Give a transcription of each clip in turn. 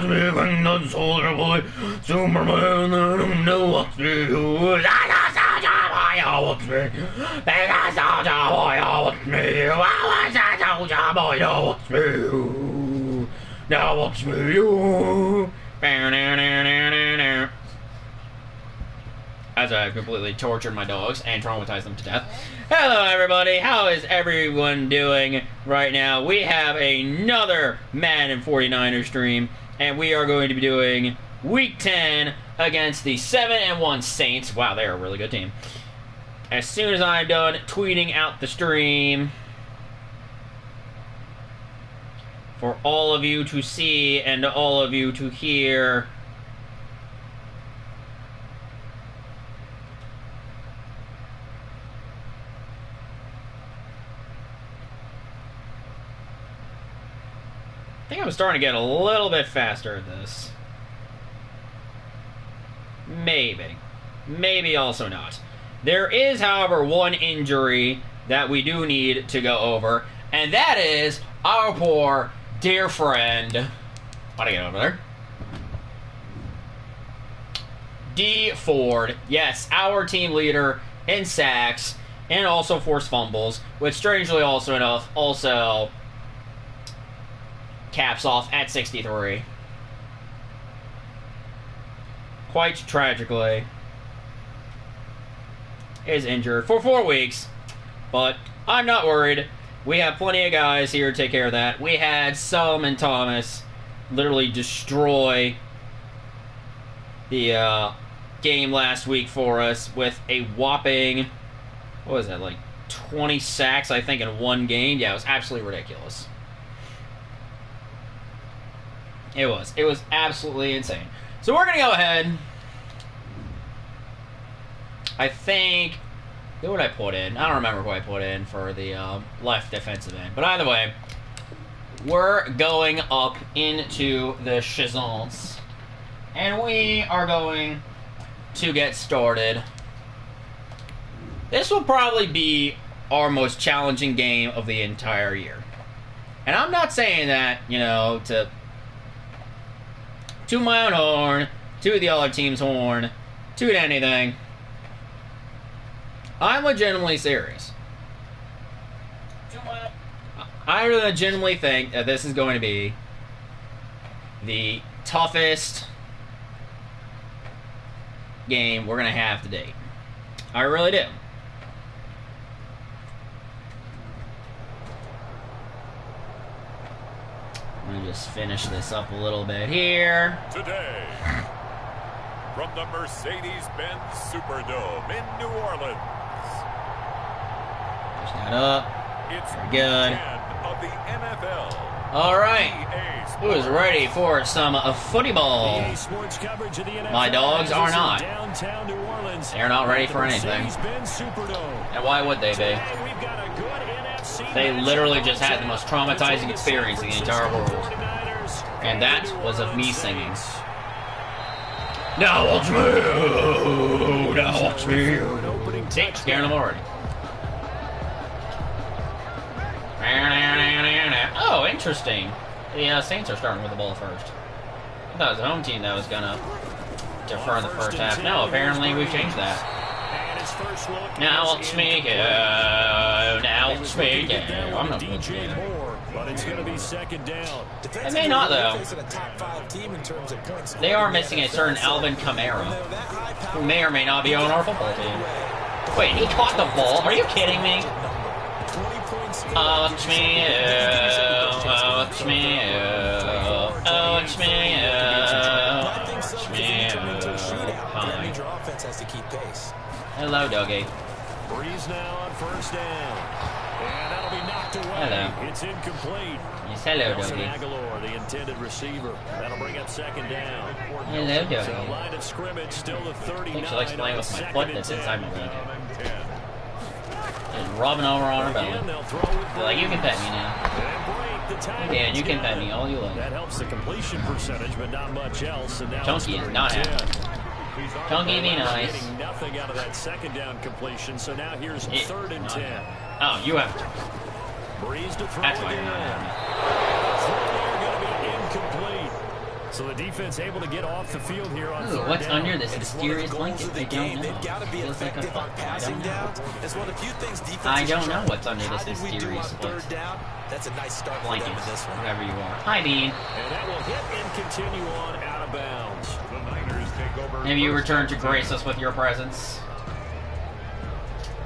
watch me bring the soldier boy, Superman, no watch me, watch me, soldier boy, watch me, soldier boy, watch me, now watch me, as I've completely tortured my dogs and traumatized them to death. Hello everybody, how is everyone doing right now? We have another Madden 49ers stream, and we are going to be doing Week 10 against the 7-1 Saints. Wow, they're a really good team. As soon as I'm done tweeting out the stream for all of you to see and all of you to hear, I think I'm starting to get a little bit faster at this. Maybe. Maybe also not. There is, however, one injury that we do need to go over, and that is our poor, dear friend. How'd I get over there? D. Ford. Yes, our team leader in sacks and also forced fumbles, which strangely also enough also caps off at 63. Quite tragically, is injured for 4 weeks, but I'm not worried. We have plenty of guys here to take care of that. We had Solomon Thomas literally destroy the game last week for us with a whopping, what was that, like 20 sacks, I think, in one game? Yeah, it was absolutely ridiculous. It was. It was absolutely insane. So we're going to go ahead. I think, who would I put in? I don't remember who I put in for the left defensive end. But either way, we're going up into the Chazons. And we are going to get started. This will probably be our most challenging game of the entire year. And I'm not saying that, you know, to my own horn, to the other team's horn, to anything. I'm legitimately serious. I legitimately think that this is going to be the toughest game we're going to have to date. I really do. Let me just finish this up a little bit here. Today, from the Mercedes-Benz Superdome in New Orleans. Push that up. It's very good. Of the NFL. All right. Who is ready for some footy ball? My dogs are not. They're not ready for anything. And why would they be? They literally just had the most traumatizing experience in the entire world. And that was of me singing. Now watch me! Now watch me! See, scaring them already. Oh, interesting. The Saints are starting with the ball first. I thought it was the home team that was going to defer in the first half. No, apparently we've changed that. Now watch me go. Now watch me go. I'm not going to do that. But it's going to be second down. They may not, though. They are missing a certain Alvin Kamara, who may or may not be on our football team. Wait, he caught the ball? Are you kidding me? Watch me, watch me, watch me, watch me. Hi. Hello, doggy. Breeze now on first down. And that'll be knocked away. Hello. It's incomplete. Yes, hello, doggy. Aguilar, the intended receiver. That'll bring up second down. Hello, doggy. So line of scrimmage still the 39. She likes playing with my foot that's inside my blanket. Just rubbing over on her belly. They're like, you can pet me now. Yeah, you can pet me all you like. That helps the completion percentage, but not much else. And now Chunky is not happy. Chunky be nice. Getting nothing out of that second down completion, so now here's third and 10. Oh, you have to. Breeze to throw. That's why you're not happy. Going to be incomplete. So the defense able to get off the field here on Ooh, what's down. under this mysterious blanket? I don't know. They've got to be Feels like a effective on fuck. passing down. It's one of the few things defenses I don't know try. what's under How this did we do on mysterious third down? That's a nice start for blanket. them in this one. Whatever you are. Hi, Bean. And that will hit and continue on out of bounds. The Niners take over. Maybe you return to grace us with your presence.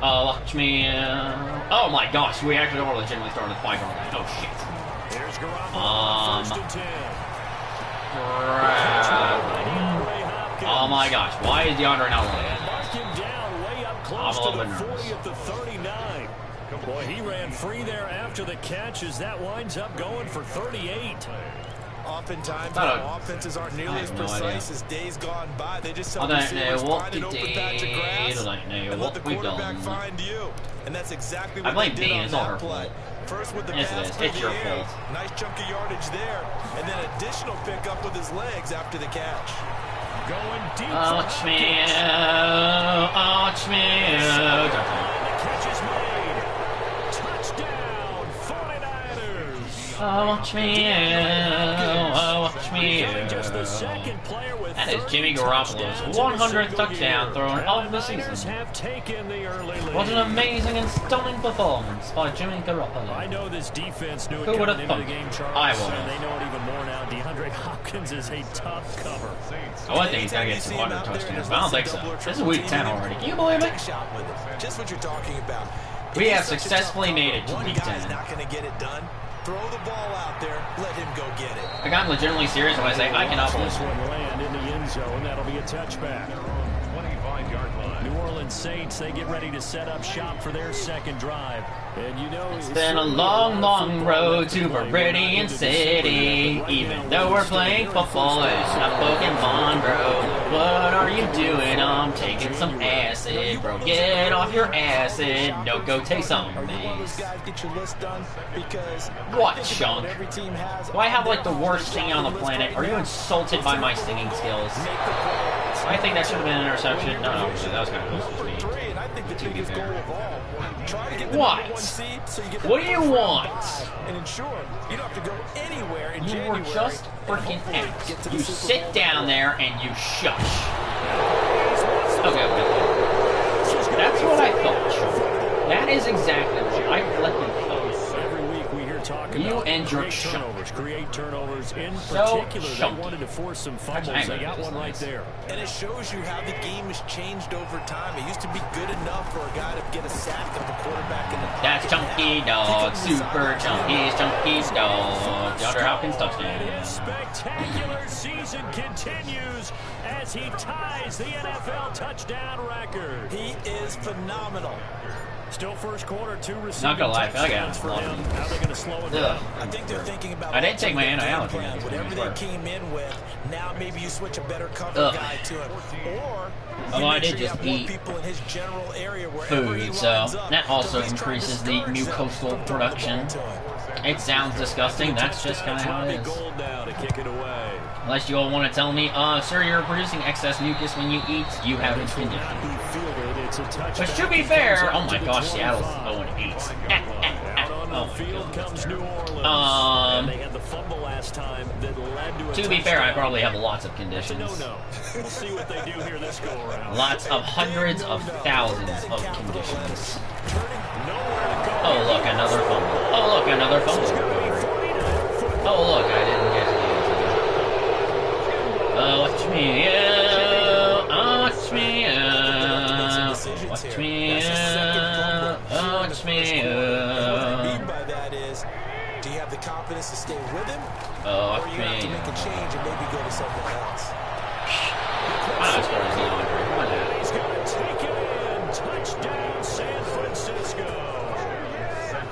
Watch me. Oh my gosh, we actually are legitimately starting to fight on that. Oh shit. There's Garoppolo, first and 10. Crap. Oh my gosh, why is DeAndre not Mark playing? him down way up I'm close a to little the bit 40 nervous. at the 39. Boy, he ran free there after the catch as that winds up going for 38. Oftentimes, Not our offenses aren't nearly I as have no precise as days gone by. They just help I don't receivers know what find an we open patch of did. grass I don't know and let the what we've quarterback done. find you. And that's exactly I what blame they did Bean. on It's all that her play. fault. First with the Yes, it pass is. through It's the your air. fault. Nice chunk of yardage there. And then additional pickup with his legs after the catch. Going deep. Watch me. Watch me. The catch is made. Touchdown, 49ers. Watch me. Watch me. Just the second player with That is Jimmy 30 Garoppolo's touchdowns in a 100th single touchdown year. thrown And of the Niners season. have taken the early lead. What an amazing and stunning performance by Jimmy Garoppolo. I know this defense knew it Who would coming have into the thunk? game, Charles. I would and have. they know it even more now. DeAndre Hopkins is a tough cover. I think he's going to get 200 touchdowns, but I don't think so. This is week 10 already. Can you believe it? Take a shot with it. Just what you're talking about. We It have is such a successfully tough made it to cover. week One guy's 10. not going to get it done. Throw the ball out there. Let him go get it. Like, I'm legitimately serious when I say I cannot believe This it. one land in the end zone. That'll be a touchback. 25-yard line. New Orleans Saints, they get ready to set up shop for their second drive. And you know, It's been a long, long road to Meridian City. Even though we're playing football, it's not Pokemon, bro. What are you doing? I'm taking some acid, bro. Get off your acid. No, go take some Are you one of those mace. guys get your list done? Because What, I think about Shunk? every team has. Do I have like the worst singing on the planet? Are you insulted by my singing skills? Make the plays. I think that should have been an interception. No, that was kind of close to Number me. 3, and I think the To be biggest goal fair. of all. Try to get the What? number 1 seed so you get the What do you first round want? bye and ensure you don't have to go anywhere in You January. were just and freaking hopefully ass. get to the You Super sit Bowl down that there and you shush. Okay. That's what I thought. That is exactly what I flipping thought. every week we hear talk You about and your create turnovers. In So particular, chunky. they wanted to force some fumbles. Actually, They got it's one right nice. there. And it shows you how the game has changed over time. It used to be good enough for a guy to get a sack of a quarterback in the pocket. That's Chunky Dog, super chunky dog. DeAndre Hopkins And his touchdown. spectacular season continues as he ties the NFL touchdown record. He is phenomenal. Still first quarter, 2 receiving Not gonna lie, I feel like I touchdowns for have a lot him. of these. How are they going to slow it Ugh. down? I think they're thinking about I didn't take my altering their antibiotic game plan. against Whatever him, they I came in with, now maybe you switch a better cover Ugh. guy to him. Or Although you I make did sure you just have more eat people in his general area wherever he food, so lines up. that also Because he's trying to increases the discourage them mucosal from throwing the production. ball to him. It sounds disgusting, that's just kind of how it is. Gold now to kick it away. Unless you all want to tell me, sir, you're producing excess mucus when you eat, you have a Not condition. be fielded. It's a touchdown. Which, to be fair, oh my gosh, Seattle's 0-8. Out on the Oh, field comes New Orleans. Um, And they had the fumble last time that led to a To be fair, I touchdown. probably have lots of It's a conditions. no-no. We'll see what they do here this go around. Lots of hundreds of thousands of conditions. Nowhere to go. Oh, look, another fumble. Oh, look, another fumble. Oh, look, I didn't get to watch me, watch me, watch me, watch me, What I mean by that is, do you have the confidence to stay with him? Or watch you have to me. make a change and maybe go to someone else? Wow, as far as DeAndre. Come on now. He's going to take it in. Touchdown, San Francisco.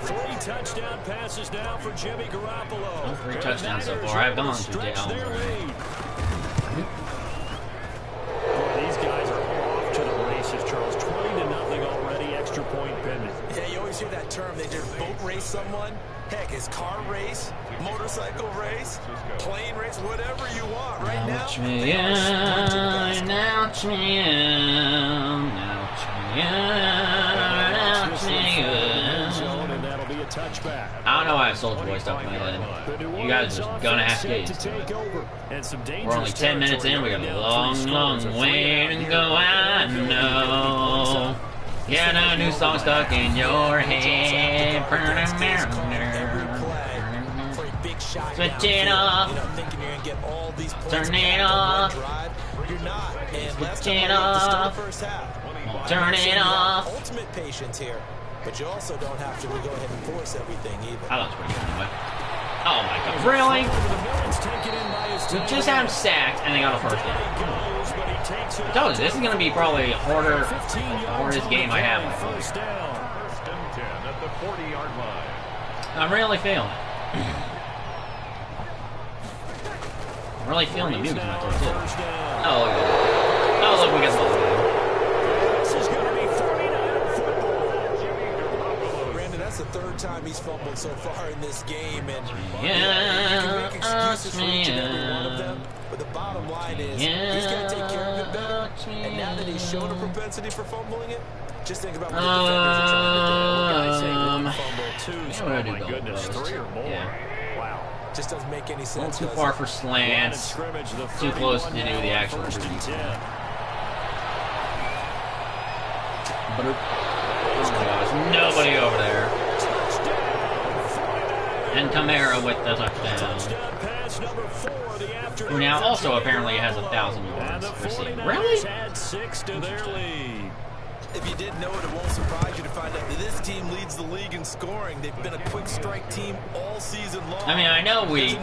3 touchdown passes now for Jimmy Garoppolo. Oh, 3 touchdowns so far. I've gone to Stretch their DeAndre. lead. Boy, these guys are off to the races, Charles. 20-0 already. Extra point pending. Yeah, you always hear that term. They just boat race someone. Heck, it's car race, motorcycle race, plane race, whatever you want. Right now, Watch me, they are sprinting watch me, watch me, watch me. Zone, and that'll be a touchback. I don't know why I have Soulja Boy stuck in my head. You guys are gonna have to get used to it. We're only 10 minutes in. We got a long, long way to go. I know. Get a new song stuck in your head. Switch it off. Turn it off. Switch it off. Turn it off. Ultimate patience here, but you also don't have to go ahead and force everything either. I thought it was pretty good anyway. Oh my god, really? We just had him sacked and they got a first down. I told you, this is going to be probably the hardest game I have. First and 10 at the 40-yard line. I'm really feeling it. I'm really feeling the music out there too. Oh, look at that. Oh, look, we got the That's the third time he's fumbled so far in this game, and yeah, you can make excuses for each and every one of them. But the bottom line is he's got to take care of it better. And now that he's shown a propensity for fumbling it, just think about what the defenders are trying to do. Fumble two, so oh my goodness, 3 or more. Yeah. Wow. Just doesn't make any A sense. little too far for slants. Too close to do the actual first and 10. Oh my gosh, nobody over there. And Camara with the touchdown. Who now also apparently has 1,000 yards receiving. Really? If you didn't know it, it won't surprise you to find out that this team leads the league in scoring. They've been a quick strike team all season long. I mean, I know we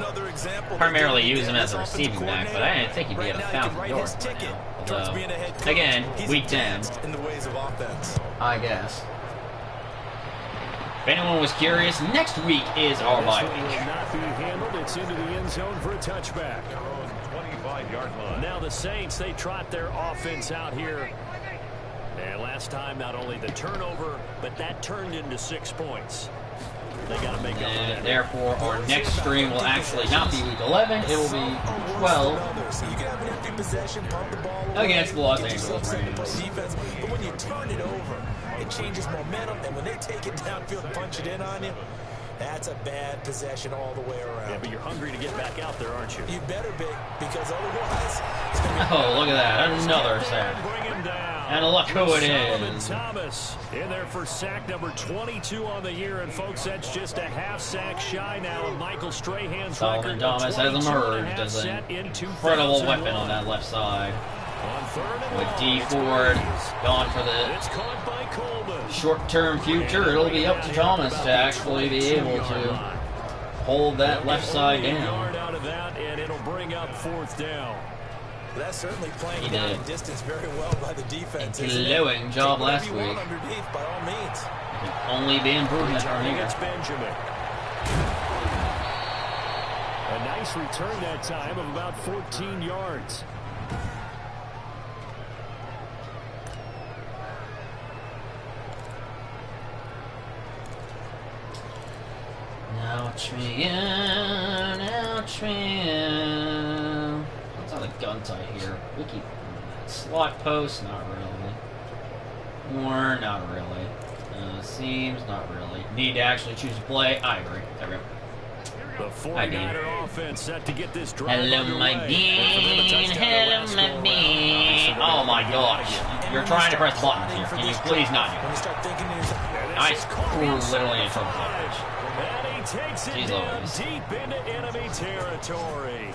primarily use him as a receiving back, but I didn't think he'd be at 1,000 yards by now. Although, again, week 10, in the ways of offense. I guess. If anyone was curious, next week is our bye week. Not be handled. It's into the end zone for a touchback. 25-yard line. Now the Saints, they trot their offense out here. And last time, not only the turnover, but that turned into 6 points. They got to make up for that. And therefore, our next stream will actually not be week 11. It will be 12 against the Los Angeles Rams. But when you turn it over, it changes momentum, and when they take it downfield and punch it in on you, that's a bad possession all the way around. Yeah, but you're hungry to get back out there, aren't you? You better be, because otherwise, it's going to be... Oh, look at that. Another sack. Bring him down. And look who it Solomon is. Thomas in there for sack number 22 on the year. And, folks, that's just a half sack shy now of Michael Strahan's Solomon record. Thomas has emerged as an incredible weapon on that left side. With D. Ford gone for the short-term future, it'll be up to Thomas to actually be able to hold that left side down. Out of that, and it'll bring up 4th down. That's certainly playing down in distance very well by the defense. Glowing job last week. Underneath, by all means. Can only be improvement from here. It's Benjamin. A nice return that time of about 14 yards. Ouch me in, ouch me in. What's on the gun tight here? We keep slot post, not really. Or not really. Seems not really. Need to actually choose a play. I agree. There we go. The 49er offense set to get this drive Hello, my bean. Hello, my bean. Oh my gosh. You're trying to press buttons here. Can you please not do that? Nice. We're literally in trouble coverage. And he takes it down deep into enemy territory.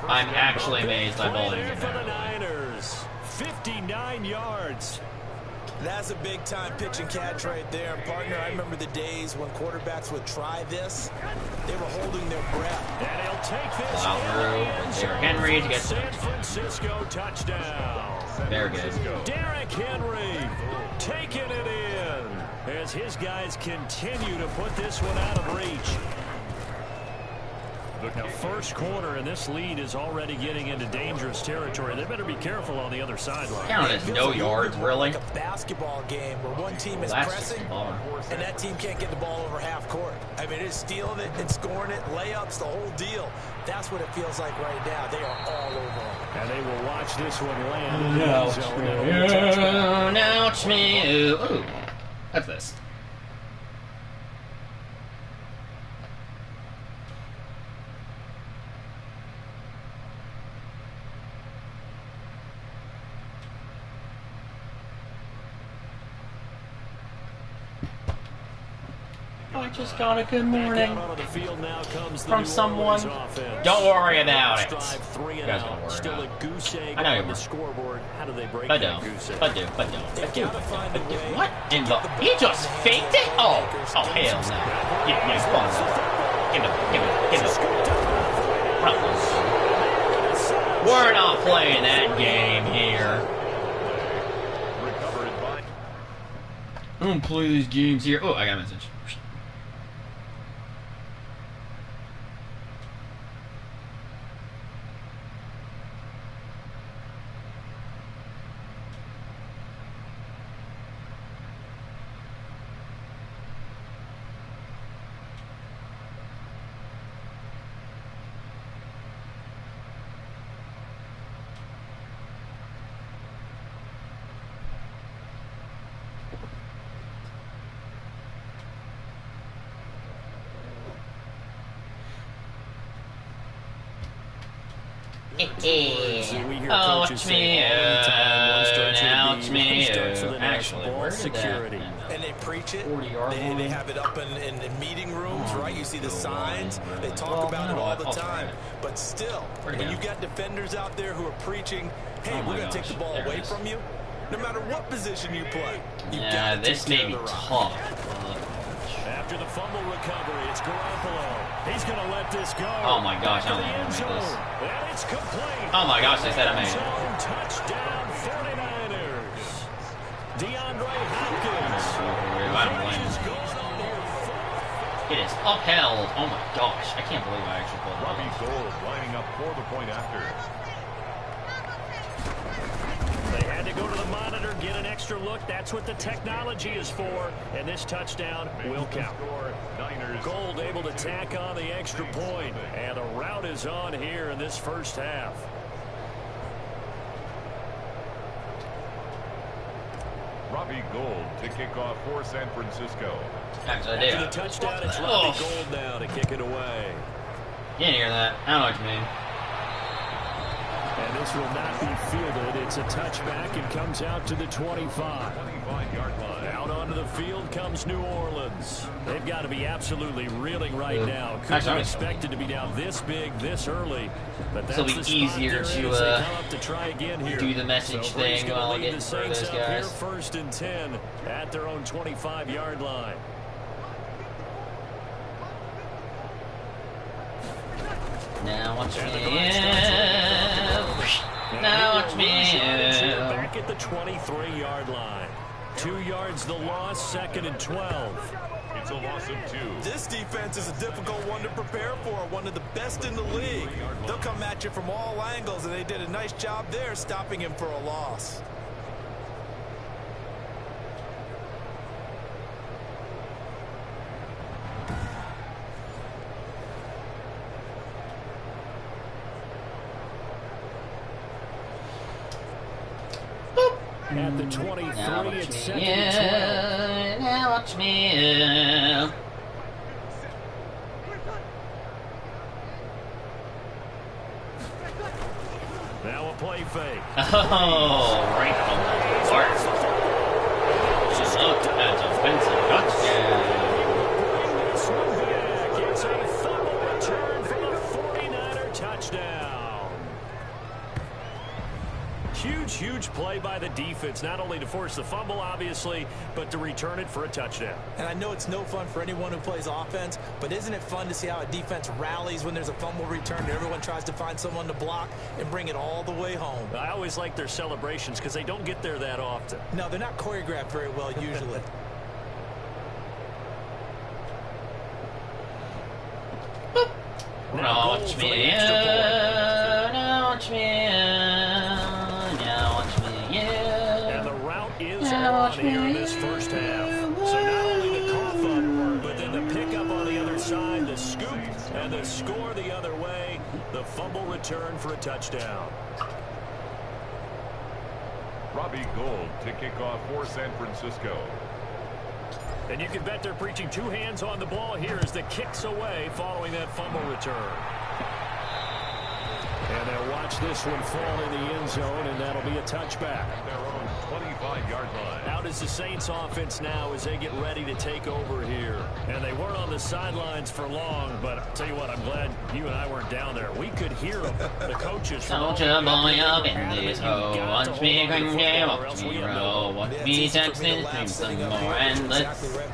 I'm actually amazed by bowling for the Niners. 59 yards. That's a big-time pitch and catch right there. And, partner, I remember the days when quarterbacks would try this. They were holding their breath. And he'll take this out through with Derrick Henry to get San Francisco touchdown. Very good. Derrick Henry taking it in as his guys continue to put this one out of reach. Now, first quarter, and this lead is already getting into dangerous territory. They better be careful on the other sideline. Count as no yards, really? Like a basketball game where one team is pressing, and that team can't get the ball over half court. I mean, it's stealing it and scoring it, layups, the whole deal. That's what it feels like right now. They are all over them. And they will watch this one land. Ouch me. Ooh, that's this. just got a good morning from someone. Don't worry about it. You guys don't worry about it. I know you were. I don't. What in the? He just faked it? Oh hell no. Yeah, give it. We're not playing that game here. I don't play these games here. Oh, I got a message. Oh, it's me. Now it's me. Actually, where's security? And they preach it. They have it up in meeting rooms, right? You see the signs. They talk about it all the time. But still, when you got defenders out there who are preaching, hey, we're going to take the ball away from you, no matter what position you play. Yeah, this may be tough. After the fumble recovery, it's Garoppolo. He's going to let this go. Oh my gosh, I don't think I'm going to make this. Oh my gosh, they said I made it. Touchdown 49ers. DeAndre Hopkins. I don't blame him. It is upheld. Oh my gosh, I can't believe I actually pulled it off. Robbie Gould lining up for the point after. They had to go to the monitor, get an extra look. That's what the technology is for. And this touchdown will count. Gould able to tack on the extra point. And the route is on here in this first half. Robbie Gould to kick off for San Francisco. After the touchdown, it's Robbie Gould now to kick it away. You didn't hear that. I don't know what you mean. And this will not be fielded. It's a touchback. It comes out to the 25. 25-yard line. Out onto the field comes New Orleans. They've got to be absolutely reeling right now. Couldn't have expected to be down this big, this early. But that's it'll be easier to try again here. do the message thing while I get in front of those guys. Here, 1st and 10 at their own 25-yard line. Now watch me. Now watch me. Back at the 23-yard line. 2 yards the loss, 2nd and 12. It's a loss of 2. This defense is a difficult one to prepare for, one of the best in the league. They'll come at you from all angles, and they did a nice job there stopping him for a loss. At the 23, it's 2nd and 12. Now watch me. Now a play fake. Oh, right from the start. That's offensive touchdown. It's a fumble return for the 49er touchdown. Huge play by the defense, not only to force the fumble, obviously, but to return it for a touchdown. And I know it's no fun for anyone who plays offense, but isn't it fun to see how a defense rallies when there's a fumble return and everyone tries to find someone to block and bring it all the way home? I always like their celebrations because they don't get there that often. No, they're not choreographed very well usually. Now watch me. Now watch me. On here in this first half. So not only the cough up, but then the pickup on the other side, the scoop, and the score the other way. The fumble return for a touchdown. Robbie Gould to kick off for San Francisco. And you can bet they're preaching 2 hands on the ball here as the kick's away following that fumble return. And they'll watch this one fall in the end zone, and that'll be a touchback. Their own 25-yard line. Out is the Saints offense now as they get ready to take over here. And they weren't on the sidelines for long, but I'll tell you what, I'm glad you and I weren't down there. We could hear them, the coaches. Don't you boy up in this hole. Watch me come game, watch me roll. Watch me texting some more and let's wait.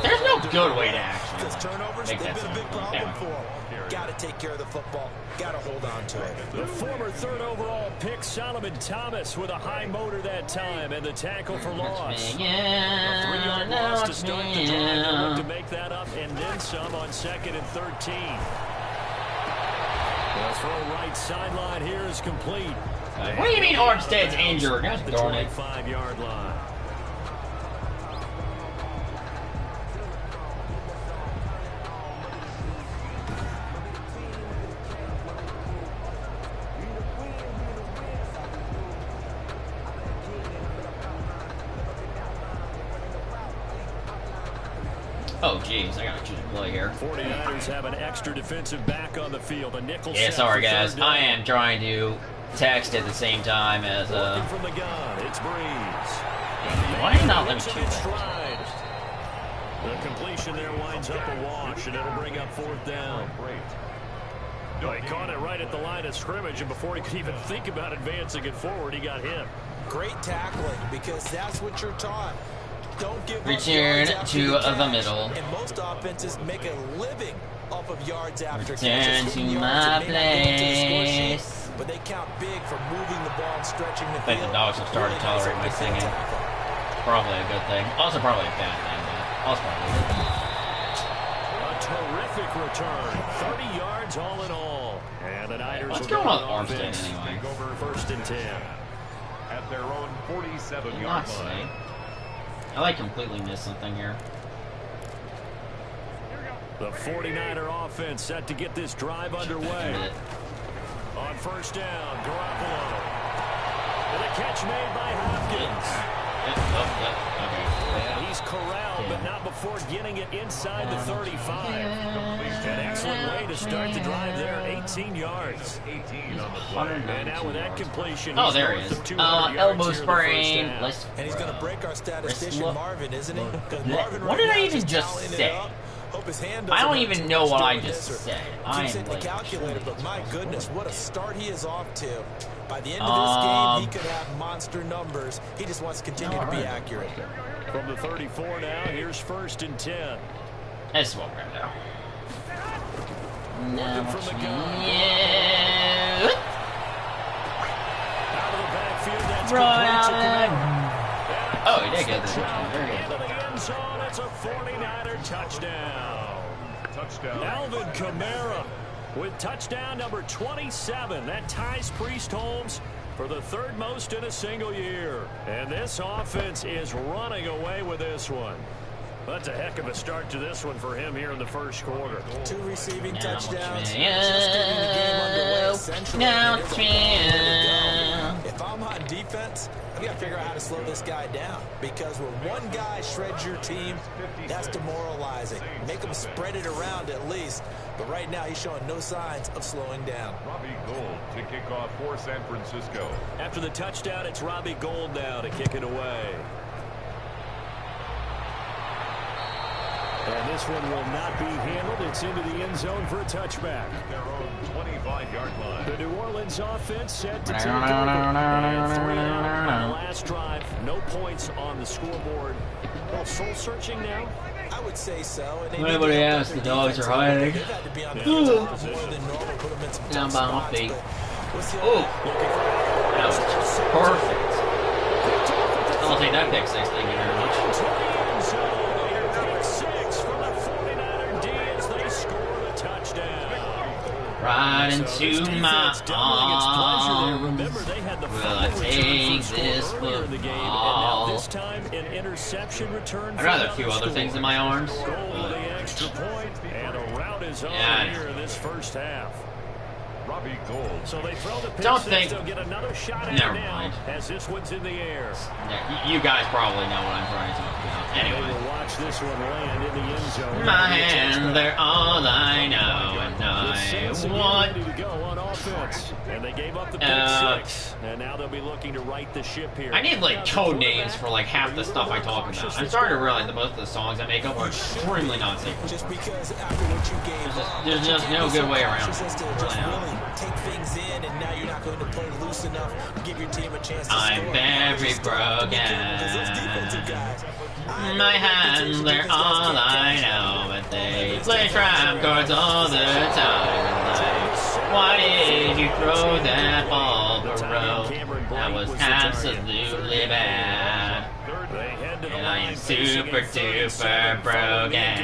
There's no good way to actually make that sound. Got to take care of the football. Got to hold on to it. The former third overall pick, Solomon Thomas, with a high motor that time, and the tackle for loss. A 3-yard loss to start the drive. They'll look to make that up and then some on 2nd and 13. The throw right sideline here is complete. What do you mean Armstead's injured? Gosh The darn it. 25-yard line. Oh, jeez, I gotta choose a play here. 49ers have an extra defensive back on the field. A nickel Yeah, sorry guys. I am trying to text at the same time as from the gun, it's Breeze. Why are you not letting me shoot that? The completion there winds up a wash, and it'll bring up 4th down. He caught it right at the line of scrimmage, and before he could even think about advancing it forward, he got hit. Great tackling, because that's what you're taught. Don't give return to the middle. And most offenses make a living off of yards after return to my place. But they count big for moving the ball and stretching the field. I think the dogs have started to tolerate my singing. Probably a good thing. Also probably a bad thing, but also probably a good thing. A terrific return. 30 yards all in all. And the Niners What's going on with Armstead anyway? Over 1st and 10. At their own 47-yard line. I like completely missed something here. The 49er offense set to get this drive underway. On 1st down, Garoppolo. And a catch made by Hopkins. And he's corralled, but not before getting it inside the 35. An excellent way to start the drive there, 18 yards. 18 on the play. And now with that completion, oh, there he is. Elbow sprain. And he's going to break our statistician Marvin, isn't he? What did I even just say? I don't even know what I just said. I am the calculator, but my goodness, what a start he is off to. By the end of this game, he could have monster numbers. He just wants to continue to be accurate. From the 34 now, here's 1st and 10. This is what we're gonna do. Now from the gun. Yeah. Out of the backfield, that's Right out complete. Oh, he did get this. Very good. Into the end zone, it's a 49er touchdown. Alvin Kamara with touchdown number 27. That ties Priest Holmes for the 3rd most in a single year. And this offense is running away with this one. That's a heck of a start to this one for him here in the 1st quarter. 2 receiving touchdowns. Just getting the game underway, essentially. If I'm on defense, I've got to figure out how to slow this guy down. Because when one guy shreds your team, that's demoralizing. Make him spread it around at least. But right now, he's showing no signs of slowing down. Robbie Gould to kick off for San Francisco. After the touchdown, it's Robbie Gould now to kick it away. And this one will not be handled. It's into the end zone for a touchback. Their own 25-yard line. The New Orleans offense set to take over. And 3 out on the last drive. No points on the scoreboard. A little soul-searching now. I would say so. Nobody asked. The dogs are hiding. Down by my feet. Oh, that was perfect. I'll take that pick 6. Thank you very much. Right into my arms. Will I take this football? This time, an interception return. I'd rather a few other things in my arms. And a route is on here in this 1st half. Robbie Gold. So they throw the pitch. Don't think. They'll get another shot at Never it now mind. as this one's in the air. Yeah, you guys probably know what I'm trying to talk about. Anyway. We'll watch this one land in the end zone. My hands, they're all I know, and I want to go on offense. And they gave up the pick six. And now they'll be looking to right the ship here. I need like code names for like half the stuff I talk about. I'm starting to realize that most of the songs I make up are extremely non-sacred. Just because after what you gave There's just no good way around it. Just really take things in, and now you're not going to play loose enough. Give your team a chance to I'm score. very broken. My hands, they're all I know, but they play trap cards all the time. Like, why did you throw that ball, bro? That was absolutely bad. And I am super duper broken.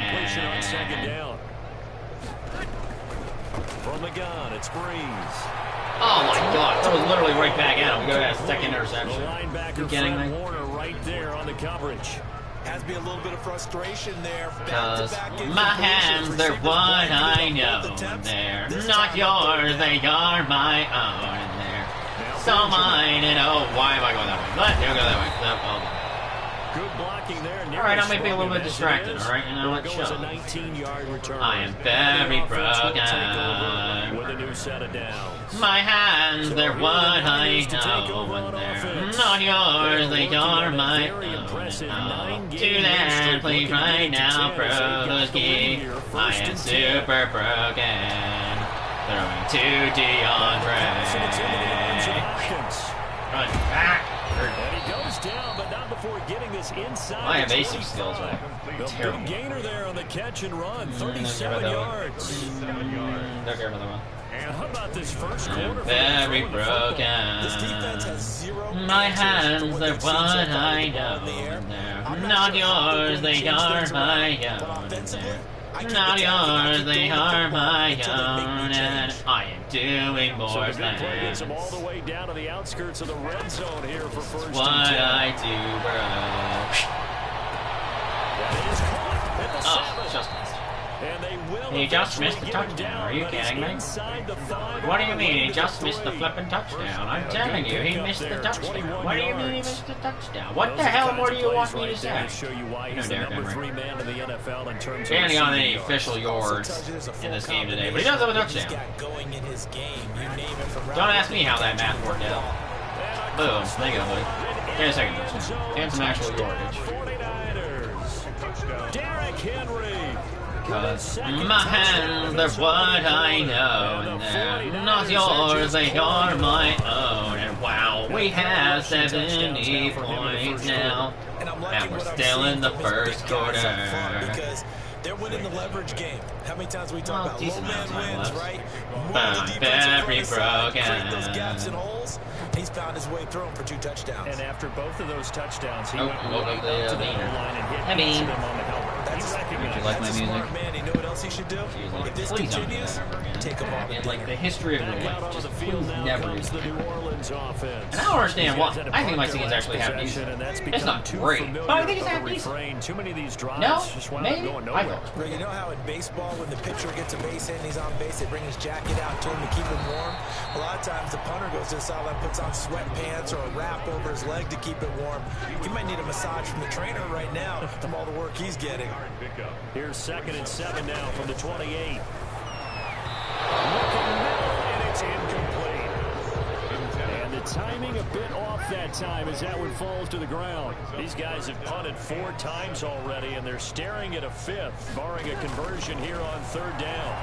From the gun, it's Breeze. Oh my god, that was literally right back at him. We got that second interception. Linebacker Fred Warner right there on the coverage. Has to be a little bit of frustration there. Because my hands, they're what I know. They're not yours, they are my own. And they're so mine. And oh, why am I going that way? Let me go that way. Good blocking there. Alright, I might be a little bit distracted, alright? You know what? Shut up. 19-yard return. I am very broken. With a new set of downs. My hands, they're what I know. And they're not yours, they are my own. To that, please right now, Broski. I am super broken. Throwing to DeAndre. Run back. And he goes down, but not before getting this inside. My evasive skills are the terrible. big gainer there on the catch and run, 37 yards. Don't care about that one. And how about this first quarter? Very broken. My hands, they're what I know. And they're not yours, they are my own. And they're not yours, they are my own. And I am doing more than all the way down to the outskirts of the red zone here for first what I do, bro. Oh, just missed. He just missed the touchdown. Are you kidding me? What do you mean? He just missed the flipping touchdown. I'm telling you, he missed the touchdown. What do you mean he missed the touchdown? What the hell more do you want me to say? No, Derek Henry. Standing on any official yards in this game today, but he does have a touchdown. Don't ask me how that math worked out. Boom. There you go, buddy. Get a second touchdown. And some actual yardage. Derek Henry. Because my hands, they're what I know, and they're not yours, they are my own. And wow, we have 70 points now, and we're still in the first quarter. They're winning the leverage game. How many times we talk about low man wins, right? I'm very broken. Those gaps and holes. He's found his way through them for 2 touchdowns. And after both of those touchdowns, he went woke up the to the line and hit them on the helmet. Would you like my music? Smart man. You know what else he should do? If this Please don't continues, take a ball. And like the history of your life, just please never use the that. New Orleans offense. And I don't understand why. I think my scenes actually have music. It's not great, but I think it's half decent. Too many of these drives No, just wound maybe. up going I nowhere. thought. Well, you know how in baseball, when the pitcher gets a base hit and he's on base, they bring his jacket out to him to keep him warm. A lot of times the punter goes to the sideline, puts on sweatpants or a wrap over his leg to keep it warm. He might need a massage from the trainer right now from all the work he's getting. Here's 2nd and 7 now from the 28. Looking middle, and it's incomplete. And the timing a bit off that time as that one falls to the ground. These guys have punted 4 times already, and they're staring at a 5th, barring a conversion here on 3rd down.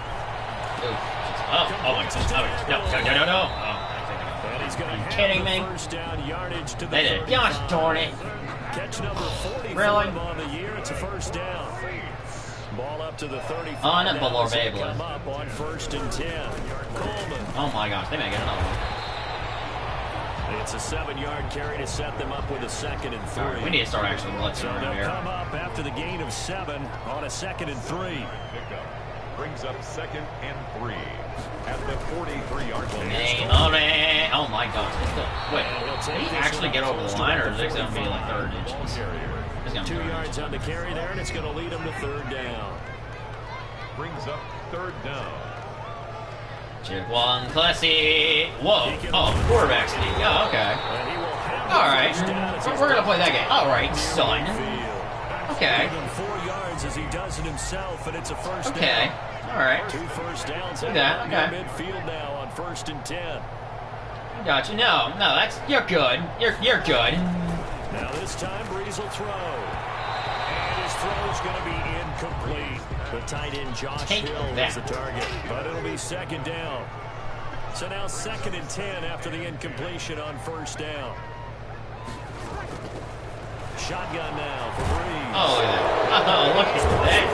Oh my goodness. No. And he's going to have kidding the me? first down yardage to the They did. Gosh darn it. Catch number 45 Really? on the year. It's a first down. Ball up to the 35. Unbelievable. Come up on 1st and 10. Coleman. Oh my gosh, they may get another one. It's a 7-yard carry to set them up with a 2nd and 3. Right, we need to start actually blitzing So around they'll here. come up after the gain of 7 on a 2nd and 3. Brings up 2nd and 3 at the 43-yard line. Oh my gosh. Wait, did he actually get over the line, or is it going to be like 3rd inches? 2 yards on the carry there, and it's going to lead them to 3rd down. Brings up 3rd down. Chip one, classy. Whoa. Oh, quarterback sneak. Oh, okay. Alright. We're gonna play that game. Alright, son. Okay. 4 yards as he does it himself, and it's a first okay. down. Alright. 2 first downs. Do that. Okay. Midfield now on 1st and 10. Got you. No, that's you're good. You're good. Now this time Breeze will throw. And his throw is gonna be incomplete. The tight end Josh Hill is the target, but it'll be 2nd down. So now 2nd and 10 after the incompletion on 1st down. Shotgun now for Breeze. Oh, look at that.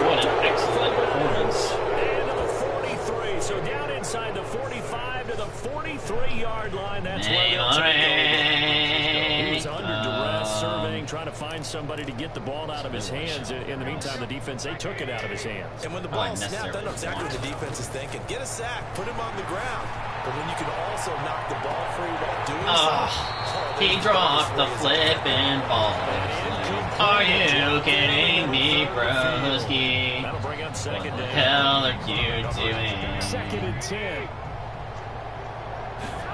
What an excellent performance. And to the 43. So down inside the 45 to the 43-yard line. That's where they'll take it. He was under duress, surveying, trying to find somebody to get the ball out of his hands. In the meantime, the defense, they took it out of his hands. And when the ball snapped, I know exactly what the defense is thinking. Get a sack, put him on the ground. But when you can also knock the ball free while doing so. He dropped the flipping ball. Are you kidding me, broski? That'll bring up 2nd down. What the hell are you doing? 2nd and 10.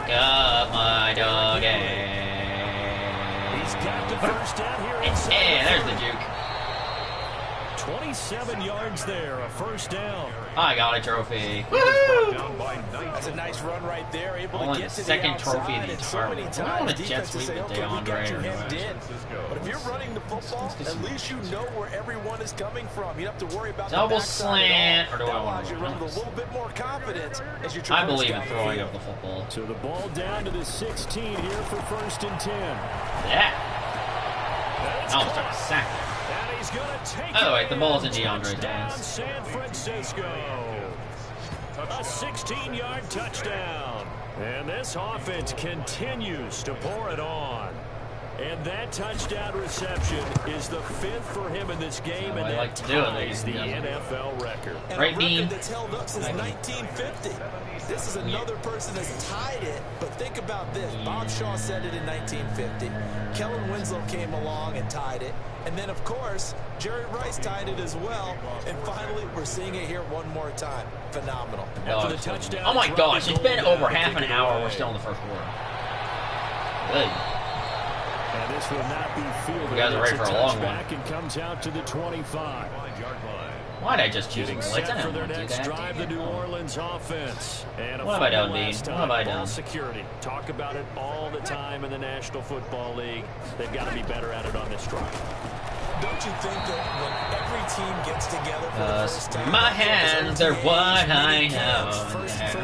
Got my dog. He's got the first down here inside. Hey, there's the juke. 27 yards there, a first down. I got a trophy. Woohoo! That's a nice run right there. Able Only to get the to second the trophy of the outside, entire and so week. I many want times a jet defenses sweep say, with okay, we got DeAndre you or hemmed in. whatever. But if you're running the football, at least you know where everyone is coming from. You don't have to worry about Double the backside slant, at all. or do I That want allows to you to run run with a little bit more confidence as you I traverse believe in down the throwing field. up the football. So the ball down to the 16 here for 1st and 10. Yeah. I almost took a sack. And he's going to take Oh, wait, it the ball's in in. DeAndre's Touchdown, hands. San Francisco. A 16-yard touchdown. And this offense continues to pour it on. And that touchdown reception is the 5th for him in this game, and that ties the NFL record. And right, a Bean? record that's held up since 1950. This is another person that's tied it, but think about this. Bob Shaw said it in 1950. Kellen Winslow came along and tied it. And then, of course, Jerry Rice tied it as well. And finally, we're seeing it here one more time. Phenomenal. After the touchdown, Oh my gosh, it's been over half an hour. We're still in the first quarter. Good. And this will not be fielded. You guys are ready for a long one. And comes out to the 25. Why'd I just choose Getting blitz? set I for didn't their want to do next that. drive, the New Orleans offense. And What have I done, Dean? last What have I time, ball done? security. Talk about it all the time in the National Football League. They've got to be better at it on this drive. Don't you think that when every team gets together for the first time, my hands are what I know.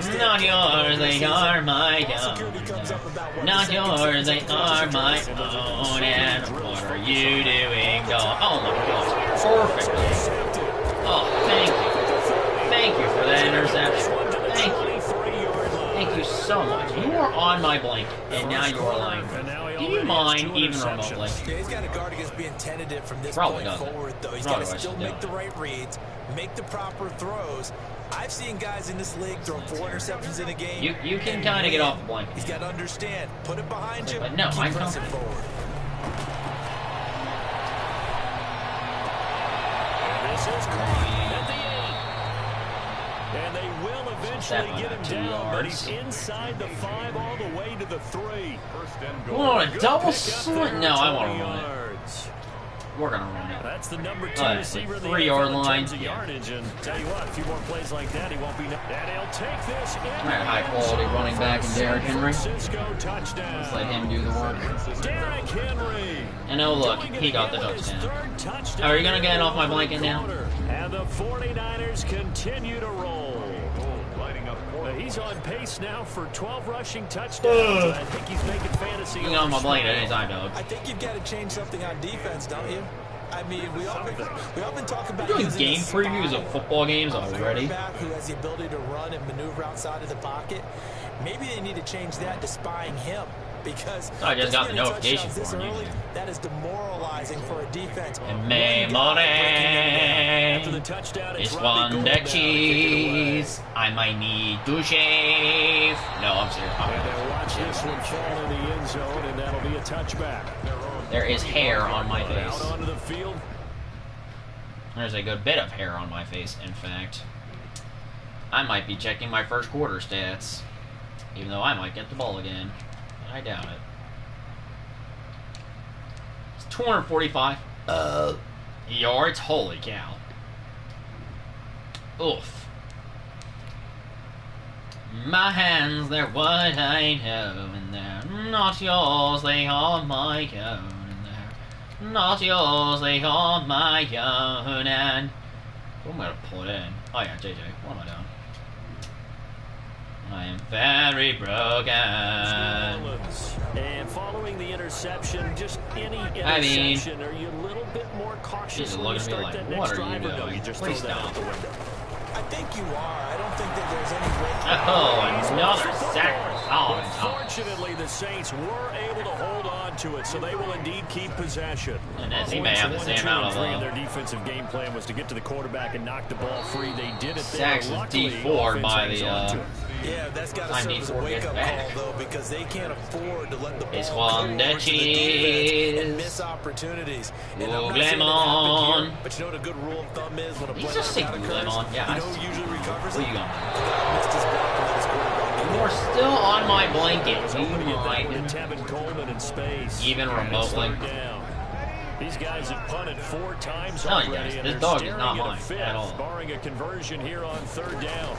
They're not yours, they are my own. Not yours, they are my own. And what are you doing, dog? Oh my gosh, perfect. Oh, thank you. Thank you for that interception. Thank you. Thank you so much. You are on my blanket, and now you are lying. Do you mind even remotely? Yeah, he's got to guard against being tentative from this Probably point doesn't. forward, though. He's Probably got to still doesn't. make the right reads, make the proper throws. I've seen guys in this league throw 4 interceptions in a game. You can kind of get off the blanket. He's got to understand. Put it behind you. But no, keep I'm pressing comfortable. forward. And this is caught at the end. And they will eventually get him 2 down, but he's yards. inside the 5 all the way to the 3. Oh, a double Pick up swing? there, No, I want 20 to run it. yards. We're going to run it. That's the number 2 Like receiver in the 3-yard NFL in line. terms of yardage. And tell you what, a few more plays like that, he won't be. And he'll take this in. Alright, high quality running back in Derrick Henry. Francisco touchdown. Let's let him do the work. Derrick Henry. And oh look, he got the touchdown. Are you going to get off my blanket now? And the 49ers continue to roll. He's on pace now for 12 rushing touchdowns. I think he's making fantasy. You can get on my blanket at any time, dog. I think you've got to change something on defense, don't you? I mean, we often talk about We're doing using game a previews spy, of football games a already. quarterback who has the ability to run and maneuver outside of the pocket. Maybe they need to change that to spying him. Because I just got the getting notification touchdowns for this it. early, that is demoralizing for a defense. And May After morning, the touchdown, it's Robbie one Gould deck now to kick it away. cheese. I might need to shave. No, I'm serious. And they'll watch this one fall in the end zone, and that'll be a touchback. There is hair on my Out face. onto the field. There's a good bit of hair on my face, in fact. I might be checking my first quarter stats. Even though I might get the ball again. I doubt it. It's 245 yards. Holy cow. Oof. My hands, they're what I know, and they're not yours, they are my own. And they're not yours, they are my own. And what am I gonna put in? Oh yeah, JJ. What am I doing? I am very broken. And following the interception, just any interception, are you a little bit more cautious when you start that next drive, or no, you just throw that out the window? I think you are. I don't think that there's any way. Oh, another sack. Unfortunately, the Saints were able to hold on to it, so they will indeed keep possession. And as he may have the same amount of their defensive game plan was to get to the quarterback and knock the ball free. They did it there. Sacks is D4 by the yeah, that's got to serve as a wake-up call, though, because they can't afford to let the ball go over to the defense and miss opportunities. And I'm not saying that happened here, but you know what a good rule of thumb is when a play like that occurs? Yeah, you know who usually recovers it? The guy missed his block and let his quarterback get You're still on my blanket. Do you mind? Tevin Coleman in space. Even remotely. These guys have punted 4 times No, already. yes, this dog is not mine fifth, at all. Barring a conversion here on 3rd down.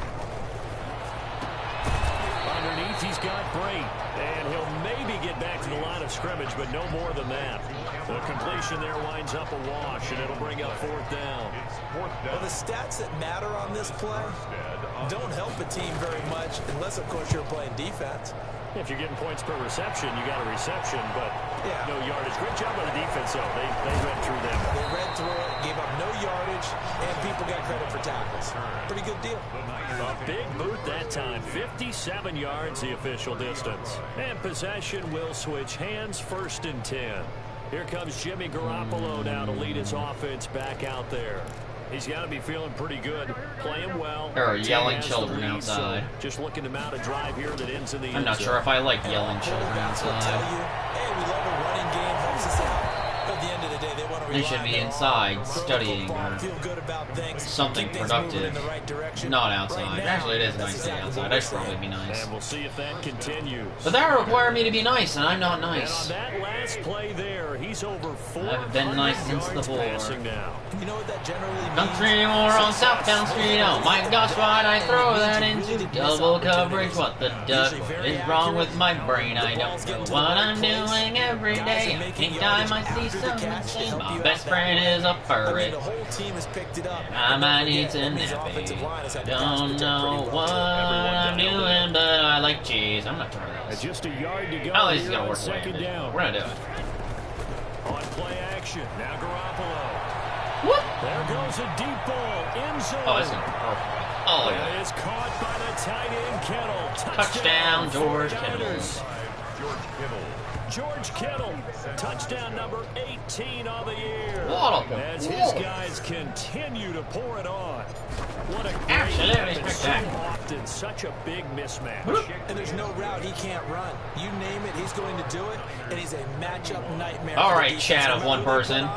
Underneath, he's got Bray, and he'll maybe get back to the line of scrimmage, but no more than that. The completion there winds up a wash, and it'll bring up 4th down. Well, the stats that matter on this play don't help a team very much, unless, of course, you're playing defense. If you're getting points per reception, you got a reception, but no yardage. Great job by the defense, though. They read through them. They read through it, gave up no yardage, and people got credit for tackles. Pretty good deal. A big boot that time. 57 yards, the official distance. And possession will switch hands, 1st and 10. Here comes Jimmy Garoppolo now to lead his offense back out there. He's got to be feeling pretty good, playing well. There are yelling children outside. Just looking to mount a drive here that ends in the I'm not sure if I like yelling children outside. Hey, we love a running game, helps us out. But at the end of the day, they want to They should be inside studying or something productive, not outside. Actually, it is nice to be outside. I should probably be nice. And we'll see if that continues. But that would require me to be nice, and I'm not nice. And on that last play there, he's over 400 I've been nice since the war. now. You know what that generally means? Country war on Southbound Street. Oh my gosh, why'd I throw that into double coverage? What the duck is wrong with my brain? I don't know what I'm doing every day. Anytime I see something insane, my best friend is a furry. I might need to nap it. Don't know what I'm doing, but I like cheese. I'm not trying this. Just a yard to go. Oh, this is gonna work away. We're gonna do it. On play action, now Garoppolo. Whoop. There goes a deep ball, end zone. Oh, it's gonna be perfect. Oh, yeah. It is caught by the tight end Kittle. Touchdown, George Kittle. George Kittle, touchdown number 18 on the year. What a as his guys continue to pour it on. What a great absolutely spectacular. So often such a big mismatch. And there's no route he can't run. You name it, he's going to do it, and he's a matchup nightmare. All right, chat of one person.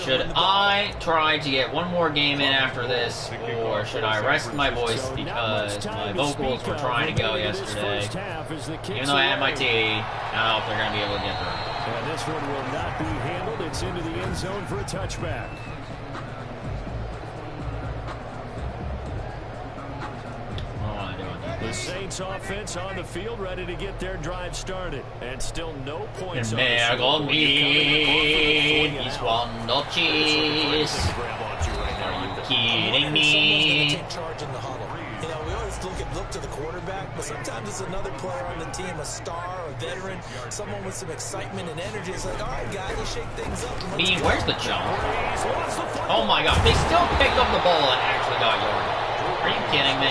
Should I try to get one more game in after this, or should I rest my voice because my vocals were trying to go yesterday? Even though I had my tea, I don't know if they're going to be able to get through. And this one will not be handled. It's into the end zone for a touchback. The Saints offense on the field, ready to get their drive started. And still no points on the board. He's one no cheese. Are you kidding me? You know, we always look to the quarterback, but sometimes it's another player on the team, a star, a veteran, someone with some excitement and energy. It's like, all right, guys, let's shake things up. Bean, where's the jump? Oh my God, they still picked up the ball and actually got yardage. Are you kidding me?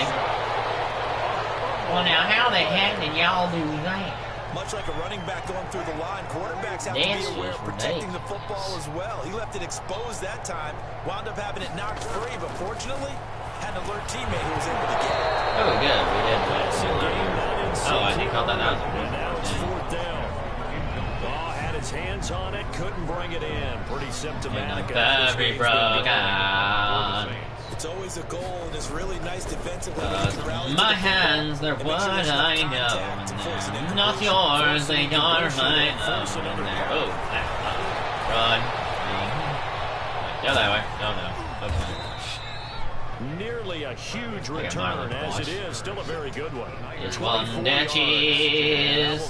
Well, now, how the heck did y'all do that? Much like a running back going through the line, quarterbacks have to be aware of protecting the football as well. He left it exposed that time, wound up having it knocked free, but fortunately, had an alert teammate who was able to get it. Oh, good. We did play. Oh, I think I thought that was a good. And now it's 4th down. Oh, had his hands on it, couldn't bring it in. Pretty symptomatic. Very broken. It's always a goal, and it's really nice defensively. My hands, they're what I know. And not yours, they are mine. Oh, run. Go that way. Oh, no. Okay. Nearly a huge return, as it is. Still a very good one. It's one that is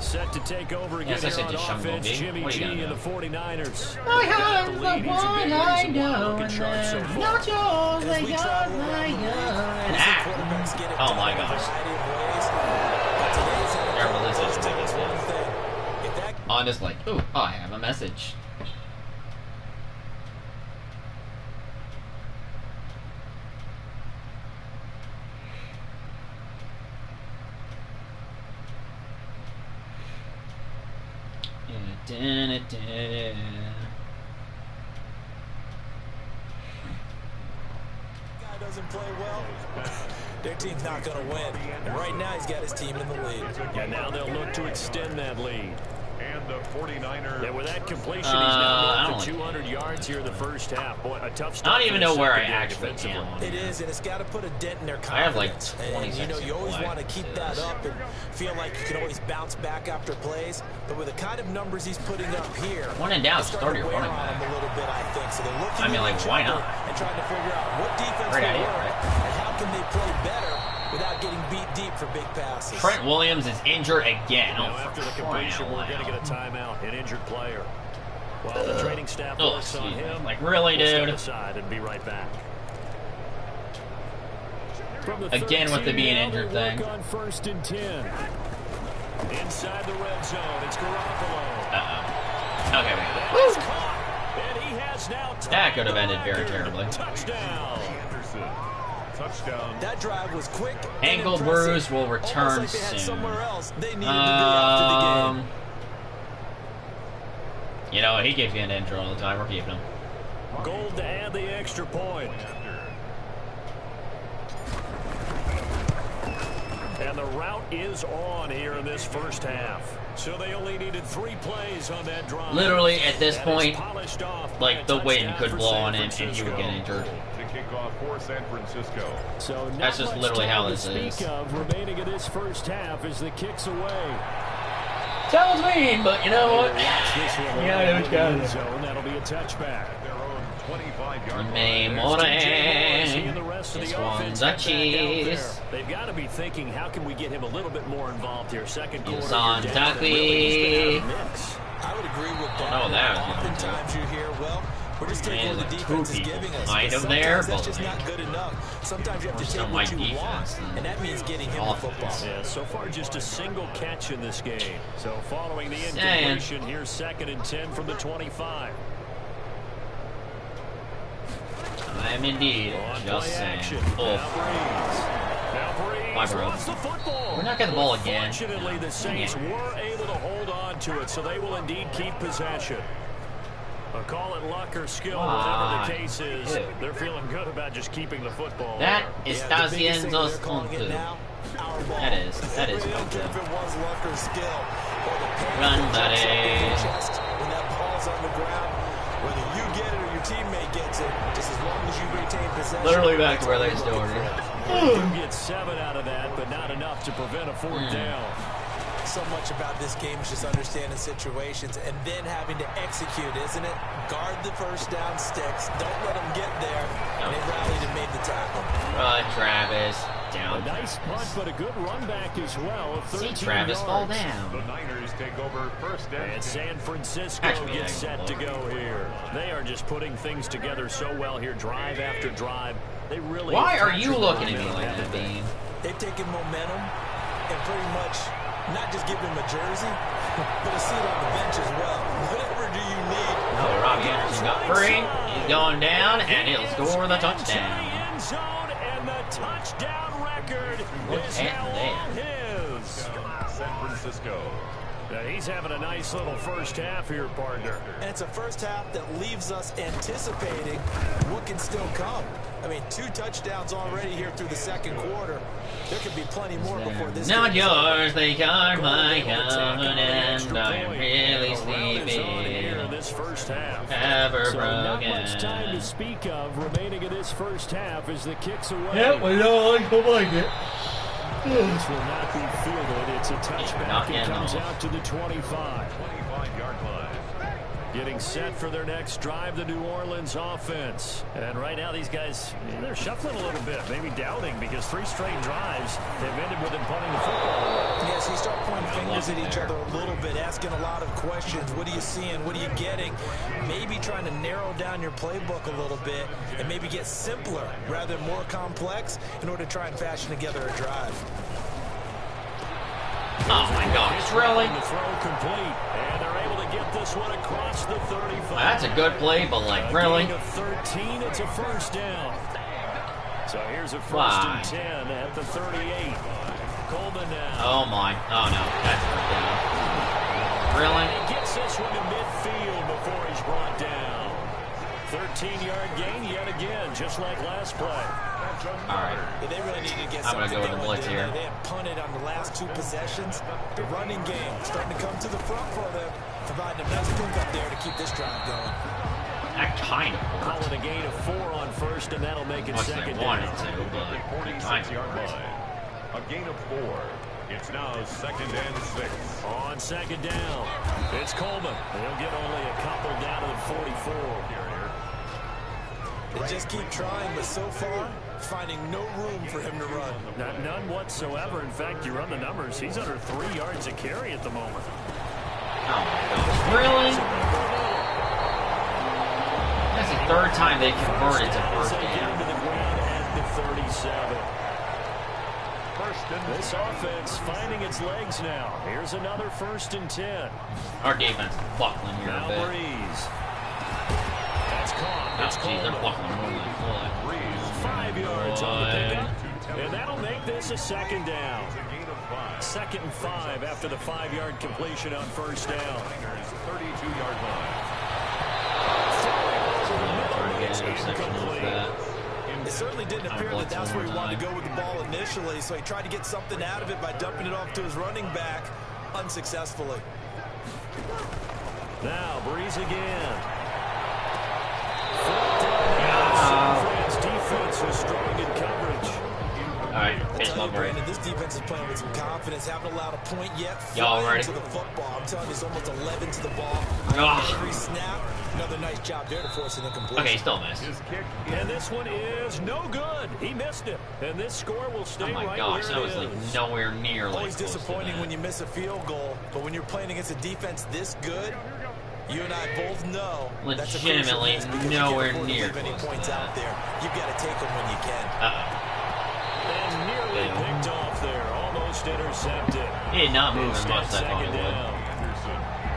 set to take over again here on offense. Jimmy G and the 49ers. My hands, the one I know, and not yours, they are mine. Oh my gosh. On this, like, ooh, I have a message. Guy doesn't play well. Their team's not going to win. And right now, he's got his team in the lead. And now they'll look to extend that lead. And the 49ers. And with that completion, he's now moved to 200 yards here in the first half. Boy, a tough start. I don't even know where I actually am. It is, and it's got to put a dent in their confidence. I have like 20 seconds. You know, you always want to keep that up and feel like you can always bounce back after plays. But with the kind of numbers he's putting up here, one and down, start your running back. A little bit, I think. So they're looking. I mean, like, why not? And trying to figure out what defense they work and how can they play better without getting beat deep for big passes. Trent Williams is injured again. Now, after the completion, we're going to get a timeout, an injured player. While the training staff works on him, like, really, dude? We'll step aside and be right back. Again with the being injured thing. On 1st and 10. Inside the red zone, it's Garoppolo. Uh-oh. Okay, And he has now that could have ended very terribly. Touchdown. Touchdown. That drive was quick. Ankle bruise will return soon. You know, he keeps getting injured all the time. We're keeping him. Gold to add the extra point. And the route is on here in this first half. So they only needed 3 plays on that drive. Literally, at this point, like, the wind could blow on him and he would get injured. To kick off for San Francisco. So that's just literally how this is. Remaining in this first half as the kicks away. Sounds mean, but you know what? Yeah, it's got it. That'll be a touchback. This one's a cheese. They've got to be thinking, how can we get him a little bit more involved here? Second quarter. I would agree with that. Oh, that was oftentimes you hear, well, we're just taking what the defense is giving us. Kind of there, that's just not good enough. Sometimes you have to take what you want, and that means getting him the football. Yeah, so far just a single catch in this game. So following the incompletion, here's 2nd and 10 from the 25. I am indeed just saying. My bro. We're not getting the ball again. Fortunately, the Saints were able to hold on to it, so they will indeed keep possession. Call it luck or skill, whatever the case is. They're feeling good about just keeping the football. That is Tazienzo's kung fu. That is kung fu. Run, buddy. When that ball's on the ground, whether you get it or your teammate gets it, just as long as you retain possession. Literally back to where they started. You get 7 out of that, but not enough to prevent a 4th down. So much about this game is just understanding situations and then having to execute, isn't it? Guard the first down sticks. Don't let them get there. And they rallied and made the tackle. Run, Travis. Down. A nice punt, but a good run back as well. See Travis fall down. The Niners take over 1st and San Francisco gets set to go here. They are just putting things together so well here, drive after drive. They really. Why are you looking at me like that, Bean? They've taken momentum and pretty much not just give him a jersey, but a seat on the bench as well. Whatever do you need? No, Robbie Anderson got free. He's going down, and he'll score the touchdown. And the touchdown record is now on his. San Francisco. Now he's having a nice little first half here, partner. And it's a first half that leaves us anticipating what can still come. I mean, 2 touchdowns already here through the second quarter. There could be plenty more before this. Not yours, they are my own, and I'm really sleepy. This first half. Ever so broken. Not much time to speak of remaining in this first half as the kicks away. Yep, we don't like it. This will not be fielded. It's a touchback. It comes out to the 25. 25-yard line. Getting set for their next drive, the New Orleans offense. And right now these guys, they're shuffling a little bit, maybe doubting, because 3 straight drives have ended with them punting the football. Yes, you start pointing fingers at each other a little bit, asking a lot of questions. What are you seeing? What are you getting? Maybe trying to narrow down your playbook a little bit and maybe get simpler rather than more complex in order to try and fashion together a drive. Oh my gosh, really? The throw complete, and they're able to get this one across the 35. That's a good play, but like, really? Gain of 13, it's a first down. So here's a first and 10 at the 38. Coleman now. Oh my, oh no, that's a first down. Really? He gets this one to midfield before he's brought down. 13-yard gain yet again, just like last play. Alright. Yeah, they really needed to get I'm going to go with the going, blitz here. They had punted on the last 2 possessions. The running game starting to come to the front for them, providing a nice pickup there to keep this drive going. That kind of worked. Calling a gain of 4 on first, and that'll make it Much second they wanted down. to, but 46-yard line. A gain of 4. It's now 2nd and 6. On second down, it's Coleman. He'll get only a couple down to the 44. They just keep trying, but so far, finding no room for him to run. None whatsoever. In fact, you run the numbers, he's under 3 yards a carry at the moment. Oh my gosh, really? That's the 3rd time they converted to first down. To the ground at the 37. This offense finding its legs now. Here's another 1st and 10. Our defense is buckling here a bit. Breeze. That's caught. Oh, geez, they're buckling more than 5 yards on the pickup. And that'll make this a second down. 2nd and 5 after the 5-yard completion on first down. 32-yard line. It certainly didn't appear that that's where he wanted to go with the ball initially, so he tried to get something out of it by dumping it off to his running back unsuccessfully. Now, Breeze again. Defense is strong in coverage. Alright, pitch ball break. This defense is playing with some confidence. Haven't allowed a point yet. Y'all ready? To the football. I'm telling you, it's almost 11 to the ball. Every snap, another nice job there to force an incompletion. Okay, still missed. And this one is no good. He missed it. And this score will stay Oh my right gosh, where that it was like is. nowhere near like Always disappointing when you miss a field goal, but when you're playing against a defense this good, you and I both know that's a crucial legitimately miss because you nowhere can't afford to near leave any close to points that. out there. You've got to take them when you can. And nearly picked off there. Almost intercepted. He did not move as much as I thought he Second would. down.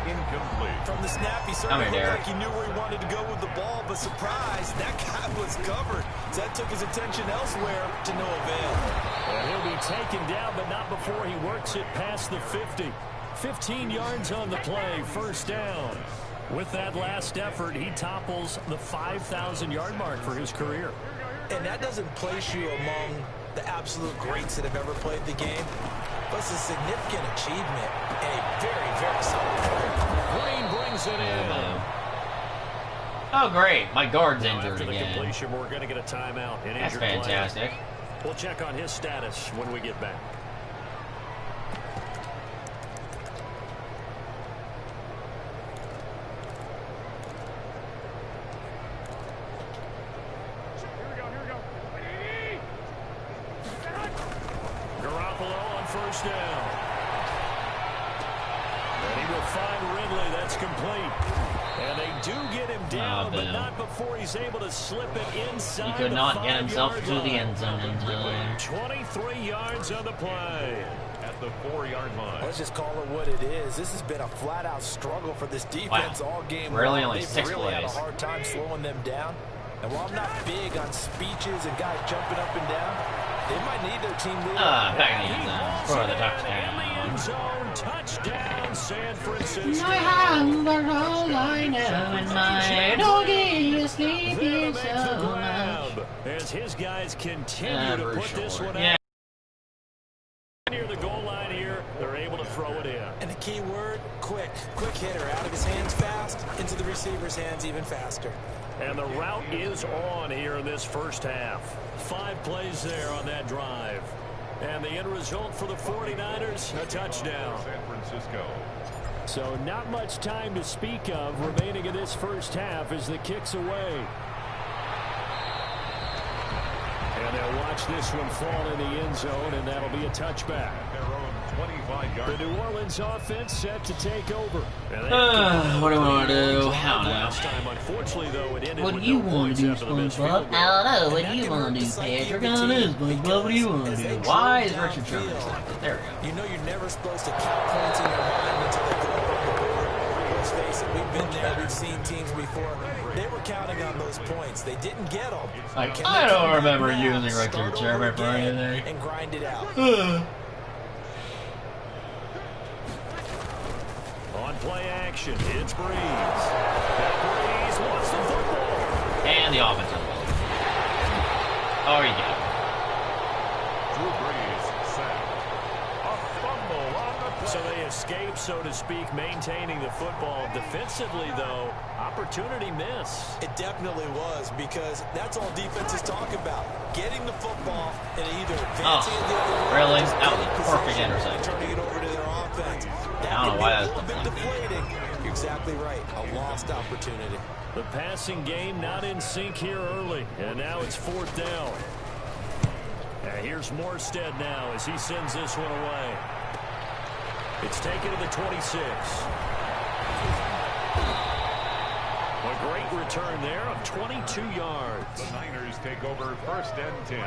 Incomplete. From the snap, he certainly looked like he knew where he wanted to go with the ball, but surprise, that guy was covered. So that took his attention elsewhere to no avail. And he'll be taken down, but not before he works it past the 50. 15 yards on the play, first down. With that last effort, he topples the 5,000-yard mark for his career. And that doesn't place you among the absolute greats that have ever played the game, but it's a significant achievement and a very, very solid player. Green brings it in. Oh, great. My guard's Now, injured after the again. completion, we're going to get a timeout. An That's injured player. fantastic. We'll check on his status when we get back. Garoppolo on first down. And he will find Ridley. That's complete. And they do get him down, but not before he's able to slip it inside. He could not get himself to the end zone in time. 23 yards on the play. At the 4-yard line. Let's just call it what it is. This has been a flat-out struggle for this defense all game Really, long. only They've 6 really had a plays. hard time slowing them down. And while I'm not big on speeches and guys jumping up and down, They might need their team leader. Back in the end zone for the touchdown. Touchdown, San Francisco. My hands are all I know, and my doggy is sleeping so much. As his guys continue to put this one out. Near the goal line here, they're able to throw it in. And the key word, quick. Quick hitter. Out of his hands fast, into the receiver's hands even faster. And the route is on here in this first half. 5 plays there on that drive. And the end result for the 49ers, a touchdown. San Francisco. So not much time to speak of remaining in this first half as the kick's away. And they'll watch this one fall in the end zone, and that'll be a touchback. Their own 25-yard. The New Orleans offense set to take over. What do I want to do? I don't know. Unfortunately, though, it ended What do with you no want to do, points after the missed SpongeBob? field goal. I don't know. What do you want to do, Patrick? I don't know, SpongeBob. What do you want to do? Why is Richard Sherman selected? There we go. You know you're never supposed to count points in your mind until they go on the board. Let's face it, we've been there. We've seen teams before. They were counting on those points. They didn't get them. Like, I don't remember using Richard Sherman for anything. And grind it out. On play action, it's Breeze. That Breeze wants the football. And the offensive ball. Oh, you go. Drew Brees sacked. A fumble on the play. So they escape, so to speak, maintaining the football. Defensively, though, opportunity miss. It definitely was, because that's all defenses talk about. Getting the football and either advancing it the other way. Really? That was a perfect interception. Turning it over to their offense. I don't know why that's a bit deflating. You're exactly right. A lost opportunity. The passing game not in sync here early, and now it's 4th down. And here's Morstead now as he sends this one away. It's taken to the 26. A great return there of 22 yards. The Niners take over 1st and 10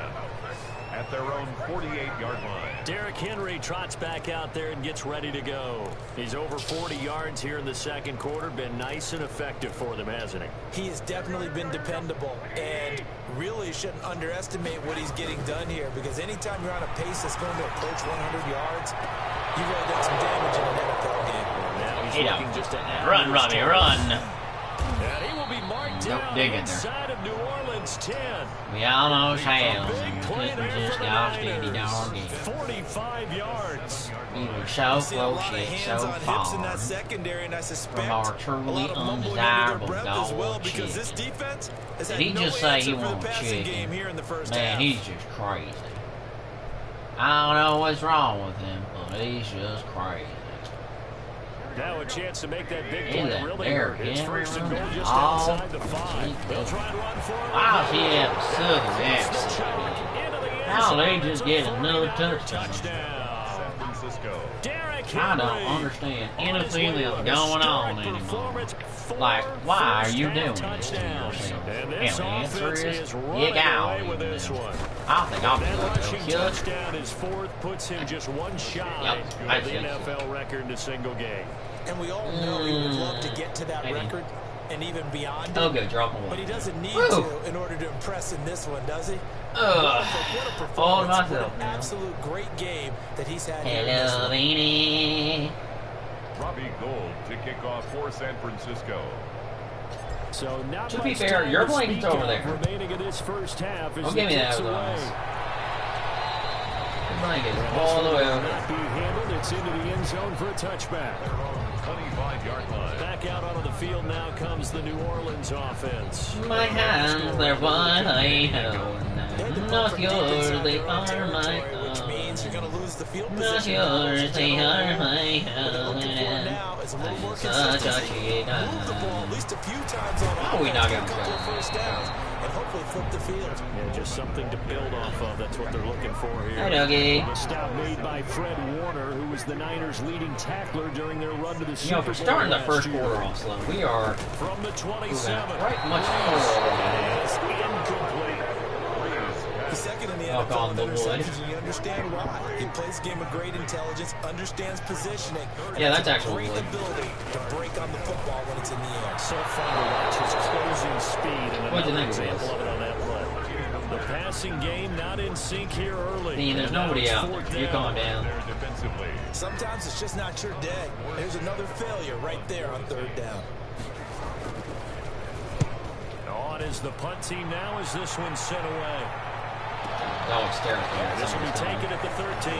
at their own 48-yard line. Derrick Henry trots back out there and gets ready to go. He's over 40 yards here in the second quarter. Been nice and effective for them, hasn't he? He has definitely been dependable, and really shouldn't underestimate what he's getting done here, because anytime you're on a pace that's going to approach 100 yards, you've really done some damage in an NFL game. Now he's looking just to Run, Robbie, run. And he will be marked down inside of New Orleans 10. We almost have. Big play This was there just for the outstanding Niners. doggy. 45 yards. We were so See a lot close of yet hands so on hips in far that secondary, and I suspect from our a truly lot of mumbling under undesirable their breath as well, dog because shit. this defense has Did had he no just say he answer for the wants passing chicken? game here in the first Man, half. he's just crazy. I don't know what's wrong with him, but he's just crazy. Now a chance to make that big He's play a really Derrick hurt. It's Henry 1st and goal just all outside the 5. They'll try and run for it. Wow, he had a southern accent. Into the end How they zone. just get another touchdown? San Francisco. Derrick I don't Henry understand anything that's going on anymore. Like, why are you doing this to yourself? And And this the answer offense is, is you running got away with this one. I think I'll be That able rushing to kill it. touchdown is 4th, puts him just one shy Yep, I of the think so. NFL record in a single game. And we all know he would love to get to that Maybe. record and even beyond it. I'll go drop one. But he doesn't need Woo. to in order to impress in this one, does he? What a All performance. What myself. an absolute great game that he's had here in this Hello, one. Beanie. Robbie Gould to kick off for San Francisco. So not To be much fair, time your to blanket's speak over of there. remaining in this first half as Don't the give me that kicks with away. eyes. Blanket all the way over. Not be handled. It's into the end zone for a touchback. Their own 25-yard line. Back out onto the field now comes the New Orleans offense. My hands, they're one I hold. They're the Not perfect yours, defense on they their own are my territory, which own. means you're going to lose the field Not position. yours, they are my What they're looking for own. now is a little more Such a consistency. cheat. Move the ball at least a few times on How are we offense, not get a gonna couple of try? first downs, and hopefully flip the field. Yeah, just something to build off of. That's what they're looking for here. Hi, Dougie. The stop made by Fred Warner, who was the Niners' leading tackler during their run to the Super You know, Bowl for starting the last first year. quarter off slow, we are From the 27. right much It is incomplete. He's second in the Knock NFL on in the wood. interceptions, and you understand why. He plays a game of great intelligence, understands positioning, and Yeah, has that's a actually great wood. ability to break on the football when it's in the air. So fun to watch his closing speed, and What'd you another think it example was? of it on that play. The pass passing game not in sync here early. See, there's nobody out there. You calm down. Sometimes it's just not your day. There's another failure right there on third down. On is the punt team now as this one's sent away. Oh, it's terrible. This will be taken at the 13.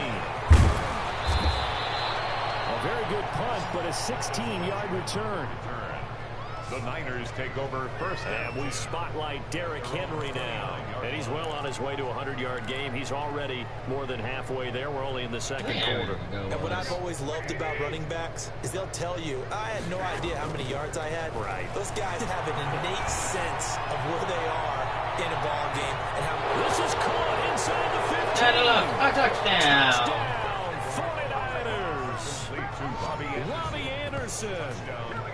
A very good punt, but a 16-yard return. The Niners take over first. And we spotlight Derrick Henry now. And he's well on his way to a 100-yard game. He's already more than halfway there. We're only in the second quarter. And what I've always loved about running backs is they'll tell you, I had no idea how many yards I had. Right. Those guys have an innate sense of where they are in a ball game. And how This is caught inside the 15. And look, a touchdown. 49ers. Robbie Anderson.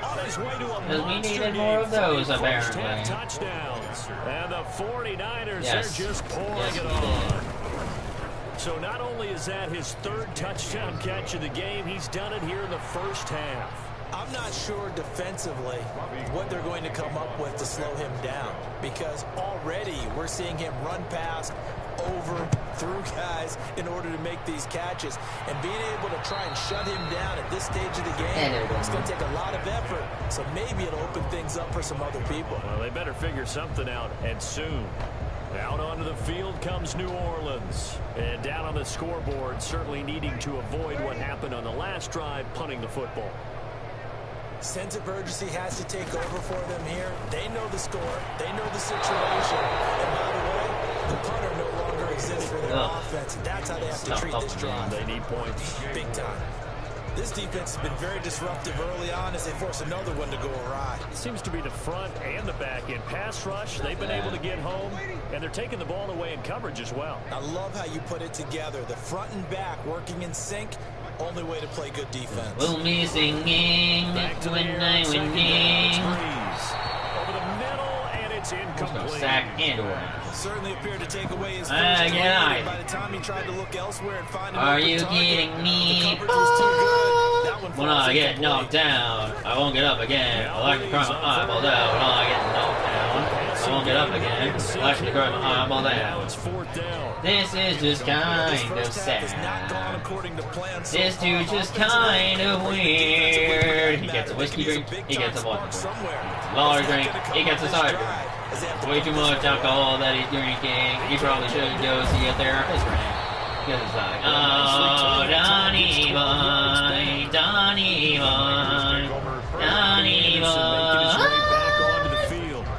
On his way to a Because we needed more of those, apparently. Touchdowns. And the 49ers, Yes. they're just pouring Yes, it we on. So not only is that his third touchdown catch of the game, he's done it here in the first half. I'm not sure defensively what they're going to come up with to slow him down, because already we're seeing him run past, over, through guys in order to make these catches. And being able to try and shut him down at this stage of the game, it's going to take a lot of effort. So maybe it'll open things up for some other people. Well, they better figure something out, and soon. Out onto the field comes New Orleans. And down on the scoreboard, certainly needing to avoid what happened on the last drive, punting the football. Sense of urgency has to take over for them here. They know the score. They know the situation. And by the way, the punter no longer exists for their offense. That's how they have to treat this drive. They need points. Big time. This defense has been very disruptive early on as they force another one to go awry. It seems to be the front and the back end. Pass rush, they've been able to get home, and they're taking the ball away in coverage as well. I love how you put it together. The front and back working in sync. Only way to play good defense. We'll be singing when I win games. Over the middle, and it's incomplete. Sack and orange. Certainly appeared to take away his first yeah. by the time he tried to look elsewhere and find an Are open you target, kidding me? the coverage was too good. That one When I falls get incomplete. knocked down, I won't get up again. I like to cry my eyeballs out. When I get knocked down, I won't get up again. I like to cry my eyeballs out. It's fourth down. This is just kind of sad. This dude's just kind of weird. He gets a whiskey drink, he gets a vodka drink. Water drink, he gets a cider drink. Way too much alcohol that he's drinking. He probably should go see a therapist for him. Because it's like, oh, Donnie Boy, Donnie Boy, Donnie Boy.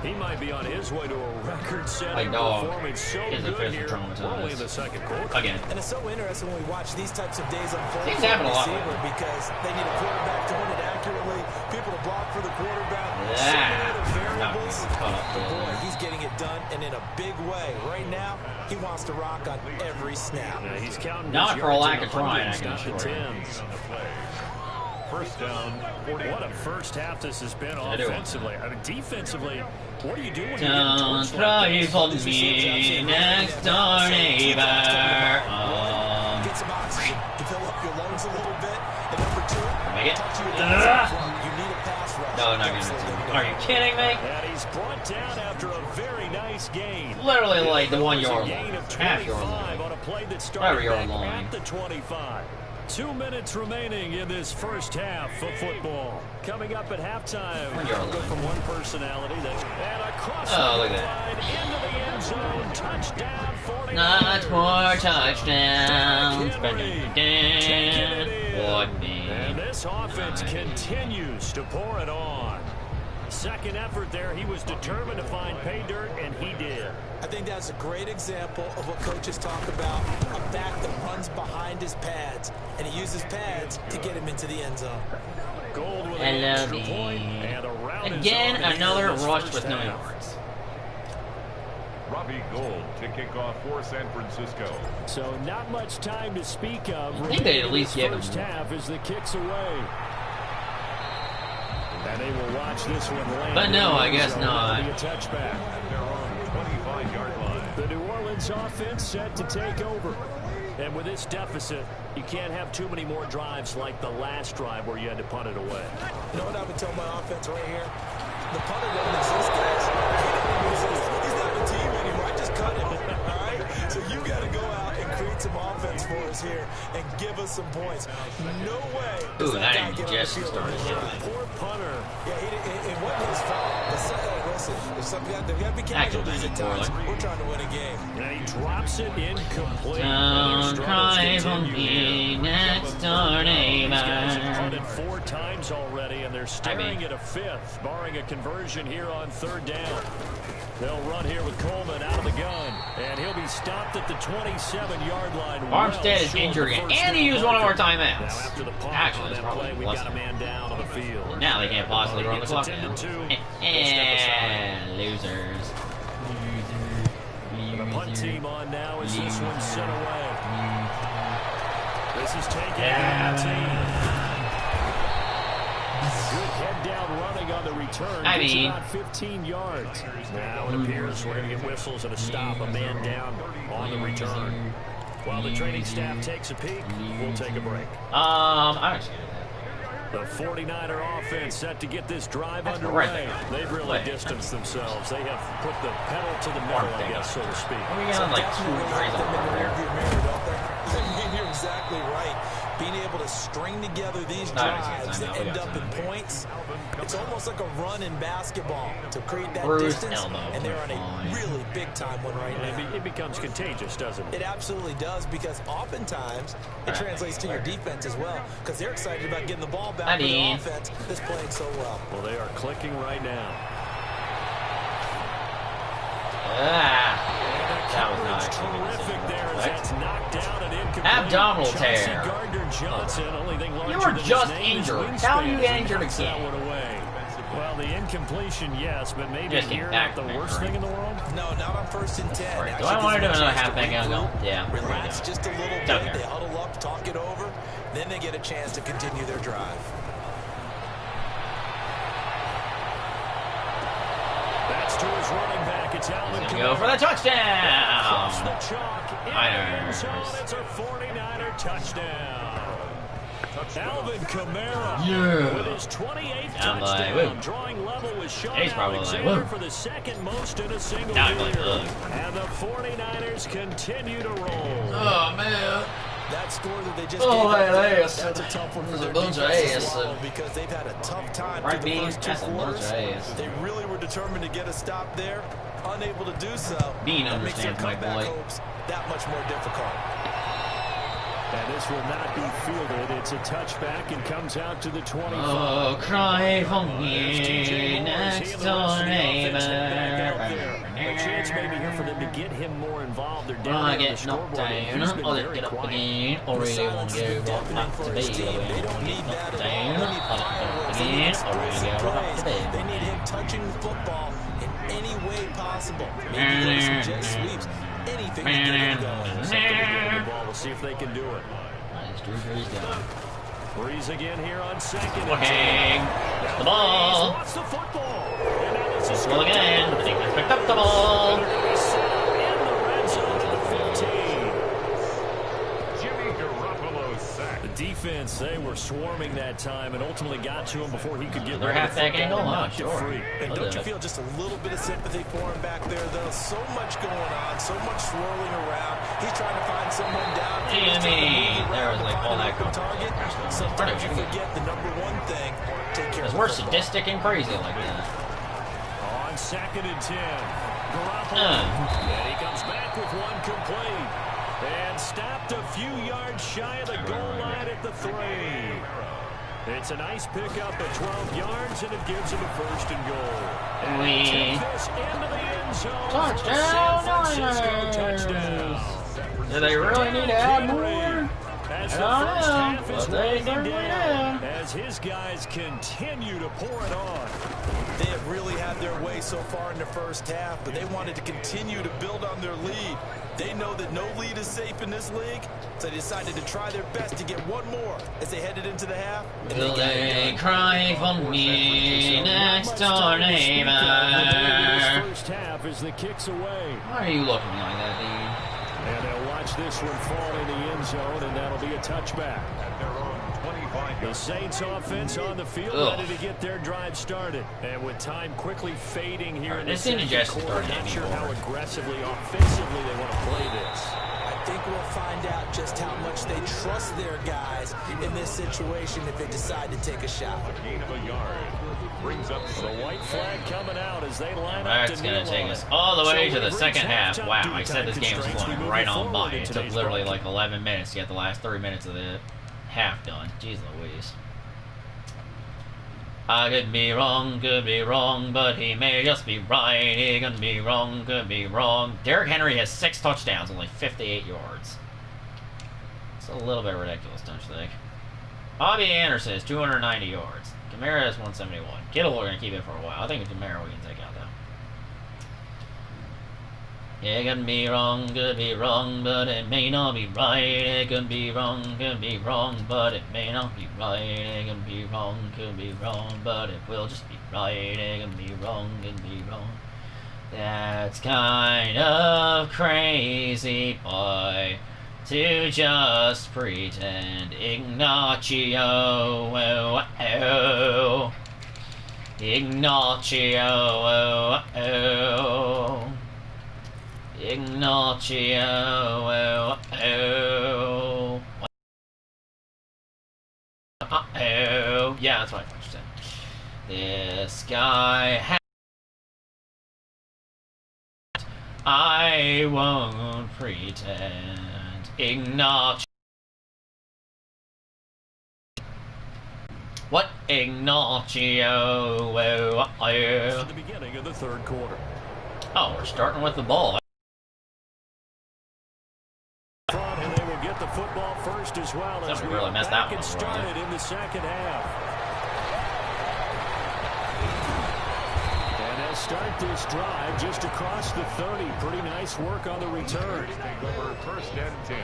He might be on his way to a record-setting performance. So good here, only in the second quarter. Again. And it's so interesting when we watch these types of days unfold Things happen a lot. because they need a quarterback doing it accurately, people to block for the quarterback. Boy, he's getting it done, and in a big way. Right now, he wants to rock on every snap. Yeah, he's counting not for a lack of trying, I can assure you. First down, 40. What a first half this has been offensively. I mean, defensively, what do you do when you Don't get try for me, next door neighbor. Get some oxygen to fill up your lungs a little bit. And number two, Make it. you need a pass rush. No, not gonna. Are you kidding me? And he's brought down after a very nice gain. Literally like the 1 yard Gain line, of half yard 25 line. on a play that Whatever started yard back line. at the 25. 2 minutes remaining in this first half of football. Coming up at halftime, One yard we'll go line. from one personality and across Oh, look the at line into the end zone. Touchdown, 49ers. Not more touchdowns. What me? And this offense continues to pour it on. Second effort there, he was determined to find pay dirt, and he did. I think that's a great example of what coaches talk about, a back that runs behind his pads, and he uses pads to get him into the end zone. Gold with I an love extra you. point, and around Again, his own another in this rush first with no half. yards. Robbie Gould to kick off for San Francisco. So not much time to speak of. I think they'd at least give him first more. half as the kicks away. And they will watch this one land. But no, I guess not. A touchback. Their own 25-yard line. The New Orleans offense set to take over. And with this deficit, you can't have too many more drives like the last drive where you had to punt it away. You know what I would tell my offense right here? The punter doesn't exist, guys. He doesn't exist. He's not a team anymore. I just cut him. All right? some offense for us here and give us some points. No way. Ooh, that ain't just started. Poor punter. Yeah, it wasn't his fault. Listen, there's something there got to be casualties at times. We're trying to win a game. And he drops it incomplete. Don't cry for me next door neighbor. These guys have punted 4 times already, and they're staring at a 5th, barring a conversion here on 3rd down. They'll run here with Coleman out of the gun, and he'll be stopped at the 27-yard line. Armstead is injured again, and he used one of our timeouts. Now after the pause Actually, on it's that probably play, we less got a than man down on the field. Now they can't possibly run the clock down. Losers. The punt team on now as this one's sent away. This is taken out of the team. Good head down running on the return. I It's mean, about 15 yards. Now it appears we're going to get whistles and a stop. A man down on the return. While the training staff takes a peek, we'll take a break. I'm just kidding. The 49er offense set to get this drive That's underway. right. They've really distanced themselves. They have put the pedal to the metal, I guess, so to speak. We got like 2 trees over there. You're exactly right. Being able to string together these drives that end up in points, it's almost like a run in basketball to create that distance, and they're on a really big-time one right now. It becomes contagious, doesn't it? It absolutely does, because oftentimes it translates to your defense as well, because they're excited about getting the ball back to the offense that's playing so well. Well, they are clicking right now. That was not terrific there as that's knocked down and incomplete. Abdominal tear. You were just injured. How are you injured again? Well, the incompletion, yes, but maybe you're not the worst thing in the world. No, not on 1st and 10. Right. Do I want to do another half back angle? Yeah. Relax just a little bit. They huddle up, talk it over, then they get a chance to continue their drive. That's to his running back. It's Alvin Kamara. Go for the touchdown. Across the chalk. It's a 49er touchdown. Alvin Kamara with his 28th touchdown, drawing level with Sean Alexander for the 2nd most in a single year. And the 49ers continue to roll. Oh, man. That score that they just gave up, that's a tough one for their defense to swallow, because they've had a tough time through the first 2 quarters. They really were determined to get a stop there, unable to do so. Bean that makes their understands my comeback boy. hopes that much more difficult. And this will not be fielded. It's a touchback and comes out to the 25. Oh, cry for me next door neighbor. A chance maybe here for them to get him more involved. They're down on the scoreboard. He's been very quiet. Or really won't go up to be. They don't need that at all. They need fireworks. They need explosive plays. They need him touching the football in any way possible. Maybe some jet sweeps. Anything to get him going. Something to get him the ball. We'll see if they can do it. Breeze again here on 2nd. Looking. The ball. Lost the football. And now this is Well again. I think they picked up the ball. in the red zone to the 15. Jimmy Garoppolo sacked. The defense, they were swarming that time and ultimately got to him before he could get Their rid of the halfback football angle? and Oh, knocked it sure. free. And don't you feel just a little bit of sympathy for him back there, though? So much going on, so much swirling around. He's trying to find someone down. There was like all that target. Sometimes you forget the #1 thing. Take care of the we're football. sadistic and crazy like that. On 2nd and 10. Garoppolo. And he comes back with one complete. And stopped a few yards shy of the goal line at the 3. It's a nice pickup at 12 yards, and it gives him a 1st and goal. And he takes this into the end zone. Touchdown, Touchdown. Do they really need to add more? As I the don't first know, half is but they winding certainly down, have. as his guys continue to pour it on. They have really had their way so far in the first half, but they wanted to continue to build on their lead. They know that no lead is safe in this league, so they decided to try their best to get one more as they headed into the half. Will they cry for me next door neighbor? First half as the kicks away. Why are you looking at me like that, dude? And they'll watch this one fall in the end zone, and that'll be a touchback. At their own 25. The Saints offense on the field, ready to get their drive started. And with time quickly fading here in the this second indigestion quarter, started not getting sure me how bored. aggressively, offensively they want to play this. I think we'll find out just how much they trust their guys in this situation if they decide to take a shot. A gain of a yard. Brings up the white flag coming out as they line up. That's going to take us all the way to the second half. Wow, I said this game was going right on by. It took literally like 11 minutes to get the last 3 minutes of the half done. Jeez Louise. I could be wrong, but he may just be right. He could be wrong, could be wrong. Derrick Henry has 6 touchdowns, only 58 yards. It's a little bit ridiculous, don't you think? Bobby Anderson has 290 yards. Kamara has 171. Kittle we're going to keep it for a while. I think Kamara we can take out, though. It could be wrong, but it may not be right. It could be wrong, but it may not be right. It could be wrong, but it will just be right. It could be wrong. That's kind of crazy, boy, to just pretend. Ignacio, oh, oh. Ignacio, oh, oh. Ignacio, oh, oh. Uh-oh. Yeah, that's what I thought you said. This guy has... I won't pretend. Ignacio. What? Ignacio, oh, oh. The beginning of the third quarter. Oh, we're starting with the ball. And they will get the football first as well as we really messed that one up, started in the second half. And they'll start this drive just across the 30. Pretty nice work on the return. take over first and 10.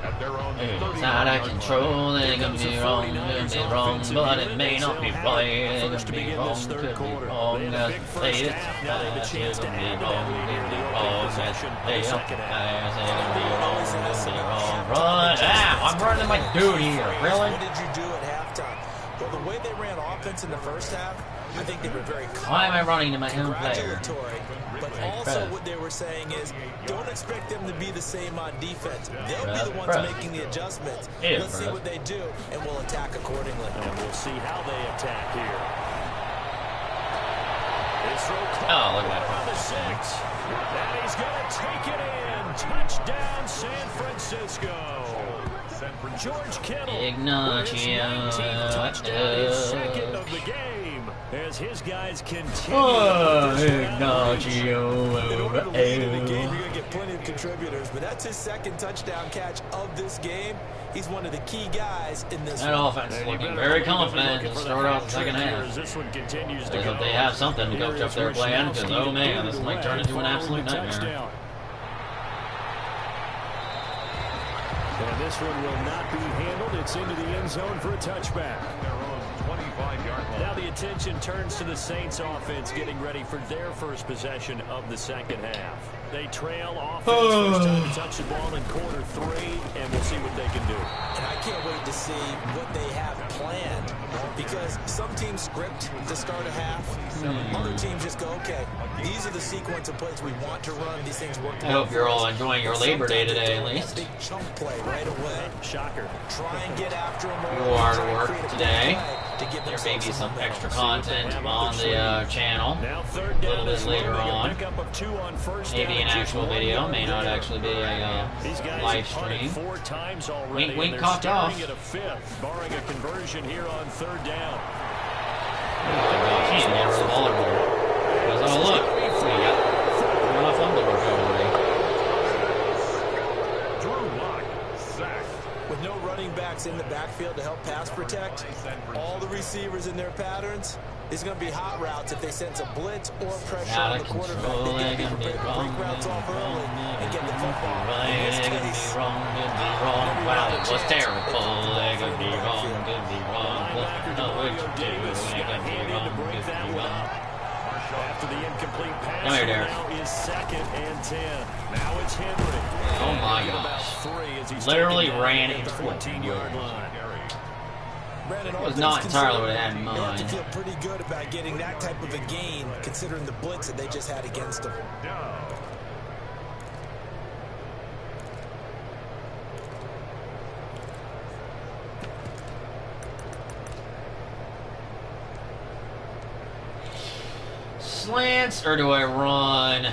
At their own It's out of control, it could be wrong, but it may not be right. It could be wrong, could be wrong, as they say it. It could be wrong, as they say it. Run! Ah, I'm running my dude here, really? What did you do at halftime? Well, the way they ran offense in the first half, I think they were very Why am I running to my own player? But also what they were saying is, don't expect them to be the same on defense. They'll be the ones making the adjustments. Let's see what they do, and we'll attack accordingly. And we'll see how they attack here. Oh, look at that. The 6. And he's going to take it in. Touchdown, San Francisco. George Kittle. Ignacio. Touchdown, his second of the game. As his guys continue. Oh, Ignacio. In order to lead in the game, you're going to get plenty of contributors, but that's his second touchdown catch of this game. He's one of the key guys in this That offense is looking very confident to start off the second half. This one continues to I hope they have something to coach up their plan, because, oh man, this might turn into an absolute nightmare. And this one will not be handled. It's into the end zone for a touchback. Now the attention turns to the Saints offense getting ready for their first possession of the second half. They trail offense first time to touch the ball in quarter 3, and we'll see what they can do. And I can't wait to see what they have planned, because some teams script to start a half. Other teams just go, okay, these are the sequence of plays we want to run. These things work. I hope you're all enjoying your Labor Day today, at least. Big chunk play right away. Shocker. Try and get after them. You are to work today. There may be some extra content on the channel a little bit later on. Maybe an actual video, may not actually be a live stream. Wink, wink, cough, cough. Barring a conversion here on third down. Oh my gosh, he didn't get rid of the ball everywhere. Because, oh look, we got enough fumble work already. With no running backs in the backfield to help pass protect, all the receivers in their patterns, it's going to be hot routes if they sense a blitz or pressure on the quarterback. They can be prepared to break routes off early and get the football. In this case, Wow, it was terrible. It could be wrong, could be wrong. No, it could be wrong. After the incomplete pass, Come here, Derek. now is second and 10. Now it's Henry. Oh my gosh. Literally ran into the 14-yard line. It was not entirely what I had in mind. They have to feel pretty good about getting that type of a gain, considering the blitz that they just had against them. slants, or do I run?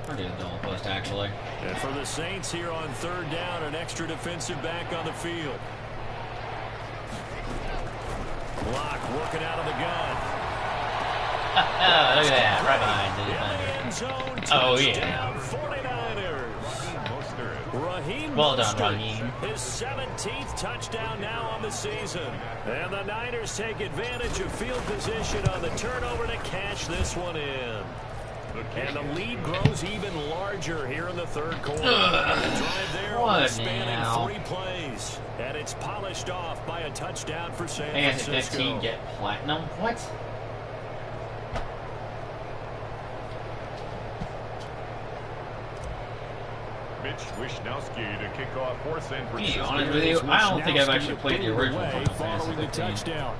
I'll do the double post, actually. And for the Saints here on 3rd down, an extra defensive back on the field. Block working out of the gun. Oh, look at that, right behind the defender. Oh, yeah. 49ers. Raheem Well done, Mostert, Raheem. his 17th touchdown now on the season. And the Niners take advantage of field position on the turnover to cash this one in. And the lead grows even larger here in the 3rd quarter. The drive there only spanning 3 plays. And it's polished off by a touchdown for San Francisco. And 15 get platinum? What? Mitch Wishnowski to kick off for San Francisco. To be honest with you, I don't think I've actually played the original Final Fantasy 15. Touchdown.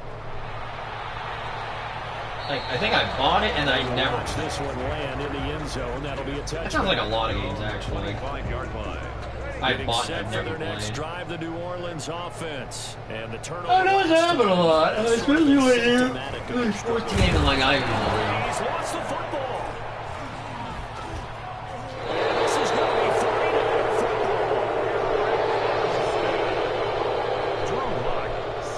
Like, I think I bought it and I never. Watch this one land in the end zone. That'll be a touchdown. That sounds like a lot of games, actually. 5-yard line. I bought it, I've I've never never played. Next played. drive the New Orleans offense. And the turnover. I know it's happened a lot, especially when you're sports gaming like I usually He's lost the football. This is going to be 49 football. Drew Lock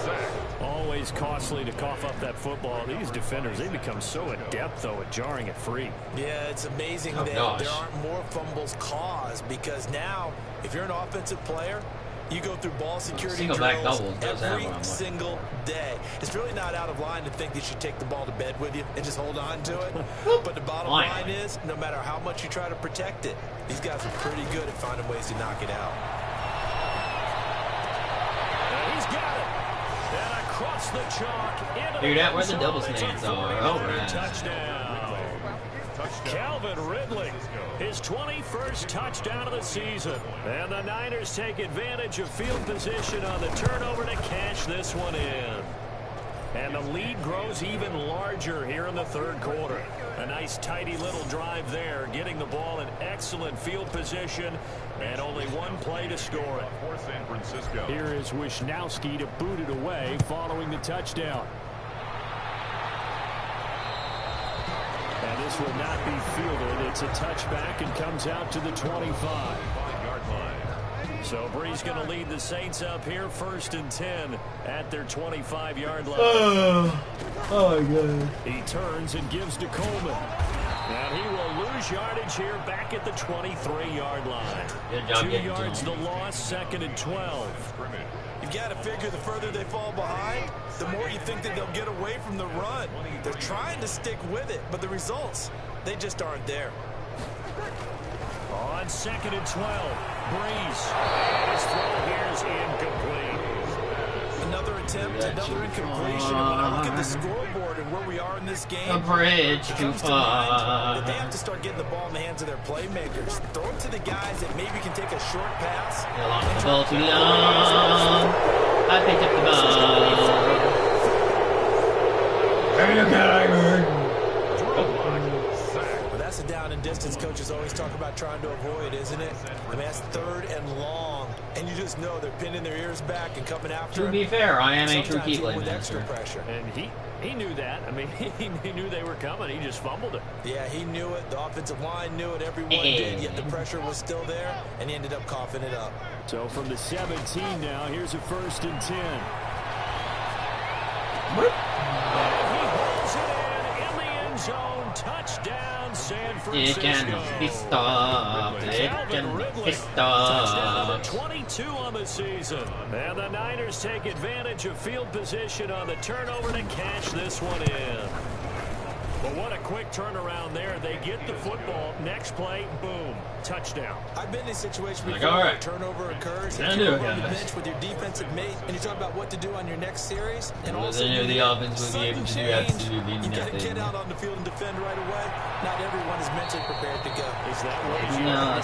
sacked. Always costly to cough up that football. These defenders, they become so adept, though, at jarring it free. Yeah, it's amazing that there aren't more fumbles caused, because now, if you're an offensive player, you go through ball security drills every single day. It's really not out of line to think that you should take the ball to bed with you and just hold on to it. But the bottom line is, no matter how much you try to protect it, these guys are pretty good at finding ways to knock it out. And he's got it. And across the chalk. Dude, that where the double snails are. Oh, right. Touchdown. Calvin Ridley, his 21st touchdown of the season. And the Niners take advantage of field position on the turnover to cash this one in. And the lead grows even larger here in the 3rd quarter. A nice tidy little drive there, getting the ball in excellent field position, and only one play to score it. For San Francisco. Here is Wishnowski to boot it away following the touchdown. And this will not be fielded. It's a touchback and comes out to the 25. 5-yard line. So Bree's going to lead the Saints up here 1st and 10 at their 25-yard line. Oh my God. He turns and gives to Coleman. And he will lose yardage here back at the 23-yard line. Good job, 2 yards the loss, 2nd and 12. You've got to figure the further they fall behind, the more you think that they'll get away from the run. They're trying to stick with it, but the results, they just aren't there. On 2nd and 12, Breeze. His throw here is incomplete. Another attempt, another incompletion. And when I look at the scoreboard and where we are in this game, a bridge too far. That they have to start getting the ball in the hands of their playmakers. Throw it to the guys that maybe can take a short pass. They lost the ball too long. I picked up the ball. There you go. Well, that's a down and distance coaches always talk about trying to avoid, isn't it? I mean, that's 3rd and long. And you just know they're pinning their ears back and coming after To him. be fair, I am a true Sometimes Keathley with extra master. pressure. And he knew that. I mean, he knew they were coming. He just fumbled it. Yeah, he knew it. The offensive line knew it. Everyone did, yet the pressure was still there, and he ended up coughing it up. So from the 17 now, here's a 1st and 10. And he holds it in the end zone. Touchdown, San Francisco. It cannot be stopped. It cannot be Touchdown stopped. number 22 on the season. And the Niners take advantage of field position on the turnover to cash this one in. But what a quick turnaround there. They get the football. Next play, boom, touchdown. I've been in a situation Like, before all where right. a turnover occurs, Gonna and do you're it, over on the guys. bench with your defensive mate, and you talk about what to do on your next series, and all of a Then sudden the offense will be able to do absolutely you got to nothing. get out on the field and defend right away. Not everyone is mentally prepared to go. Is that what Not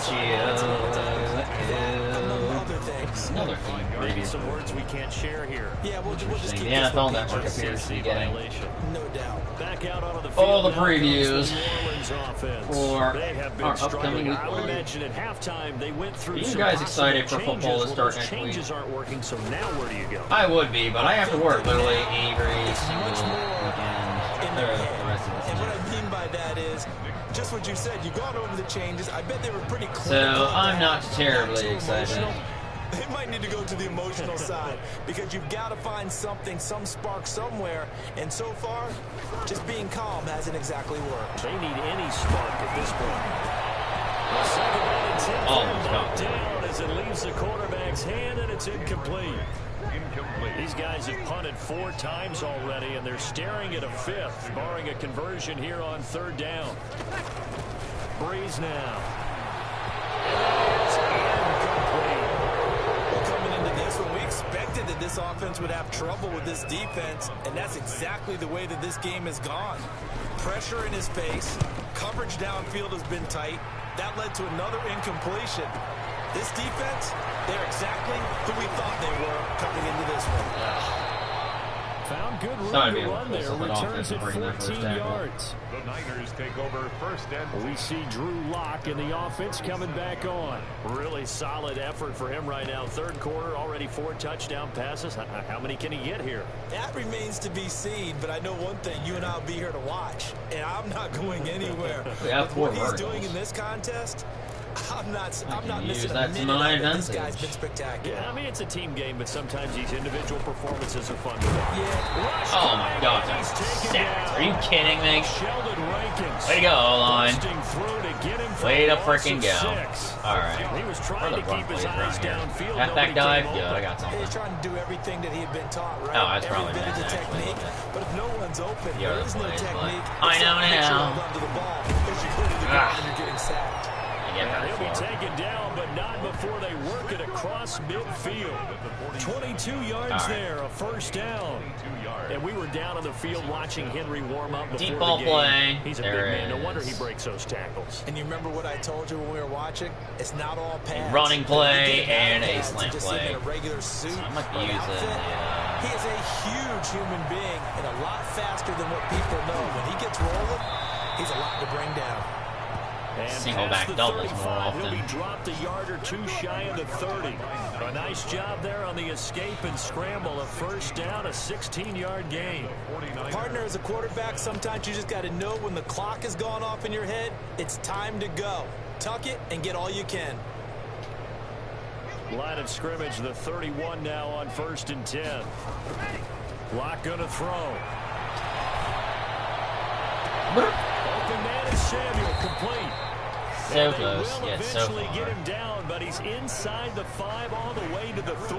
Among other things. Another thing, maybe. some words we can't share here? Yeah, we'll just keep The this NFL one Network PG. appears to be getting Violation. No doubt. Back out onto the field. all the now comes previews the New Orleans offense. for They have been our struggling. upcoming week I would one. imagine at halftime they went through Are you some guys possible excited for football to changes. start Well, those next week? changes aren't working, so now where do you go? I would be, but I have to work literally every It's single much more weekend. in their head. And what I mean by that is, just what you said, you've gone over the changes. I bet they were pretty clear. So, I'm not terribly excited. They might need to go to the emotional side because you've got to find something, some spark somewhere. And so far, just being calm hasn't exactly worked. They need any spark at this point. The second down and 10 knocked down as it leaves the quarterback's hand, and it's incomplete. These guys have punted 4 times already, and they're staring at a 5th, barring a conversion here on 3rd down. Breeze now. Expected that this offense would have trouble with this defense, and that's exactly the way that this game has gone. Pressure in his face, coverage downfield has been tight. That led to another incompletion. This defense, they're exactly who we thought they were coming into this one. Found good room to run there. Returns at 14 yards. The Niners take over 1st and 10. We see Drew Lock and the offense coming back on. Really solid effort for him right now. 3rd quarter, already 4 touchdown passes. How many can he get here? That remains to be seen, but I know one thing. You and I will be here to watch, and I'm not going anywhere. What he's doing in this contest, I'm not missing a minute of it. This guy's been spectacular. Yeah, I mean, it's a team game, but sometimes these individual performances are fun to watch. Yeah. Oh my God, that's sacked. Are you kidding me? Sheldon Rankins. Way to go, O-line. Way to freaking go. Alright. He was trying to keep his eyes downfield. Halfback dive? Good, I got something. He's trying to do everything that he had been taught, right? Oh, that's probably Every bit of the actually technique. But if no one's open, Yeah, there is no plays, technique. I know now. Onto the ball as you put it in the ground and you're getting sacked. He'll be taken down, but not before they work it across midfield. 22 yards there, a 1st down. And we were down on the field watching Henry warm up before deep ball the game. play. He's a big man. No wonder he breaks those tackles. And you remember what I told you when we were watching? It's not all pads. A running play and a slant just play. even a regular suit. So I might be or using outfit. He is a huge human being and a lot faster than what people know. When he gets rolling, he's a lot to bring down. And single back doubles more often. He'll be dropped a yard or 2 shy of the 30. A nice job there on the escape and scramble. A 1st down, a 16-yard gain. Partner, as a quarterback, sometimes you just got to know when the clock has gone off in your head, it's time to go. Tuck it and get all you can. Line of scrimmage, the 31 now on 1st and 10. Lock going to throw. Open man is Samuel, complete. So close, yes, so Eventually far. get him down, but he's inside the 5 all the way to the 3.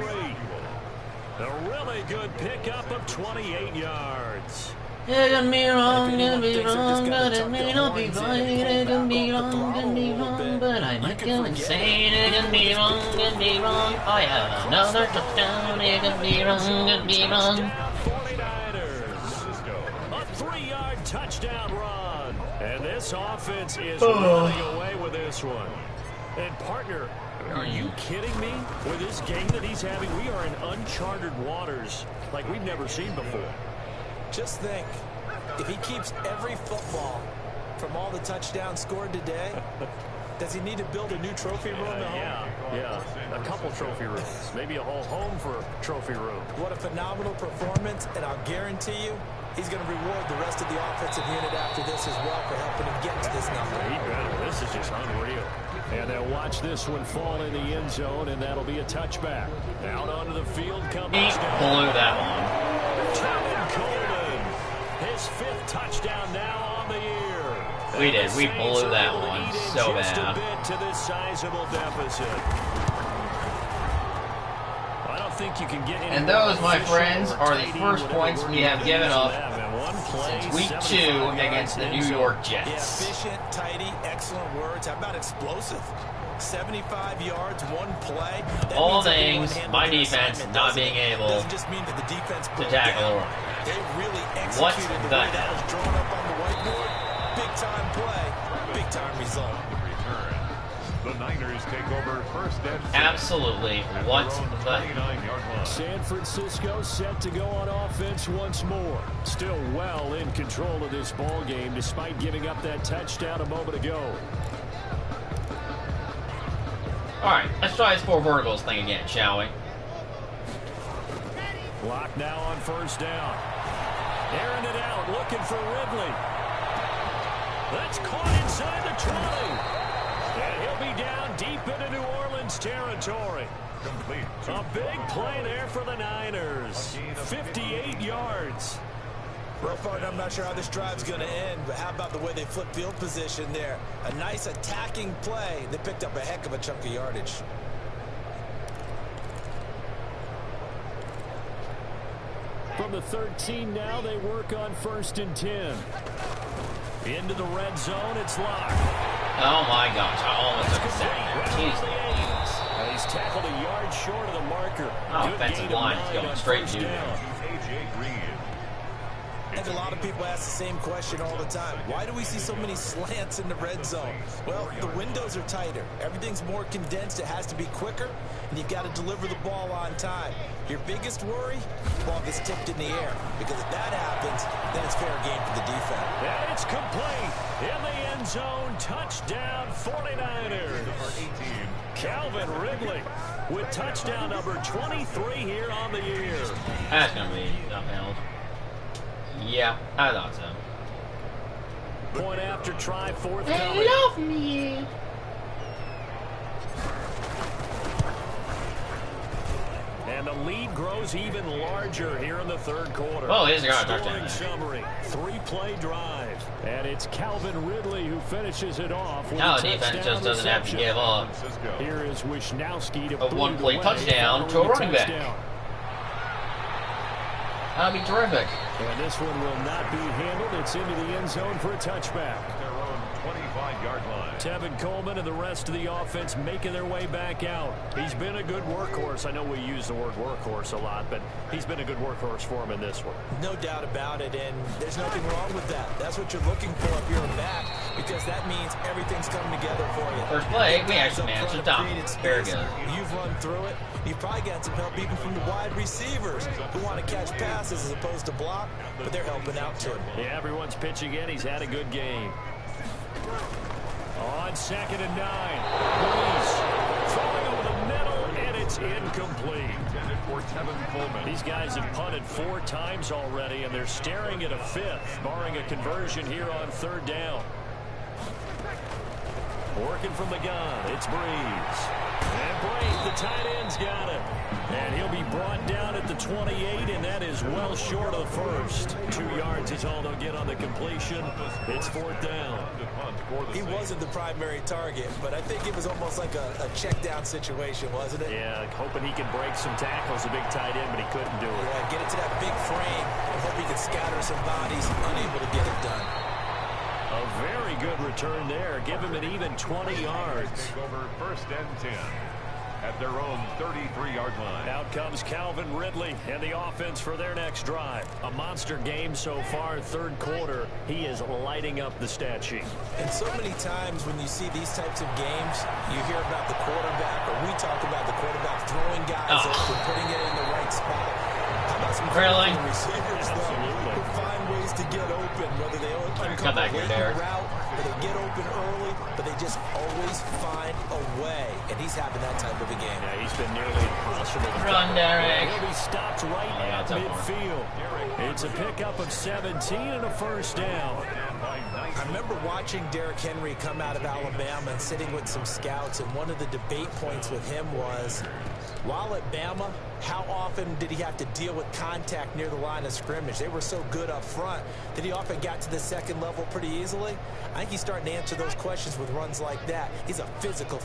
A really good pickup of 28 yards. It can be wrong, but it may not be right. It can be wrong, but I might go insane. It can be wrong, I have another touchdown. It can be wrong, 49ers. A 3-yard touchdown run. And this offense is running away with this one. And partner, are you kidding me? With this game that he's having, we are in uncharted waters like we've never seen before. Just think, if he keeps every football from all the touchdowns scored today, does he need to build a new trophy room at home? Yeah, a couple trophy rooms. Maybe a whole home for a trophy room. What a phenomenal performance, and I'll guarantee you, he's going to reward the rest of the offensive unit after this as well for helping him get to this number. He better. This is just unreal. And they'll watch this one fall in the end zone, and that'll be a touchback. Out onto the field comes. He blew that one. Tevin Coleman, his 5th touchdown now on the year. We did. We blew that one so just bad. A bit to this sizable deficit. I don't think you can get any. And those, my friends, are the first points we have given up since week 2 against the New York Jets. Yeah, efficient, tidy, excellent words. How about explosive? 75 yards, 1 play. All things, my defense not being able doesn't just mean that the defense to tackle. They really executed What the the way that was drawn up on the whiteboard. Big time play, big time result. The Niners take over 1st and 6. Absolutely. What the? San Francisco set to go on offense once more. Still well in control of this ball game despite giving up that touchdown a moment ago. All right, let's try this 4 verticals thing again, shall we? Lock now on 1st down. Airing it out, looking for Ridley. That's caught inside the 20. And he'll be down deep into New Orleans territory. Complete. A big play there for the Niners. 58 yards. Real far, I'm not sure how this drive's going to end, but how about the way they flip field position there? A nice attacking play. They picked up a heck of a chunk of yardage. From the 13 now, they work on 1st and 10. Into the red zone, it's locked. Oh my gosh, I almost took a sack. Jeez. He's tackled a yard short of the marker. Oh, offensive line is going straight to you. A.J. Green. I think a lot of people ask the same question all the time. Why do we see so many slants in the red zone? Well, the windows are tighter. Everything's more condensed. It has to be quicker, and you've got to deliver the ball on time. Your biggest worry? Ball gets tipped in the air, because if that happens, then it's fair game for the defense. And it's complete. In the end zone, touchdown 49ers. Calvin Ridley with touchdown number 23 here on the year. That's going to be upheld. Yeah, I thought so. Point after try, fourth They coming. love me. And the lead grows even larger here in the third quarter. Oh, he's got a Scoring touchdown. summary, 3-play drive. And it's Calvin Ridley who finishes it off with Now a the defense touchdown just doesn't have to reception. give up. Here is Wisnowski to A boot one-play it away touchdown to a following the running back. touchdown. That'd be terrific. And this one will not be handled. It's into the end zone for a touchback. Their own 25-yard line. Tevin Coleman and the rest of the offense making their way back out. He's been a good workhorse. I know we use the word workhorse a lot, but he's been a good workhorse for him in this one. No doubt about it, and there's nothing wrong with that. That's what you're looking for if you're a back, because that means everything's coming together for you. First play, we actually managed to stop. Very good. You've run through it. You've probably got some help even from the wide receivers who want to catch passes as opposed to block, but they're helping out too. Yeah, everyone's pitching in. He's had a good game. On 2nd and 9. Breeze throwing over the middle, and it's incomplete. Intended for Tevin Coleman. These guys have punted 4 times already, and they're staring at a 5th, barring a conversion here on 3rd down. Working from the gun, it's Breeze. And Breeze, the tight end's got it. And he'll be brought down at the 28, and that is well short of the first. 2 yards is all they'll get on the completion. It's 4th down. He wasn't the primary target, but I think it was almost like a check down situation, wasn't it? Yeah, hoping he could break some tackles, a big tight end, but he couldn't do it. Yeah, get it to that big frame and hope he could scatter some bodies, unable to get it done. A very good return there. Give him an even 20 yards. Take over 1st and 10 at their own 33-yard line. Out comes Calvin Ridley and the offense for their next drive. A monster game so far, 3rd quarter. He is lighting up the stat sheet. And so many times when you see these types of games, you hear about the quarterback, or we talk about the quarterback throwing guys open, putting it in the right spot. How about some receivers, though, who find ways to get open, whether they uncover a late route or they get open early, but they just always find a way. And he's having that type of a game. Yeah, he's been nearly impossible to Run, Derek. He'll be stopped right at midfield. It's a pickup of 17 and a 1st down. I remember watching Derrick Henry come out of Alabama and sitting with some scouts, and one of the debate points with him was, while at Bama, how often did he have to deal with contact near the line of scrimmage? They were so good up front that he often got to the 2nd level pretty easily. I think he's starting to answer those questions with runs like that. He's a physical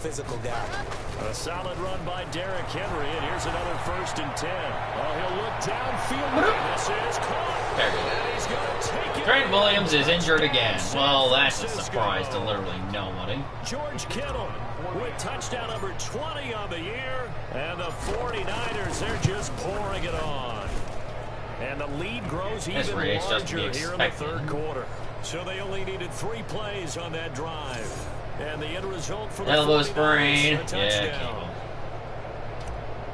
guy. A solid run by Derrick Henry, and here's another 1st and 10. Oh, he'll look downfield. This is caught. And he's going to take it. Trent Williams is injured again. Well, that's a surprise to literally nobody. George Kittle with touchdown number 20 on the year. And the 49ers, they're just pouring it on. And the lead grows even larger here in the 3rd quarter. So they only needed 3 plays on that drive. And the end result for the elbow 49ers, sprain. a touchdown.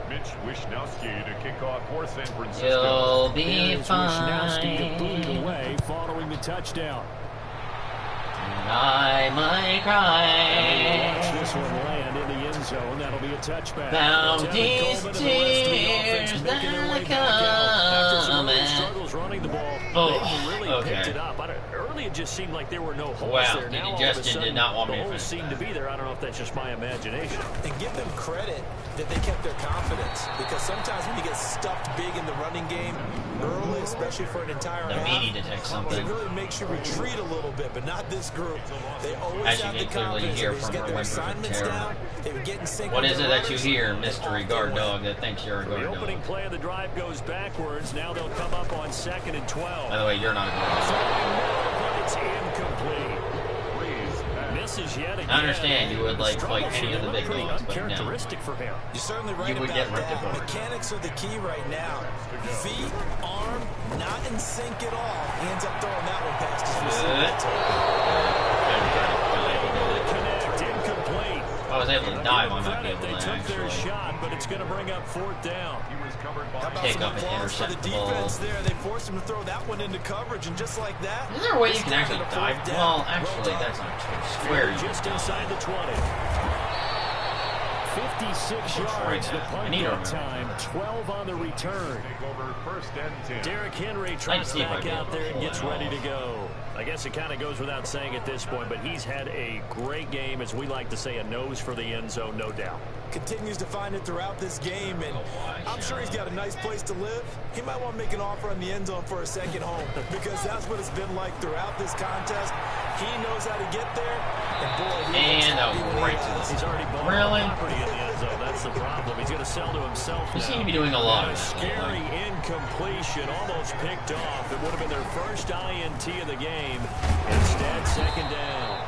Mitch Wishnowsky to kick off for San Francisco. You'll be fine. Wishnowsky to boot it away following the touchdown. I might cry. And watch this one land in the end end zone. That'll be a touchback. Bound these tears that After some early come. struggles running the ball, Oh, they really picked it up. Early, it just seemed like there were no holes there. Now, all of a sudden, did not want the me to holes finish seem to be there. I don't know if that's just my imagination. And give them credit that they kept their confidence, because sometimes when you get stuffed big in the running game early, especially for an entire The half, meaty detect something. it really makes you retreat a little bit, but not this group. They always As you have the can clearly confidence. hear They just from get her their whimpers of assignments terror. down. They would get in sync What with is it their that you runners, hear, and mystery off guard they went. dog that thinks you're a The guard opening dog? play of the drive goes backwards. Now they'll come up on 2nd and 12. By the way, you're not a guard dog. But it's incomplete. Misses yet again. I understand you would like fight any of the big dogs, but no. Uncharacteristic for him. You're certainly right You would about get ripped that. apart. Mechanics are the key right now. Feet, arm, not in sync at all. He ends up throwing that one past his Connect, incomplete. If I was able to dive, I might be able They to took their actually shot, but it's going to bring up 4th down. How about pick some up and applause for the intercept the ball. defense there? They forced him to throw that one into coverage, and just like that, Is there a way you it's can down actually to the dive? 4th down. Well, actually, that's not true. Square you Just can inside dive. the 20. 56 yards, the punt that time, 12 on the return. Derrick Henry trots back out there and gets ready to go. I guess it kind of goes without saying at this point, but he's had a great game, as we like to say, a nose for the end zone, no doubt. Continues to find it throughout this game, and I'm sure he's got a nice place to live. He might want to make an offer on the end zone for a second home, because that's what it's been like throughout this contest. He knows how to get there, and boy, And that was right to the He's already bought Really? property in the end zone. That's the problem. He's going to sell to himself You now. seem to be doing a lot of A that. scary incompletion, almost picked off. It would have been their first INT of the game. Instead, 2nd down.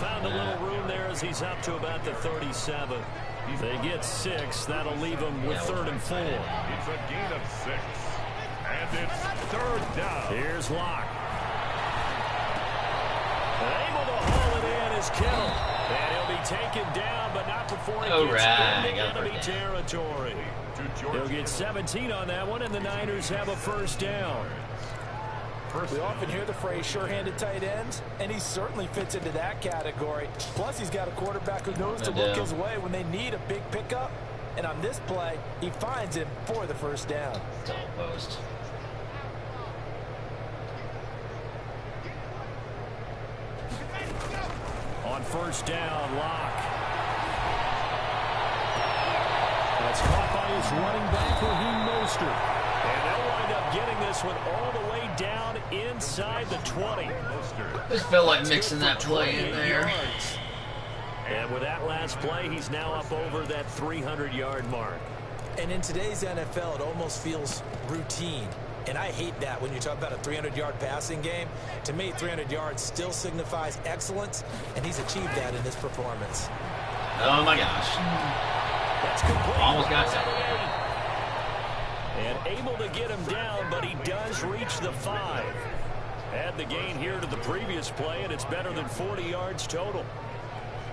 Found a little room there as he's up to about the 37. They get 6. That'll leave him with 3rd and 4. It's a gain of 6. And it's 3rd down. Here's Locke. Able to haul it in is Kittle. And he'll be taken down, but not before he gets into enemy territory. He'll get 17 on that one, and the Niners have a 1st down. We often hear the phrase sure-handed tight ends, and he certainly fits into that category. Plus, he's got a quarterback who knows to look his way when they need a big pickup. And on this play, he finds him for the 1st down. Double post. On 1st down, Locke. That's caught by his running back, Raheem Mostert. And they'll wind up getting this one all the way down inside the 20. Just felt like mixing that play in there. Yards. And with that last play, he's now up over that 300-yard mark. And in today's NFL, it almost feels routine. And I hate that when you talk about a 300-yard passing game. To me, 300 yards still signifies excellence, and he's achieved that in this performance. Oh my gosh. That's complete. Almost got it. And able to get him down, but he does reach the 5. Add the gain here to the previous play, and it's better than 40 yards total.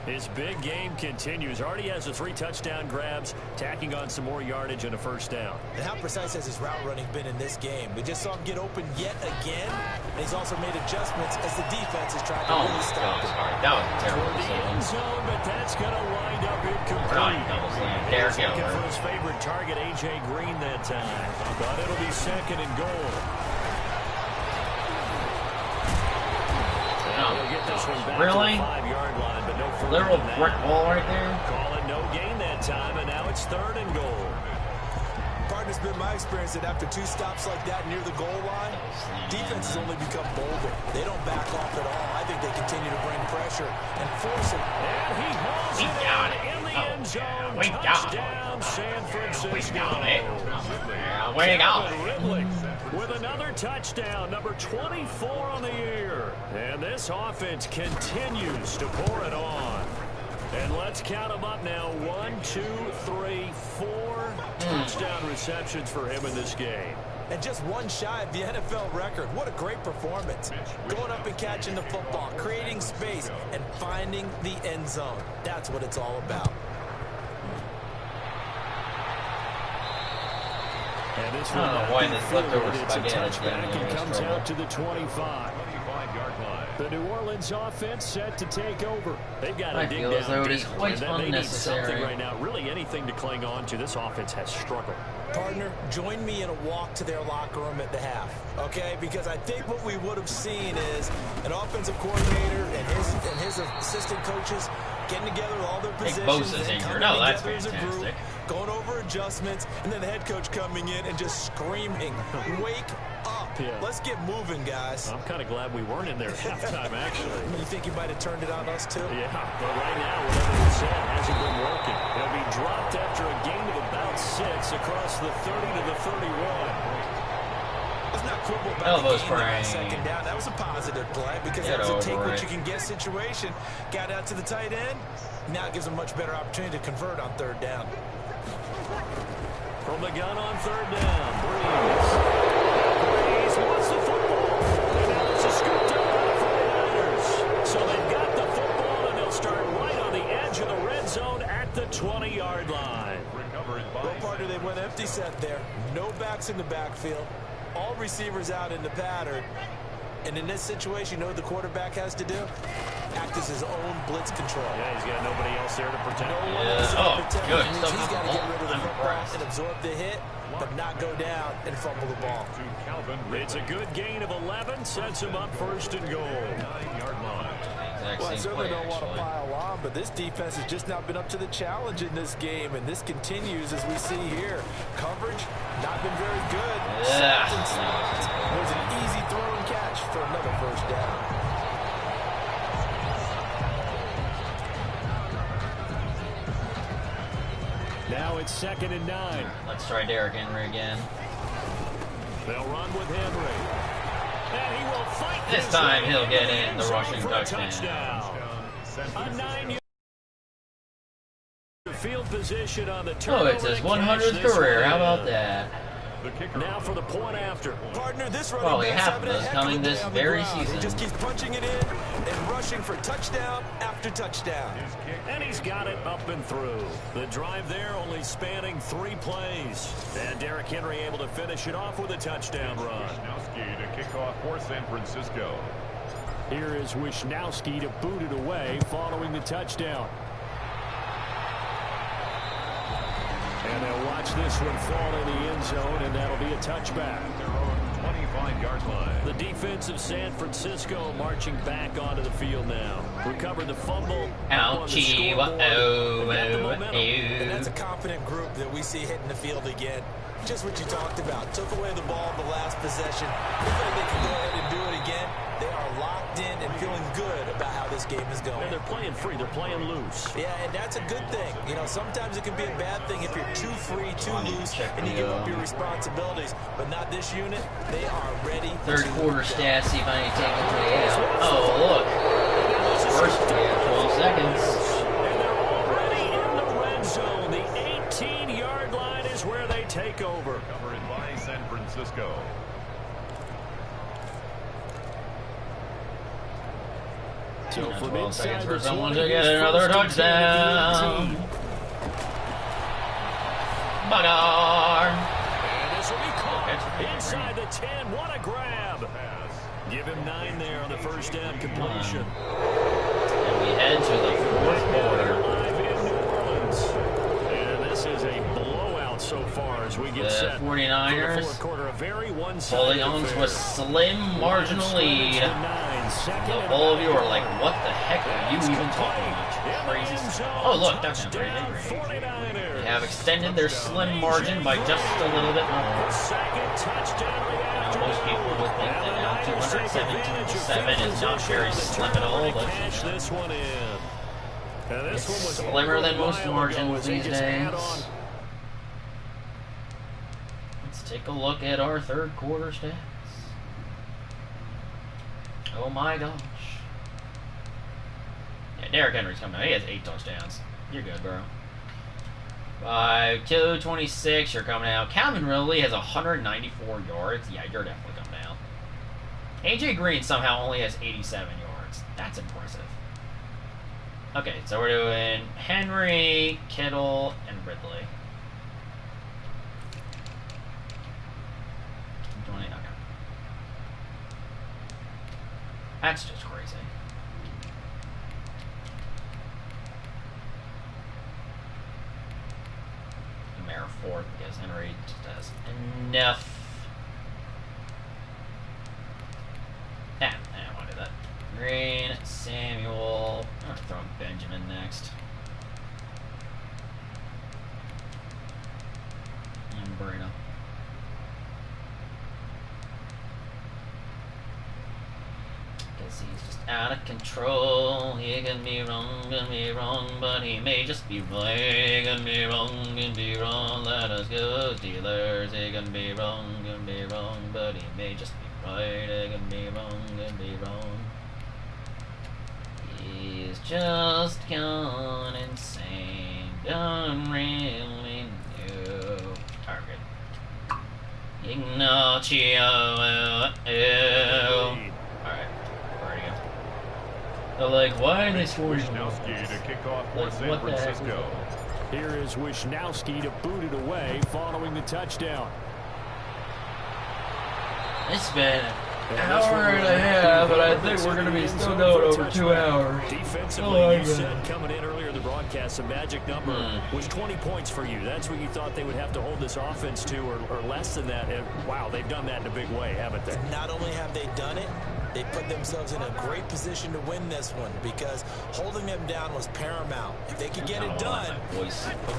His big game continues. Already has the 3 touchdown grabs, tacking on some more yardage and a 1st down. And how precise has his route running been in this game? We just saw him get open yet again, and he's also made adjustments as the defense has tried to really stop him. That was a terrible For the end decision. zone, but that's going to wind up incomplete. Right, double slam. Derrick Looking Henry. for his favorite target, A.J. Green, that time. But it'll be 2nd and goal. Oh, They'll get this one back really? to the 5-yard line, but no further Literal than that. brick wall right there. Call it no gain that time, and now it's 3rd and goal. Partner, it's been my experience that after 2 stops like that near the goal line, defenses only become bolder. They don't back off at all. I think they continue to bring pressure and force it. And he hauls We it got in, it. in the end zone. We got it. Touchdown, San Francisco. We got it. We got Calvin it. Ridley with another touchdown, number 24 on the year. And this offense continues to pour it on. And let's count them up now. 1, 2, 3, 4 touchdown receptions for him in this game. And just 1 shy of the NFL record. What a great performance. Going up and catching the football, creating space, and finding the end zone. That's what it's all about. And this I don't know why this leftover spaghetti is touchback getting and in comes trouble. out to the 25. 25-yard line. The New Orleans offense set to take over. They've got to dig feel as though down it is deep. quite They need something unnecessary. right now. Really anything to cling on to. This offense has struggled. Partner, join me in a walk to their locker room at the half, okay? Because I think what we would have seen is an offensive coordinator and his assistant coaches getting together with all their positions and coming together as a group, going over adjustments, and then the head coach coming in and just screaming, "Wake up. Yeah. Let's get moving, guys." I'm kind of glad we weren't in there at halftime, actually. You think he might have turned it on us, too? Yeah, but right now, whatever he said hasn't been working. He'll be dropped after a gain of about 6 across the 30 to the 31. Let's not quibble about the game on second down. That was a positive play because that was a take-what-you-can-get situation. Got out to the tight end. Now it gives a much better opportunity to convert on third down. From the gun on third down, Breeze wants the football. And now it's a scoop down by the 49ers. So they've got the football, and they'll start right on the edge of the red zone at the 20-yard line. Well, partner, they went empty set there. No backs in the backfield. All receivers out in the pattern. And in this situation, you know what the quarterback has to do? Act as his own blitz control. Yeah, he's got nobody else there to protect. Good. He's got to get rid of the football and absorb the hit, but not go down and fumble the ball. It's a good gain of 11, sets him up first and goal. 9-yard line. Well, I certainly don't want to pile on, but this defense has just not been up to the challenge in this game, and this continues as we see here. Coverage, not been very good. There's an easy throw and catch for another first down. Now it's 2nd and 9. Let's try Derrick Henry again. They'll run with Henry. And he will fight this time he'll get in the rushing touchdown. A 9-yard field position on the turnover. It's his 100th career. How about that? Now for the point after. Partner, this running Probably back's half having of a those heck coming of a day this on the very ground. season. He just keeps punching it in and rushing for touchdown after touchdown. And he's got it up and through. The drive there only spanning 3 plays. And Derrick Henry able to finish it off with a touchdown run. Wisnowski to kick off for San Francisco. Here is Wisnowski to boot it away following the touchdown. And they'll watch this one fall in the end zone, and that'll be a touchback. Their own 25-yard line. The defense of San Francisco marching back onto the field now. Recovered the fumble. Ouchie. And that's a confident group that we see hitting the field again. Just what you talked about. Took away the ball the last possession. Looks like they can go ahead and do it again. They are locked in and feeling good about how this game is going. And they're playing free. They're playing loose. Yeah, and that's a good thing. You know, sometimes it can be a bad thing if you're too free, too loose, and you give up your responsibilities. But not this unit. They are ready. Third quarter stats, see if I can take it to the out. Oh, look. First 12 seconds. And they're already in the red zone. The 18-yard line is where they take over. Covered by San Francisco. So from 12 seconds inside for someone to get another touchdown. Bagar. And this will be caught inside the 10. What a grab. Give him 9 there on the first down completion. And we head to the fourth quarter. Live in New Orleans. And this is a blowout so far as we get set. 49ers for the fourth quarter. A very one-sided holding on to a slim marginal lead. All of you are like, what the heck are you even talking about? Crazy. Oh, look, that's not very big. They have extended their slim margin by just a little bit more. Now, most people would think that now 217-7 is not very slim at all, but it's slimmer than most margins these days. Let's take a look at our third quarter stats. Oh my gosh. Yeah, Derrick Henry's coming out. He has 8 touchdowns. You're good, bro. 226, you're coming out. Calvin Ridley has 194 yards. Yeah, you're definitely coming out. AJ Green somehow only has 87 yards. That's impressive. Okay, so we're doing Henry, Kittle, and Ridley. 20, okay. That's just crazy. Mayor fourth because Henry just has enough. I don't want to do that. Green, Samuel. I'm going to throw in Benjamin next. And Bruno. Guess he's just out of control. He can be wrong, but he may just be right. He can be wrong, let us go, Steelers. He can be wrong, but he may just be right. He can be wrong. He's just gone insane. Don't really know. Alright, good. Ignacio. Alright, ready to go. They're like, why are they scoring? Wisnowski to kick off for Like, San what the heck is Francisco. that? Here is Wisnowski to boot it away following the touchdown. It's been an hour and a half, but I think we're going to be still going over 2 hours. Defensively, you said coming in earlier in the broadcast, the magic number was 20 points for you. That's what you thought they would have to hold this offense to, or less than that. And wow, they've done that in a big way, haven't they? Not only have they done it, they put themselves in a great position to win this one because holding them down was paramount. If they could get it done, well,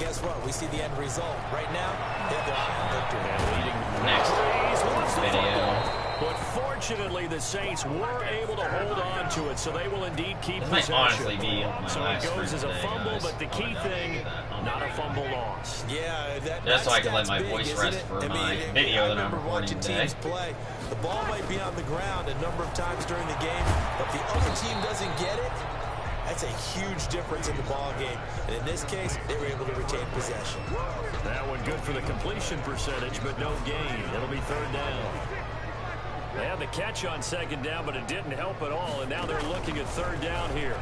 guess what? We see the end result. Right now, they have their eye on victory. And leading Next video. But fortunately, the Saints were able to hold on to it, so they will indeed keep This might possession. honestly be my So it last goes as a today, fumble, guys. but the key thing, not a fumble loss. Yeah, Just so I can let my that's big, voice isn't rest it? for I my mean, video I that I'm remember recording watching today. teams play. The ball might be on the ground a number of times during the game, but the other team doesn't get it. That's a huge difference in the ball game. And in this case, they were able to retain possession. That one good for the completion percentage, but no gain. It'll be third down. They had the catch on second down, but it didn't help at all, and now they're looking at third down here.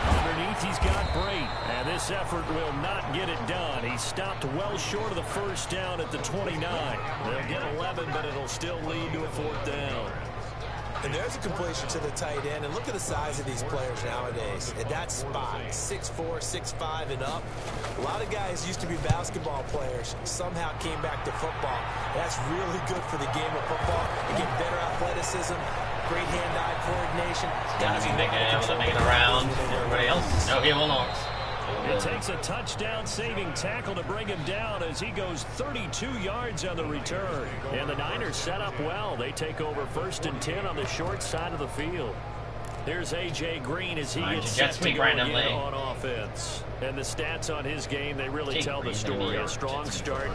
Underneath, he's got Brate, and this effort will not get it done. He stopped well short of the first down at the 29. They'll get 11, but it'll still lead to a fourth down. And there's a completion to the tight end. And look at the size of these players nowadays. At that spot, 6'4", 6'5", and up. A lot of guys used to be basketball players, somehow came back to football. That's really good for the game of football. You get better athleticism, great hand-eye coordination. Gonna be able to make it around. Everybody else? No, he will not. It takes a touchdown-saving tackle to bring him down as he goes 32 yards on the return. And the Niners set up well. They take over 1st and 10 on the short side of the field. Here's A.J. Green as he gets set to go again on offense. And the stats on his game, they really tell the story. A strong start.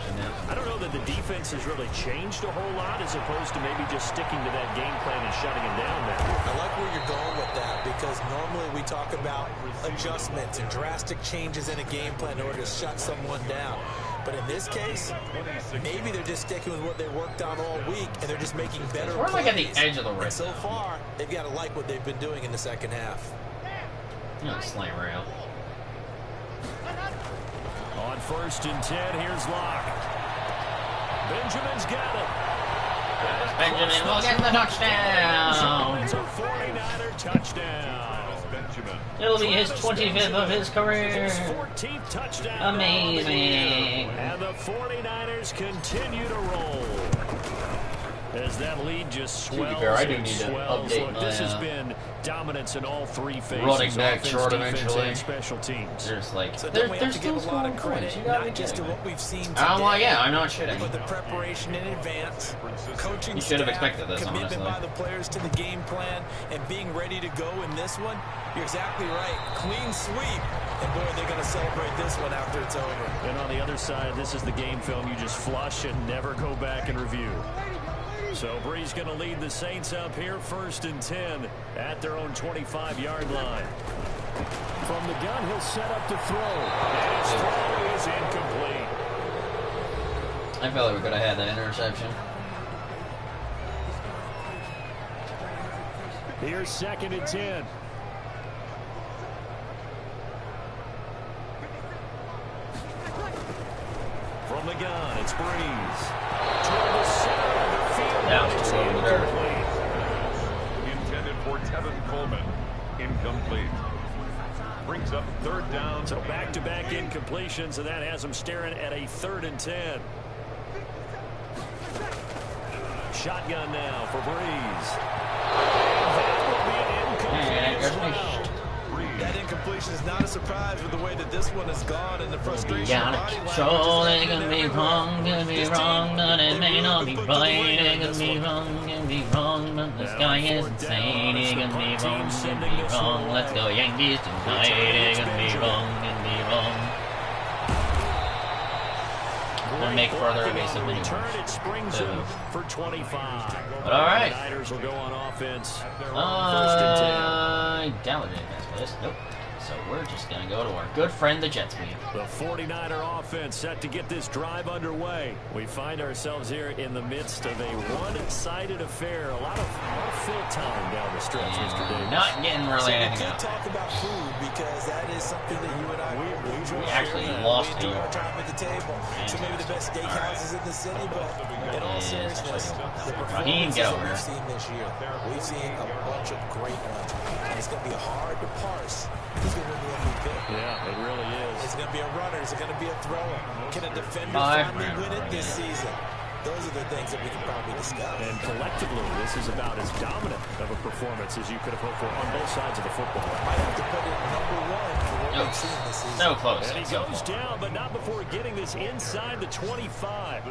I don't know that the defense has really changed a whole lot as opposed to maybe just sticking to that game plan and shutting him down there. I like where you're going with that because normally we talk about adjustments and drastic changes in a game plan in order to shut someone down. But in this case, maybe they're just sticking with what they worked on all week, and they're just making better We're plays. like at the edge of the red And so zone. far, they've got to like what they've been doing in the second half. No, slam rail. On 1st and 10, here's Locke. Benjamin's got it. Benjamin will get the touchdown. It's a 49er touchdown. It'll be his 25th of his career. His 14th touchdown. Amazing. And the 49ers continue to roll. As that lead just swells fair, I do and need to swells. update Look, this my, has been dominance in all three phases. running back offense, short defense, eventually. and special teams. There's like, So they're then we have to still give a lot scoring of points. credit, You gotta be not just to kidding me. what we've seen today. Well, yeah, I'm not shitting. But the preparation in advance, coaching You should have staff, expected this, commitment honestly. by the players to the game plan, and being ready to go in this one. You're exactly right. Clean sweep. And boy, they're going to celebrate this one after it's over. And on the other side, this is the game film you just flush and never go back and review. So Bree's going to lead the Saints up here 1st and 10 at their own 25-yard line. From the gun, he'll set up to throw. And his throw is incomplete. I felt like we could have had that interception. Here's 2nd and 10. From the gun, it's Breeze. Toward the center of the field. Down to the dirt. Tevin Coleman, incomplete. Brings up 3rd down. So back-to-back incompletions, and that has them staring at a 3rd and 10. Shotgun now for Breeze. That will be an incompletion. That incompletion is not a surprise with the way that this one has gone and the frustration. Control, it can be wrong, but it may not be right. It can be wrong, but the sky is insane. It can be wrong, Let's go Yankees tonight. It can be wrong. We'll make further evasive maneuvers. It springs him for 25. But all right. The Niners will go on offense. I doubt it against this. Nope. So we're just going to go to our good friend, the Jets. The 49er offense set to get this drive underway. We find ourselves here in the midst of a one-sided affair. A lot of fill time down the stretch, Mr. Davis. Not getting really anything out. We could talk about food because that is something that you and I we actually lost to our time at the table. So maybe the best steakhouses in the city, but in all seriousness, the performances that we've seen this year, we've seen a bunch of great ones. And it's going to be hard to parse who's going to win the MVP. Yeah, it really is. Is it going to be a runner? Is it going to be a thrower? Can a defender finally win it this season? Those are the things that we can probably discuss. And collectively, this is about as dominant of a performance as you could have hoped for on both sides of the football. Might have to put it #1 for what we've seen this season. So close. And he goes down, but not before getting this inside the 25.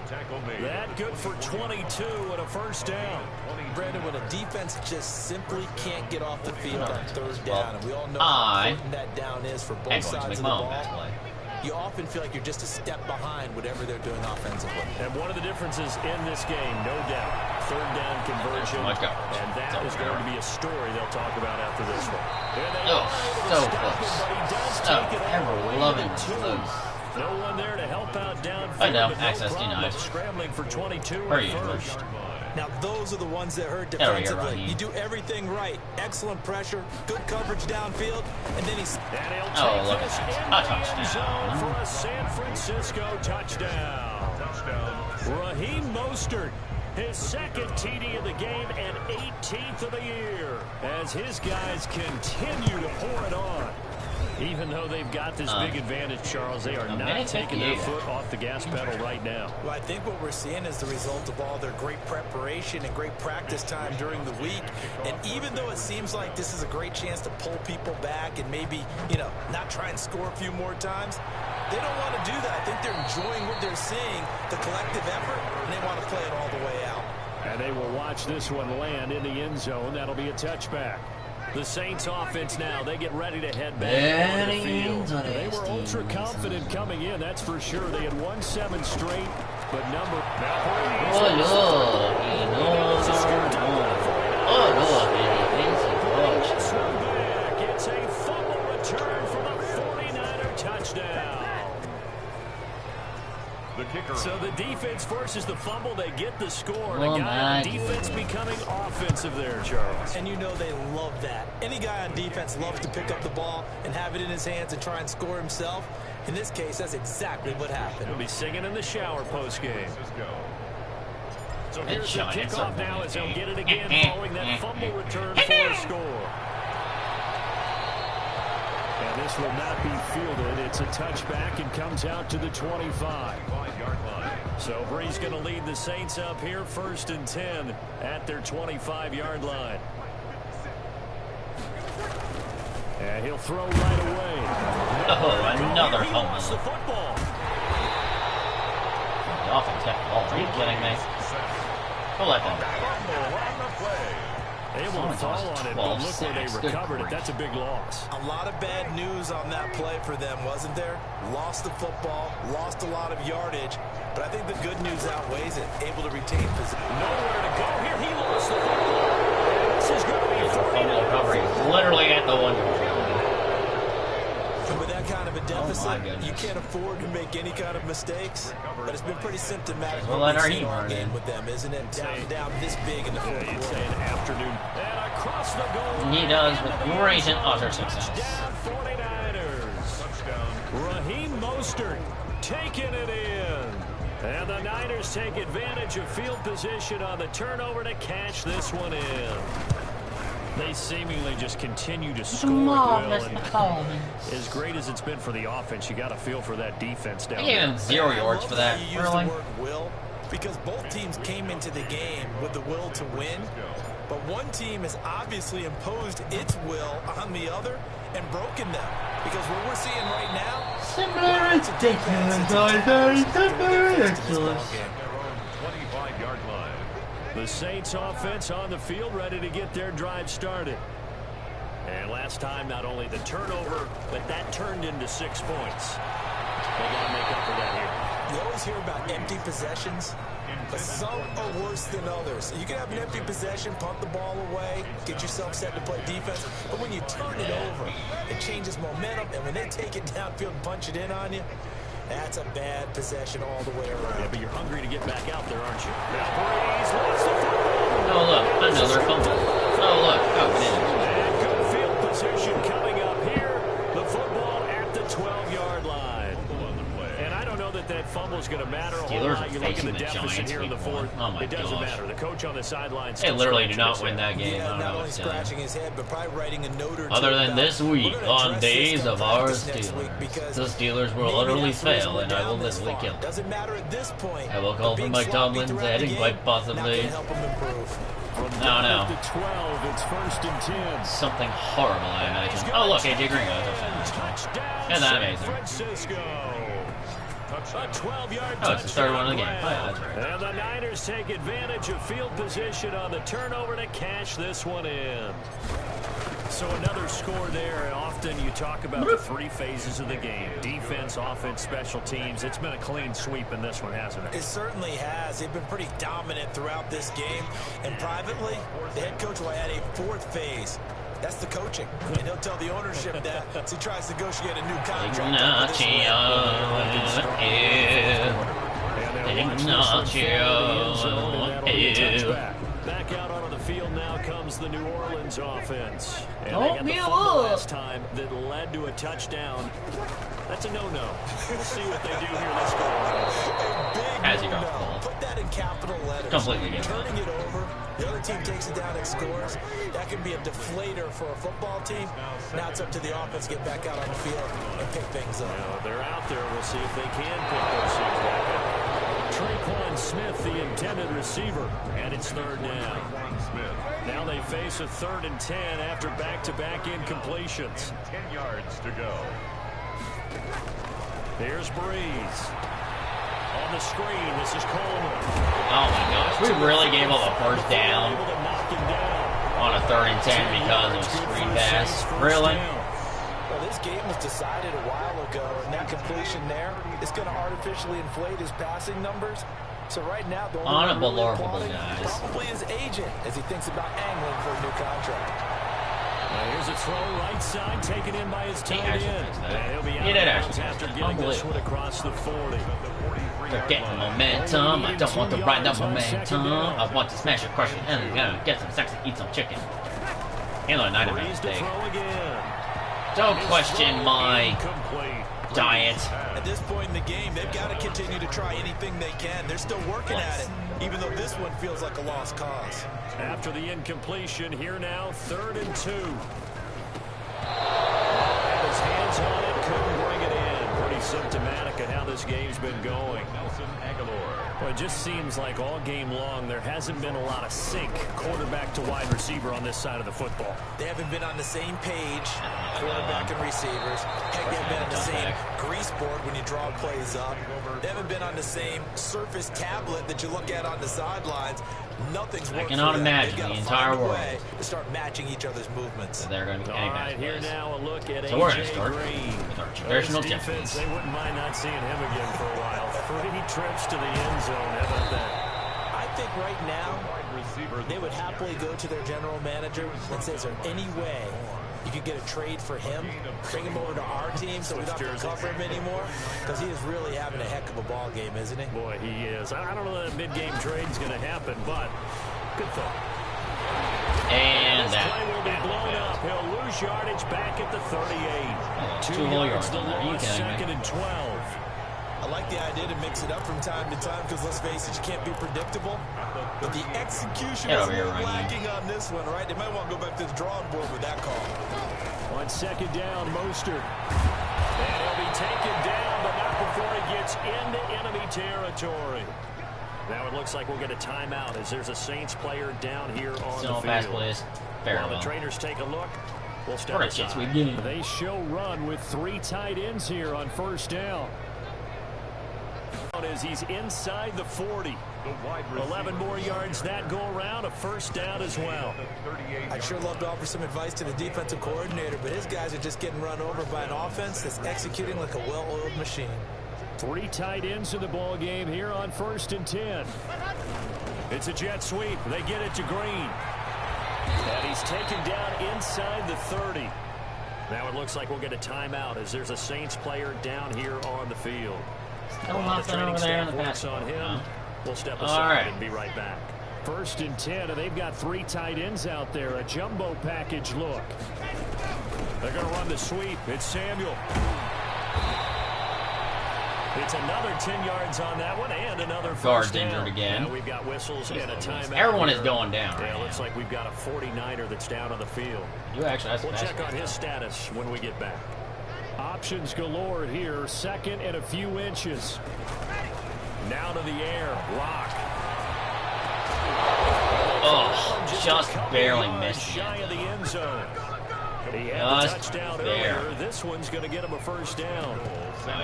That good for 22 and a 1st down. Brandon, when a defense just simply can't get off the field on 3rd down, and we all know how important that down is for both sides of the ball, you often feel like you're just a step behind whatever they're doing offensively. And one of the differences in this game, no doubt, 3rd down conversion. And that is going to be a story they'll talk about after this one. So close. Ever loving close. No one there to help out downfield. I know, access denied. Scrambling for 22 Where are at you, first. Now, those are the ones that hurt defensively. You do everything right. Excellent pressure, good coverage downfield, and then he's... look at that. A touchdown. For a San Francisco touchdown. Raheem Mostert, his 2nd TD of the game and 18th of the year, as his guys continue to pour it on. Even though they've got this big advantage, Charles, they are not taking their foot off the gas pedal right now. Well, I think what we're seeing is the result of all their great preparation and great practice time during the week. And even though it seems like this is a great chance to pull people back and maybe, not try and score a few more times, they don't want to do that. I think they're enjoying what they're seeing, the collective effort, and they want to play it all the way out. And they will watch this one land in the end zone. That'll be a touchback. The Saints offense now, they get ready to head back on the field. They were ultra confident coming in, that's for sure. They had won 7 straight, but it's a fumble return from a 49er touchdown. The kicker. So the defense forces the fumble. They get the score. And a guy on defense becoming offensive there, Charles. And you know they love that. Any guy on defense loves to pick up the ball and have it in his hands and try and score himself. In this case, that's exactly what happened. He'll be singing in the shower post-game. So here's the kickoff now as they'll get it again following that fumble return for a score. And this will not be fielded. It's a touchback and comes out to the 25. So Breeze going to lead the Saints up here, 1st and 10 at their 25-yard line. And he'll throw right away. Another fumble. He lost the football. The offense got the ball. Are you kidding me? Who let them? They won't fall on it, but look where they recovered it. That's a big loss. A lot of bad news on that play for them, wasn't there? Lost the football, lost a lot of yardage, but I think the good news outweighs it. Able to retain position. Nowhere to go here. He lost the football. This is going to be fumble recovery. Literally at the 1-yard line. And with that kind of a deficit, you can't afford to make any kind of mistakes. But it's been pretty symptomatic game with them, isn't it? Down this big in the fourth quarter. It's an afternoon. And across the goal. He does with great and utter success. 49ers. Raheem Mostert taking it in. And the Niners take advantage of field position on the turnover to cash this one in. They seemingly just continue to score at will. As great as it's been for the offense, you got to feel for that defense down there. I gave him 0 yards for that. You use the word will, because both teams came into the game with the will to win, but one team has obviously imposed its will on the other and broken them. Because what we're seeing right now, similar ridiculous. 25-yard line. The Saints offense on the field, ready to get their drive started. And last time, not only the turnover, but that turned into 6 points. They got to make up for that here. You always hear about empty possessions, but some are worse than others. You can have an empty possession, punt the ball away, get yourself set to play defense, but when you turn it over, it changes momentum, and when they take it downfield and punch it in on you, that's a bad possession all the way around. Yeah, but you're hungry to get back out there, aren't you? Breeze lost the football. Oh, look, another fumble. Oh, look. Oh, man. And good field position coming up here. The football at the 12-yard line. And I don't know that fumble is going to matter a whole lot. You look at the deficit here in the fourth. Oh my it doesn't gosh. matter. The coach on the sidelines. They literally do not win that game. Yeah, I don't not know only what's going on. scratching his head, but probably writing a note or two. Other than about, this week, we're gonna on address days this of our practice next week Steelers, because the Steelers will maybe utterly that's the reason fail, we're and I down will this literally far. kill them. Doesn't matter at this point. I will call The for big Mike sloppy Tomlin's throughout the heading game, quite not possibly. gonna help him improve. From No, no. to 12, it's 1st and 10. Something horrible, I imagine. Oh, look, AJ Green got a touchdown. Touchdown, Isn't that San amazing? Francisco. A 12-yard Oh, it's the third one of the game. touchdown Oh, yeah, that's right. And the Niners take advantage of field position on the turnover to cash this one in. So another score there. Often you talk about the 3 phases of the game. Defense, offense, special teams. It's been a clean sweep in this one, hasn't it? It certainly has. They've been pretty dominant throughout this game. And privately, the head coach will add a 4th phase. That's the coaching. And he'll tell the ownership that as he tries to negotiate a new contract. Back out onto the field now comes the New Orleans offense. And Oh, they got the yeah, fumble look. last time that led to a touchdown. That's a no-no. We'll see what they do here this go around. As he got the ball. Put that in capital letters. Completely get Turning it over, the other team takes it down and scores. That can be a deflator for a football team. Now it's up to the offense to get back out on the field and pick things up. Well, they're out there. We'll see if they can pick those things back up. Traquan Smith, the intended receiver, and it's 3rd down. Now they face a 3rd and 10 after back-to-back incompletions. 10 yards to go. Here's Breeze. On the screen, this is Coleman. Oh my gosh, we really gave up a first down Able to knock him down. on a 3rd and 10 because of a screen pass. Really? Well, this game was decided a while ago, and that completion there is going to artificially inflate his passing numbers. So right now, the only one really Unbelievable, applauding guys. probably his agent as he thinks about angling for a new contract. Now here's a throw right side taken in by his tight actually end. fixed that. And he'll be out He of did bounds actually after fix that. getting this one Unbelievable. across the 40. They're getting momentum. I don't want to ride that momentum. I want to smash it, crush it, and get some sex and eat some chicken. Handle a 9 Breeze to steak. throw again. Don't question my Incomplete. diet. At this point in the game, they've got to continue to try anything they can. They're still working at it, even though this one feels like a lost cause. After the incompletion, here now, 3rd and 2. Had his hands on it, couldn't bring it in. Pretty symptomatic of how this game's been going. Well, it just seems like all game long there hasn't been a lot of sync quarterback to wide receiver on this side of the football. They haven't been on the same page, quarterback and receivers. Heck, they haven't been on the same grease board when you draw plays up. They haven't been on the same surface tablet that you look at on the sidelines. Nothing's worked. I cannot for them. imagine They've got the to entire find a world. way to start matching each other's movements. They're going to be All any right, match here plays. now a look at So we're going to A.J. start Green. with our traditional Well, his defense, defense. they wouldn't mind not seeing him again for a while. 3 trips to the end zone. How about that? I think right now they would happily go to their general manager and say, is there any way you could get a trade for him, bring him over to our team so we don't have to cover him anymore? Because he is really having a heck of a ball game, isn't he? Boy, he is. I don't know that a mid-game trade's going to happen, but good thought. And This play that. will be blown up. He'll lose yardage back at the 38. 2 2 whole yards yards to on there. Are you loss, kidding me? 2nd and 12. I like the idea to mix it up from time to time because, let's face it, you can't be predictable. But the execution is lacking on this one, right? They might want to go back to the drawing board with that call. On second down, Mostert. And he'll be taken down, but not before he gets into enemy territory. Now it looks like we'll get a timeout as there's a Saints player down here on the field. Pass, please. While the trainers take a look, we'll step aside. They show run with 3 tight ends here on first down. As he's inside the 40. 11 more yards that go around, a first down as well. I'd sure love to offer some advice to the defensive coordinator, but his guys are just getting run over by an offense that's executing like a well-oiled machine. 3 tight ends in the ball game here on 1st and 10. It's a jet sweep. They get it to Green. And he's taken down inside the 30. Now it looks like we'll get a timeout as there's a Saints player down here on the field. While the training staff works on him, we'll step aside and be right back. 1st and 10, and they've got 3 tight ends out there. A jumbo package look. They're going to run the sweep. It's Samuel. It's another 10 yards on that one and another first down. Injured again. Now we've got whistles and a timeout. Everyone is going down. Yeah, looks like we've got a 49er that's down on the field. You actually we'll check on his status when we get back. Options galore here. 2nd and a few inches. Now to the air. Lock. Oh, just barely missed. Shy of the end zone. He had the touchdown earlier. This one's going to get him a first down.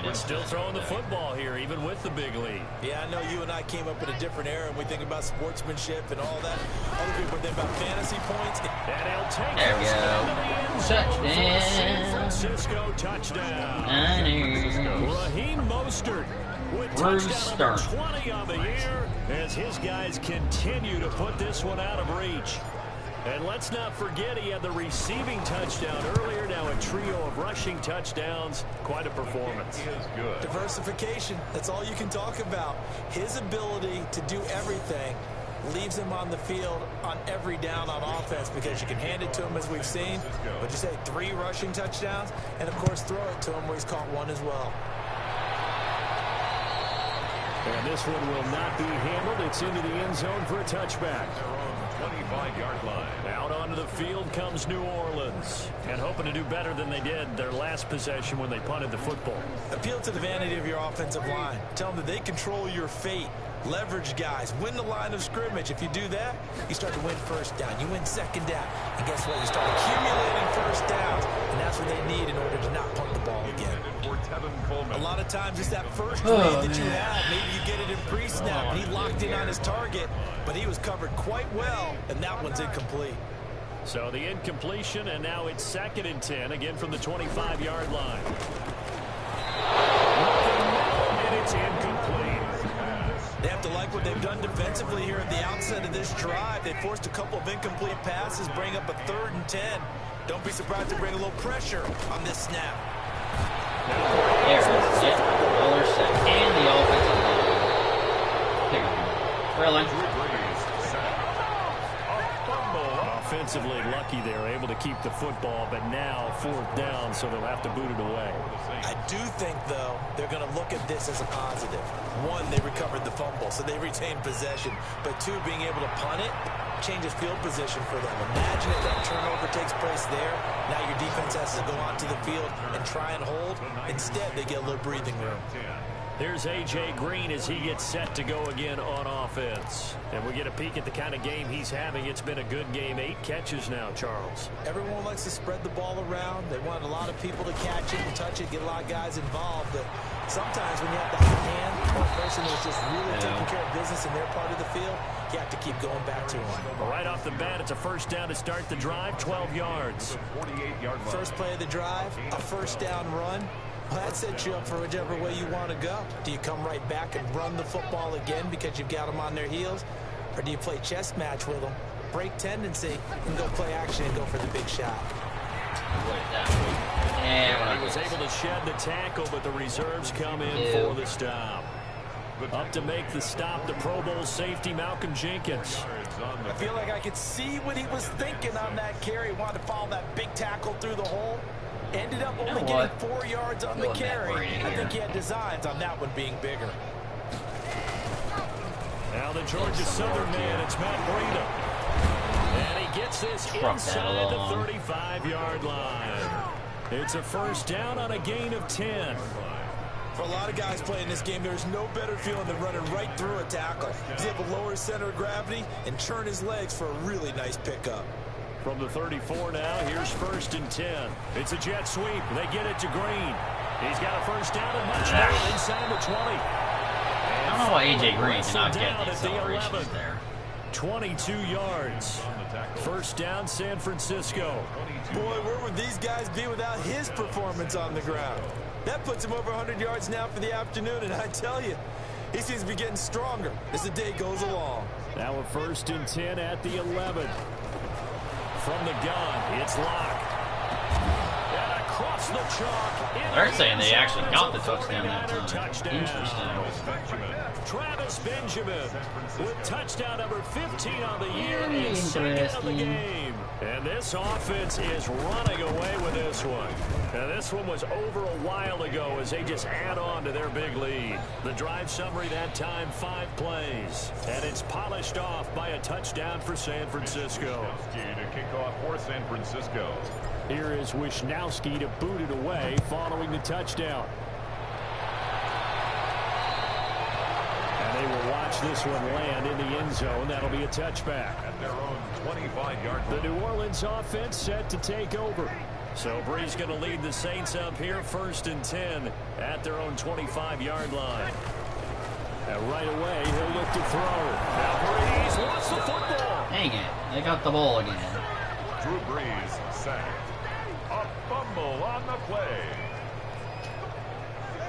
We're still throwing the football here, even with the big lead. Yeah, I know you and I came up in a different era, and we think about sportsmanship and all that. Other people think about fantasy points. And he'll take there we go. Touchdown. San Francisco touchdown. Raheem Mostert with touchdown number 20 on the year as his guys continue to put this one out of reach. And let's not forget he had the receiving touchdown earlier. Now a trio of rushing touchdowns. Quite a performance. He is good. Diversification. That's all you can talk about. His ability to do everything leaves him on the field on every down on offense because you can hand it to him as we've seen. But you say 3 rushing touchdowns and, of course, throw it to him where he's caught 1 as well. And this one will not be handled. It's into the end zone for a touchback. 25-yard line. Out onto the field comes New Orleans. And hoping to do better than they did their last possession when they punted the football. Appeal to the vanity of your offensive line. Tell them that they control your fate. Leverage guys. Win the line of scrimmage. If you do that, you start to win first down. You win second down. And guess what? You start accumulating first downs. And that's what they need in order to not punt the ball again. A lot of times it's that first read that you have. Maybe you get it in pre-snap and he locked in on his target, but he was covered quite well, and that one's incomplete. So the incompletion, and now it's 2nd and 10, again from the 25-yard line. And it's incomplete. They have to like what they've done defensively here at the outset of this drive. They forced a couple of incomplete passes, bring up a 3rd and 10. Don't be surprised to bring a little pressure on this snap. There it is. Yep. Another set. And the offensive line. Pick up. Really? Offensively lucky they're able to keep the football, but now 4th down, so they'll have to boot it away. I do think, though, they're going to look at this as a positive. 1, they recovered the fumble, so they retained possession. But 2, being able to punt it changes field position for them. Imagine if that turnover takes place there. Now your defense has to go onto the field and try and hold. Instead, they get a little breathing room. Here's A.J. Green as he gets set to go again on offense. And we get a peek at the kind of game he's having. It's been a good game. 8 catches now, Charles. Everyone likes to spread the ball around. They want a lot of people to catch it and touch it, get a lot of guys involved. But sometimes when you have the hot hand or a person that's just really taking care of business in their part of the field, you have to keep going back to them. Right off the bat, it's a first down to start the drive, 12 yards. 48-yard line. First play of the drive, a first down run. Well, that sets you up for whichever way you want to go. Do you come right back and run the football again because you've got them on their heels? Or do you play chess match with them, break tendency, and go play action and go for the big shot? And he was able to shed the tackle, but the reserves come in for the stop. Up to make the stop, the Pro Bowl safety, Malcolm Jenkins. I feel like I could see what he was thinking on that carry. He wanted to follow that big tackle through the hole. Ended up only getting 4 yards on the carry. I think he had designs on that one being bigger. Now the Georgia Southern man, it's Matt Breida. And he gets this inside the 35-yard line. It's a first down on a gain of 10. For a lot of guys playing this game, there's no better feeling than running right through a tackle. He's able to lower his center of gravity and turn his legs for a really nice pickup. From the 34 now, here's first and 10. It's a jet sweep. They get it to Green. He's got a first down and much more inside the 20. I don't know why A.J. Green did not get the acceleration there. 22 yards. First down, San Francisco. Boy, where would these guys be without his performance on the ground? That puts him over 100 yards now for the afternoon, and I tell you, he seems to be getting stronger as the day goes along. Now a first and 10 at the 11. From the gun, it's Locke. And across the chalk. They're saying they actually got the touchdown that time. Interesting. Travis Benjamin with touchdown number 15 on the year and second of the game. And this offense is running away with this one. And this one was over a while ago as they just add on to their big lead. The drive summary that time, 5 plays. And it's polished off by a touchdown for San Francisco. To kick off for San Francisco. Here is Wisnowski to boot it away following the touchdown. And they will watch this one land in the end zone. That'll be a touchback. At their own 25-yard line. The New Orleans offense set to take over. So Brees going to lead the Saints up here, first and 10 at their own 25-yard line. And right away, he'll look to throw. Now Brees wants the football. Dang it. They got the ball again. Drew Brees sacked. A fumble on the play.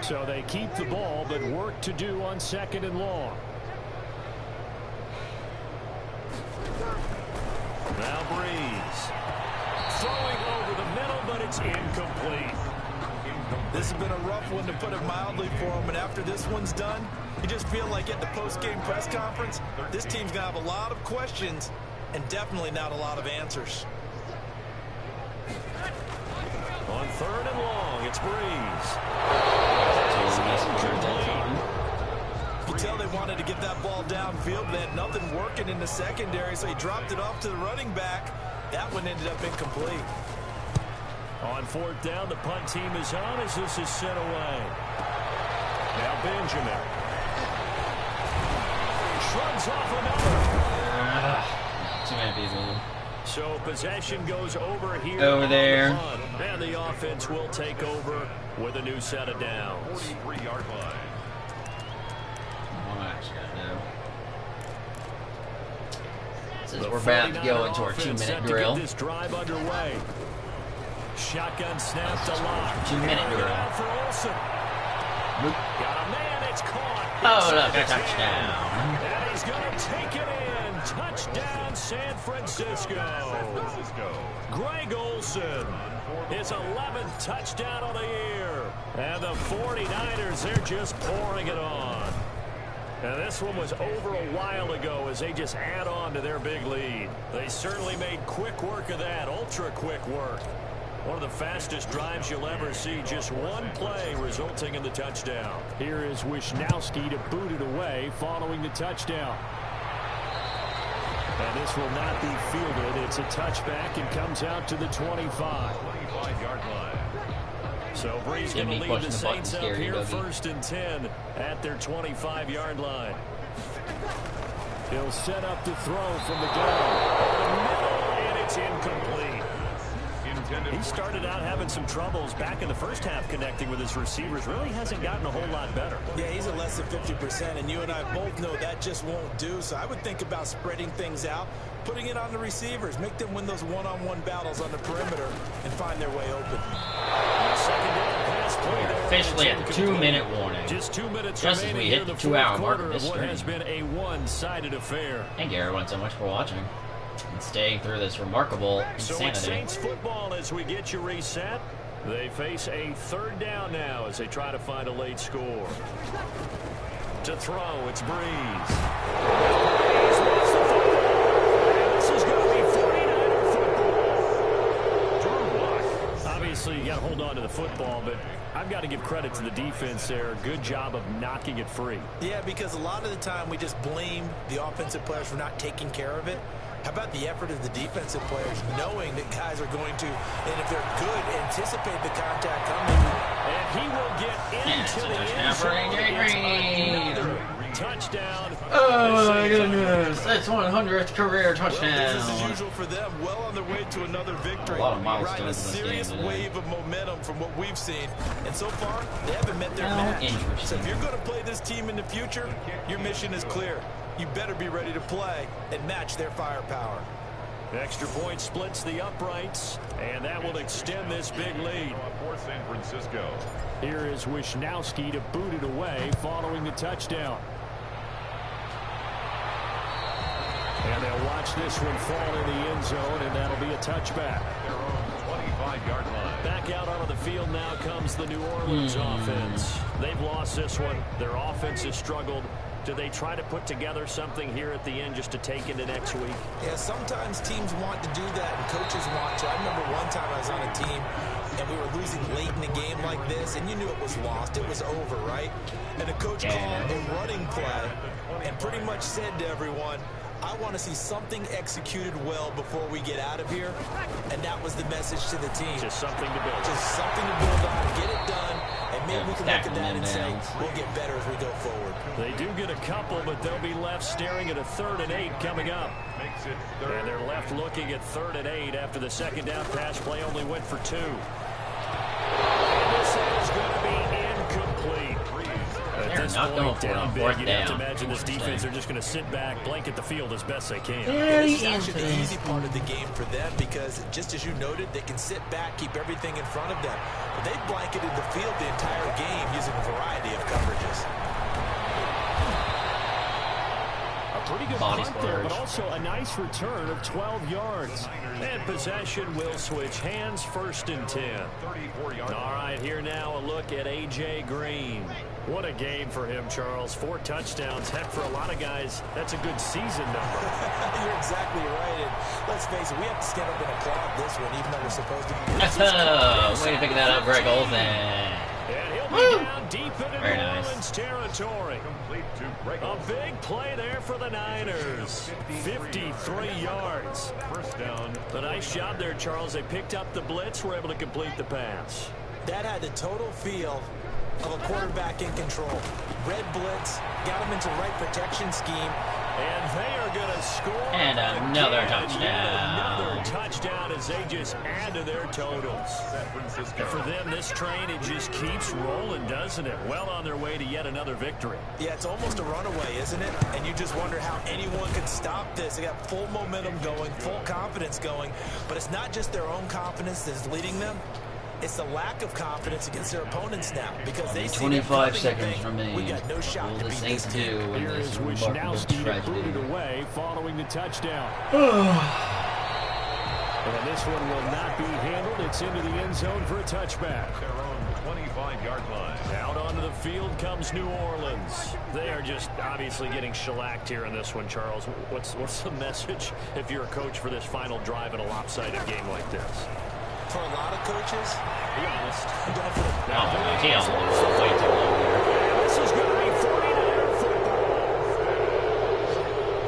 So they keep the ball, but work to do on second and long. Now Brees. Throwing over the middle, but it's incomplete. This has been a rough one, to put it mildly, for him. And after this one's done, you just feel like at the post-game press conference, this team's going to have a lot of questions and definitely not a lot of answers. On third and long, it's Brees. You can tell they wanted to get that ball downfield, but they had nothing working in the secondary, so he dropped it off to the running back. That one ended up incomplete. On fourth down, the punt team is on as this is sent away. Now Benjamin. Shrugs off another. Too many people. So possession goes over here. Over there. And the offense will take over with a new set of downs. 43-yard line. What am I actually going to do? Says we're about to go into our 2-minute drill. This drive underway. Shotgun snap to Locke. 2-minute drill. Got a man, it's caught. Oh, look, a touchdown. And he's going to take it in. Touchdown, San Francisco. Greg Olsen, his 11th touchdown of the year. And the 49ers, they're just pouring it on. And this one was over a while ago as they just add on to their big lead. They certainly made quick work of that, ultra quick work. One of the fastest drives you'll ever see, just one play resulting in the touchdown. Here is Wisnowski to boot it away following the touchdown. And this will not be fielded. It's a touchback and comes out to the 25. 25-yard line. So Brees going to lead the Saints up here, first and 10 at their 25-yard line. He'll set up the throw from the gun. Middle, and it's incomplete. He started out having some troubles back in the first half connecting with his receivers. Really hasn't gotten a whole lot better. Yeah, he's at less than 50%, and you and I both know that just won't do. So I would think about spreading things out, putting it on the receivers, make them win those one-on-one battles on the perimeter and find their way open. Officially at the 2-minute warning. Just 2 minutes just as we hit the 2-hour mark of this what stream. has been a one-sided affair. Thank you everyone so much for watching and staying through this remarkable insanity. So it's Saints football as we get you reset. They face a third down now as they try to find a late score. To throw, it's Brees. Brees wants the football. This is going to be 49er football. Drew Lock. Obviously, you got to hold on to the football, but I've got to give credit to the defense there. Good job of knocking it free. Yeah, because a lot of the time we just blame the offensive players for not taking care of it. How about the effort of the defensive players knowing that guys are going to, and if they're good, anticipate the contact coming. And he will get into the end zone. Touchdown. Oh my goodness, that's 100th career touchdown. Well, business as usual for them, well on their way to another victory. A lot of Riding a milestones in this serious game today. wave of momentum from what we've seen. And so far, they haven't met their match. So if you're going to play this team in the future, your mission is clear. You better be ready to play and match their firepower. Extra point splits the uprights, and that will extend this big lead. For San Francisco. Here is Wisnowski to boot it away following the touchdown. And they'll watch this one fall in the end zone, and that'll be a touchback. Their own 25-yard line. Back out onto the field now comes the New Orleans offense. They've lost this one. Their offense has struggled. Do they try to put together something here at the end just to take into next week? Yeah, sometimes teams want to do that and coaches want to. I remember one time I was on a team and we were losing late in a game like this, and you knew it was lost. It was over, right? And the coach called a running play and pretty much said to everyone, I want to see something executed well before we get out of here. And that was the message to the team. Just something to build. Just something to build on, get it done, and maybe we can look at that and say, we'll get better as we go forward. They do get a couple, but they'll be left staring at a 3rd and 8 coming up. Makes it third. And they're left looking at 3rd and 8 after the second down pass play only went for 2. And this is going to be incomplete. They're not going for it on 4th You'd have to down. imagine this defense are just going to sit back, blanket the field as best they can. This is actually the easy part of the game for them because, just as you noted, they can sit back, keep everything in front of them. But they've blanketed the field the entire game using a variety of coverages. A pretty good punt there, but also a nice return of 12 yards. And possession will switch hands, 1st and 10. 34-yard. All right, here now a look at A.J. Green. What a game for him, Charles. 4 touchdowns. Heck, for a lot of guys, that's a good season number. You're exactly right. And let's face it, we have to stand up and applaud this one, even though we're supposed to be. Way to pick that up, Greg Olsen. And he'll be down deep into Very New nice. Orleans territory. Complete to Greg A Olsen. big play there for the Niners. 53 yards. First down. A nice job there, Charles. They picked up the blitz, were able to complete the pass. That had the total feel of a quarterback in control. Red blitz, got him into the right protection scheme. And they are going to score. And another again. touchdown. Another touchdown as they just add to their totals. San Francisco. And for them, this train, it just keeps rolling, doesn't it? Well on their way to yet another victory. Yeah, it's almost a runaway, isn't it? And you just wonder how anyone could stop this. They got full momentum going, full confidence going. But it's not just their own confidence that's leading them. It's the lack of confidence against their opponents now because they see 25 seconds remaining. we got no shot Will to the beat Saints this do team. in Here this is remarkable Wisnowski to boot tragedy? it away following the touchdown. And this one will not be handled. It's into the end zone for a touchback. Their own 25-yard line. Out onto the field comes New Orleans. They are just obviously getting shellacked here in this one, Charles. What's the message if you're a coach for this final drive in a lopsided game like this? For a lot of coaches, Be honest. going for the Oh, he almost way too long there. This is going to be 49er football.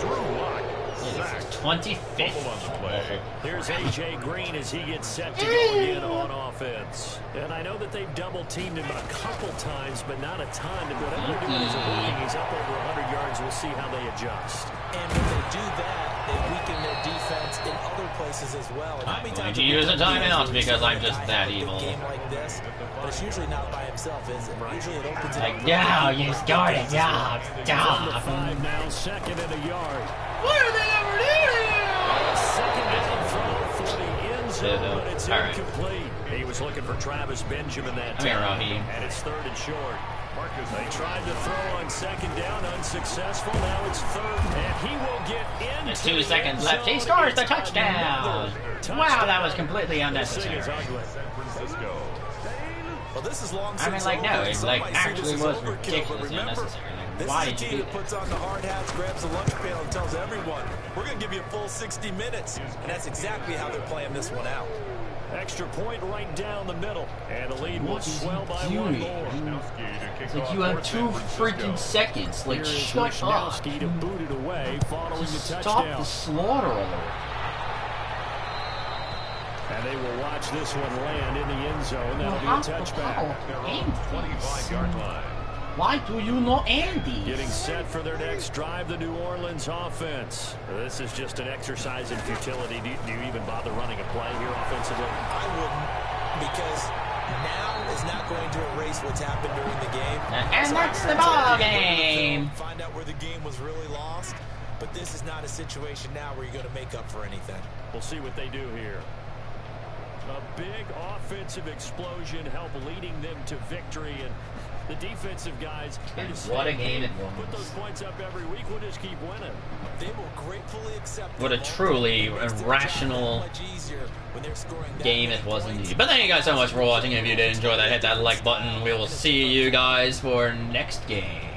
Drew Lock. It Sack. is 25th. Fumble on the play. Here's A.J. Green as he gets set to go again on offense. And I know that they've double-teamed him a couple times, but not a ton. And whatever they're doing isn't working. He's up over 100 yards. We'll see how they adjust. And when they do that, they weaken their defense in other places as well. And how many I'm going times to have we use a done timeout deals because where I'm just a guy that has a evil. game like this, but it's usually not by himself, is it? Usually it opens it Like, up. yeah, you scored it, yeah, From the yeah. 5 now, 2nd and a yard. What are they ever doing? Second down throw for the end zone, but it's All right. incomplete. He was looking for Travis Benjamin that Come here, time. Raheem. And it's 3rd and short. They tried to throw on 2nd down, unsuccessful. Now it's 3rd, and he will get into There's 2 the seconds end left. He zone. scores the It's touchdown. another Wow, that touchdown. was completely This thing is unnecessary. ugly. San Francisco. Well, this is long I mean, since like, over, no, and it some like might see this actually as was overkill, but ridiculously remember, unnecessary. Like, this why is a did you team do that that? puts on the hard hats, grabs the lunch pail, and tells everyone, we're going to give you a full 60 minutes. And that's exactly how they're playing this one out. Extra point right down the middle. And the lead will swell by one more. It's like you have 2 freaking seconds. Like, shut up. To boot it away following the touchdown. Stop the slaughter alert. And they will watch this one land in the end zone. That'll be a touchback. 25-yard line. Why do you know Andy? Getting set for their next drive, the New Orleans offense. This is just an exercise in futility. Do you even bother running a play here offensively? I wouldn't, because now is not going to erase what's happened during the game. And that's the ball game. Find out where the game was really lost, but this is not a situation now where you're going to make up for anything. We'll see what they do here. A big offensive explosion help leading them to victory, and the defensive guys. And what a game it was. Put those points up every week. We'll just keep winning. They will gratefully accept. What a truly irrational game it was indeed. But thank you guys so much for watching. If you did enjoy that, hit that like button. We will see you guys for next game.